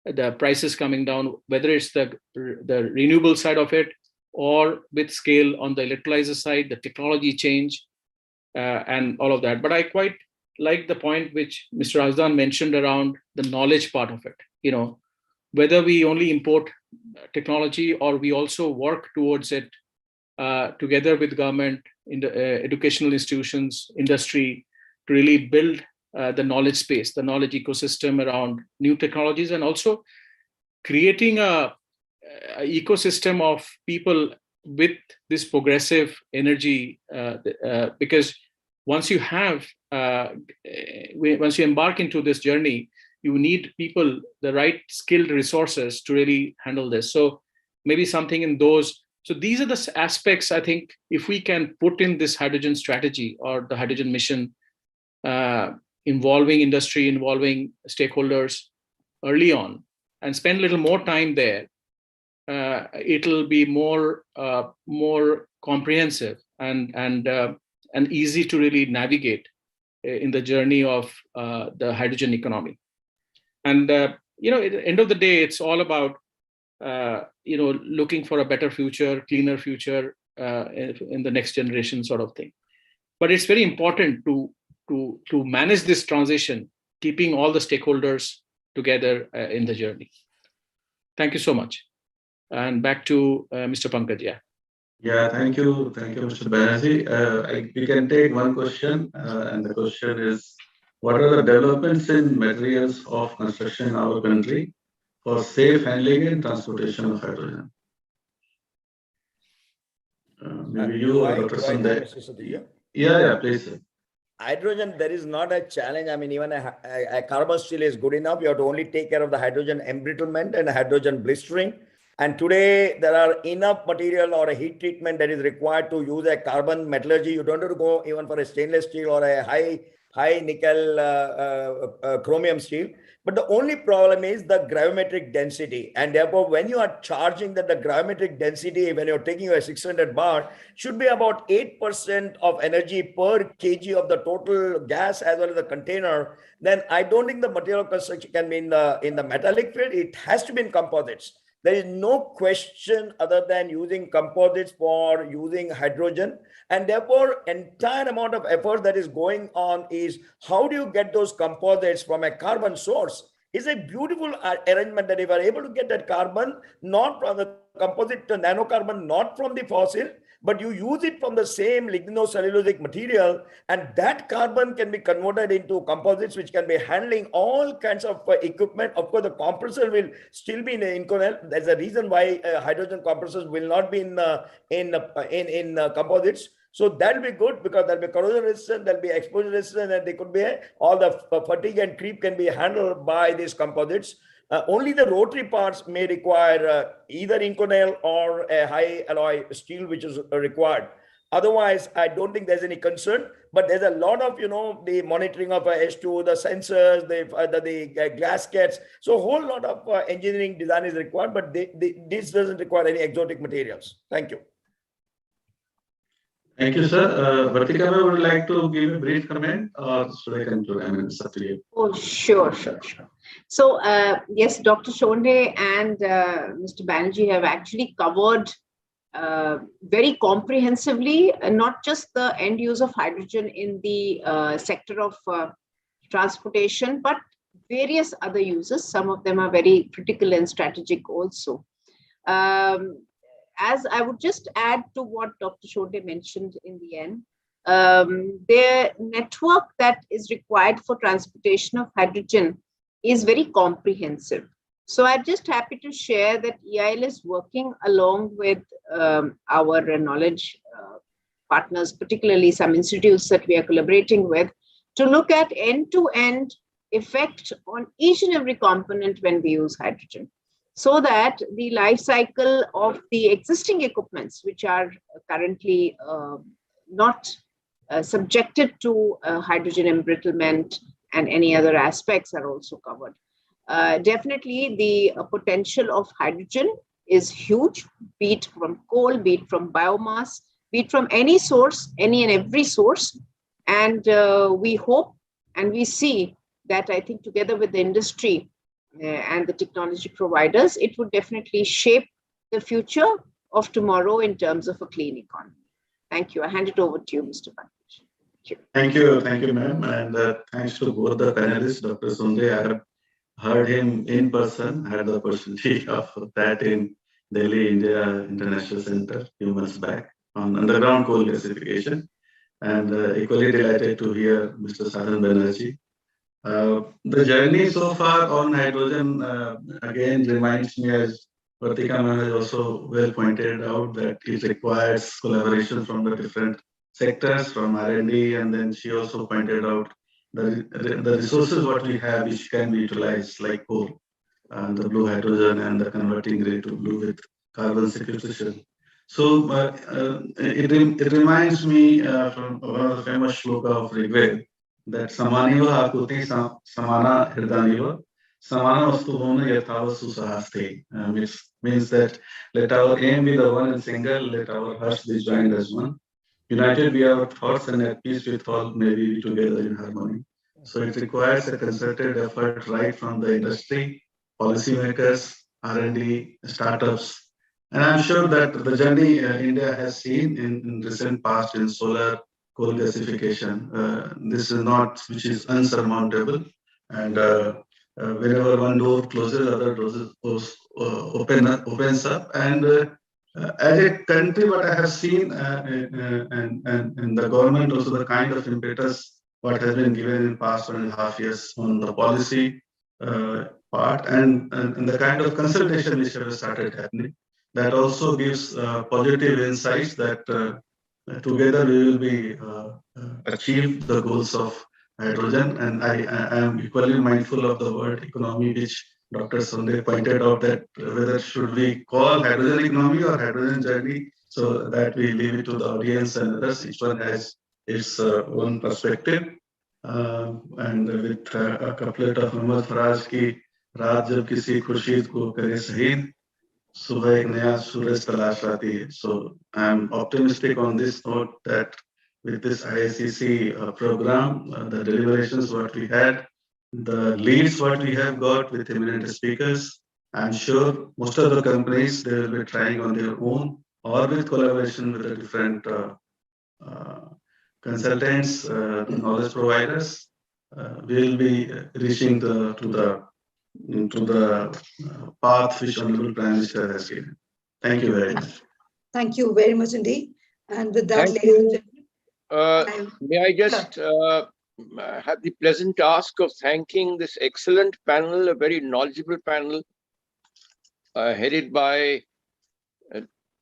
the prices coming down, whether it's the renewable side of it or with scale on the electrolyzer side, the technology change, and all of that. But I quite like the point which Mr. Razdan mentioned around the knowledge part of it. Whether we only import technology or we also work towards it together with government, in the educational institutions, industry, to really build the knowledge space, the knowledge ecosystem around new technologies, and also creating a ecosystem of people with this progressive energy, because once you embark into this journey, you need people, the right skilled resources to really handle this. So maybe something in those. So these are the aspects, I think, if we can put in this hydrogen strategy or the hydrogen mission, involving industry, involving stakeholders early on, and spend a little more time there, it'll be more comprehensive and easy to really navigate in the journey of the hydrogen economy. And at the end of the day, it's all about looking for a better future, cleaner future in the next generation sort of thing. But it's very important to manage this transition, keeping all the stakeholders together in the journey. Thank you so much. And back to Mr. Pankaj. Yeah, thank you, Mr. Banerjee. We can take one question, and the question is, what are the developments in materials of construction in our country for safe handling and transportation of hydrogen? Maybe you or Dr. Sunday. Yeah, please. Sir. Hydrogen, there is not a challenge. I mean, even a carbon steel is good enough. You have to only take care of the hydrogen embrittlement and hydrogen blistering. And today there are enough material or a heat treatment that is required to use a carbon metallurgy. You don't have to go even for a stainless steel or a high nickel chromium steel. But the only problem is the gravimetric density. And therefore, when you are charging that the gravimetric density, when you're taking a 600 bar, should be about 8% of energy per kg of the total gas as well as the container, then I don't think the material construction can be in the metallic field. It has to be in composites. There is no question other than using composites for using hydrogen. And therefore, entire amount of effort that is going on is how do you get those composites from a carbon source? It's a beautiful arrangement that if you are able to get that carbon, not from the composite to nanocarbon, not from the fossil, but you use it from the same lignocellulosic material, and that carbon can be converted into composites, which can be handling all kinds of equipment. Of course, the compressor will still be in Inconel. There's a reason why hydrogen compressors will not be in composites. So that'll be good because there'll be corrosion resistant, there'll be exposure resistant, and they could be all the fatigue and creep can be handled by these composites. Only the rotary parts may require either Inconel or a high alloy steel, which is required. Otherwise, I don't think there's any concern. But there's a lot of, the monitoring of H2, the sensors, the gaskets. So a whole lot of engineering design is required, but this doesn't require any exotic materials. Thank you. Thank you, sir. Vartika would like to give a brief comment, or should I conclude? I mean, it's up to you. Oh, sure. So, yes, Dr. Sonde and Mr. Banerjee have actually covered very comprehensively, not just the end use of hydrogen in the sector of transportation, but various other uses. Some of them are very critical and strategic also. As I would just add to what Dr. Sonde mentioned in the end, the network that is required for transportation of hydrogen is very comprehensive. So I'm just happy to share that EIL is working along with our knowledge partners, particularly some institutes that we are collaborating with, to look at end-to-end effect on each and every component when we use hydrogen, so that the life cycle of the existing equipments, which are currently not subjected to hydrogen embrittlement and any other aspects, are also covered. Definitely the potential of hydrogen is huge, be it from coal, be it from biomass, be it from any source, any and every source. And we hope and we see that, I think, together with the industry and the technology providers, it would definitely shape the future of tomorrow in terms of a clean economy. Thank you. I hand it over to you, Mr. Pankaj. Thank you, ma'am. And thanks to both the panelists, Dr. Sonde. I have heard him in person, had the opportunity of that in Delhi, India International Center a few months back on underground coal gasification. And equally delighted to hear Mr. Sadhan Banerjee. The journey so far on hydrogen again reminds me, as Vartika has also well pointed out, that it requires collaboration from the different sectors from R&D, and then she also pointed out the resources what we have which can be utilized, like coal and the blue hydrogen and the converting gray to blue with carbon sequestration. So it reminds me from one of the famous shloka of Rigved that samaniva hakuti samana hirdaniva samana vastubhona yathava susahaste, which means that let our aim be the one and single, let our hearts be joined as one. United be our thoughts and at peace with all, may we be together in harmony. So it requires a concerted effort right from the industry, policymakers, R&D, startups. And I'm sure that the journey India has seen in recent past in solar coal gasification, this is not, which is unsurmountable. And whenever one door closes, other doors opens up. And as a country, what I have seen and the government also, the kind of impetus what has been given in past 1.5 years on the policy part and the kind of consultation which have started happening, that also gives positive insights that together we will be achieve the goals of hydrogen. And I am equally mindful of the word economy, which Dr. Sonde pointed out, that whether should we call hydrogen economy or hydrogen journey, so that we leave it to the audience and others. Each one has its own perspective. And with a couplet of Muhammad Faraj ki raat jab kisi khurshid ko kare shaheed, subah ek naya suraj talash aati hai. So I'm optimistic on this note that with this IICC program, the deliberations what we had, the leads what we have got with eminent speakers, I'm sure most of the companies, they will be trying on their own or with collaboration with the different consultants, knowledge providers, will be reaching to the path which Honorable Prime Minister has given. Thank you very much. Thank you very much indeed. And with that, Thank ladies and you. gentlemen, May I just have the pleasant task of thanking this excellent panel, a very knowledgeable panel, headed by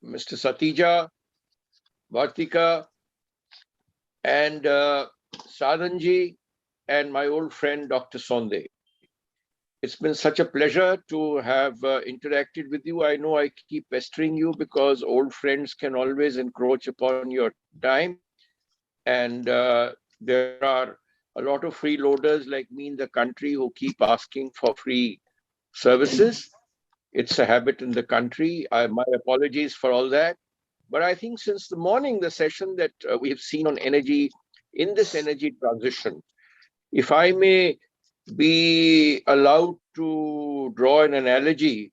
Mr. Satija, Vartika, and Sadhanji, and my old friend, Dr. Sonde. It's been such a pleasure to have interacted with you. I know I keep pestering you because old friends can always encroach upon your time. And there are a lot of freeloaders like me in the country who keep asking for free services. It's a habit in the country. My apologies for all that. But I think since the morning, the session that we have seen on energy, in this energy transition, if I may be allowed to draw an analogy,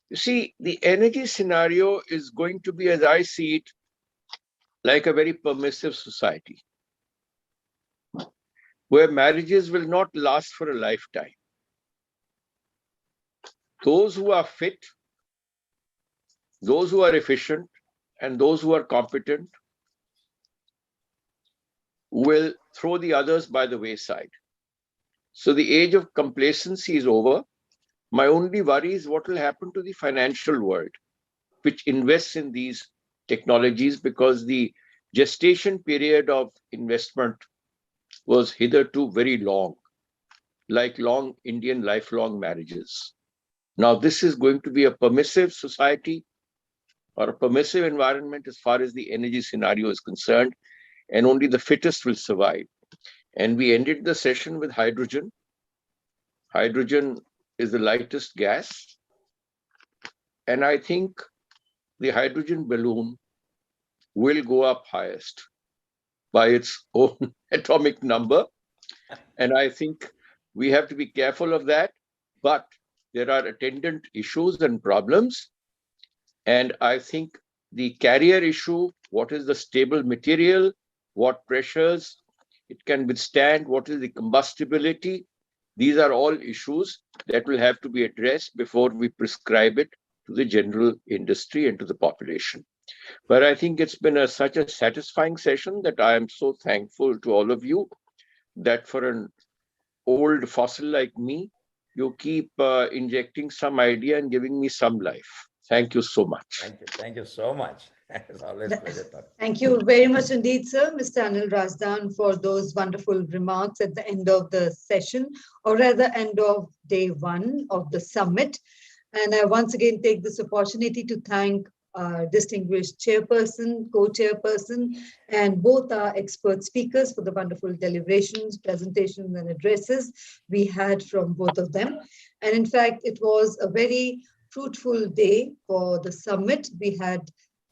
you see, the energy scenario is going to be, as I see it, like a very permissive society, where marriages will not last for a lifetime. Those who are fit, those who are efficient, and those who are competent will throw the others by the wayside. So the age of complacency is over. My only worry is what will happen to the financial world, which invests in these technologies, because the gestation period of investment was hitherto very long, like long Indian lifelong marriages. Now, this is going to be a permissive society or a permissive environment as far as the energy scenario is concerned, and only the fittest will survive. And we ended the session with hydrogen. Hydrogen is the lightest gas. And I think the hydrogen balloon will go up highest by its own atomic number. And I think we have to be careful of that. But there are attendant issues and problems. And I think the carrier issue, what is the stable material, what pressures it can withstand, what is the combustibility, these are all issues that will have to be addressed before we prescribe it to the general industry and to the population. But I think it's been such a satisfying session that I am so thankful to all of you that for an old fossil like me, you keep injecting some idea and giving me some life. Thank you so much. Thank you so much. It's always a pleasure talking. Thank you very much indeed, sir, Mr. Anil Razdan, for those wonderful remarks at the end of the session, or rather end of day one of the summit. And I once again take this opportunity to thank our distinguished chairperson, co-chairperson, and both our expert speakers for the wonderful deliberations, presentations, and addresses we had from both of them. And in fact, it was a very fruitful day for the summit. We had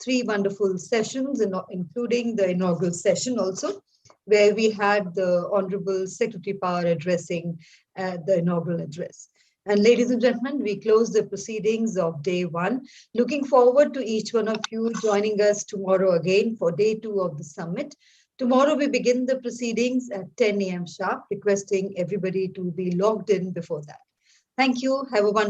3 wonderful sessions, including the inaugural session also, where we had the Honorable Secretary Power addressing the inaugural address. And ladies and gentlemen, we close the proceedings of day one. Looking forward to each one of you joining us tomorrow again for day 2 of the summit. Tomorrow we begin the proceedings at 10 a.m. sharp, requesting everybody to be logged in before that. Thank you. Have a wonderful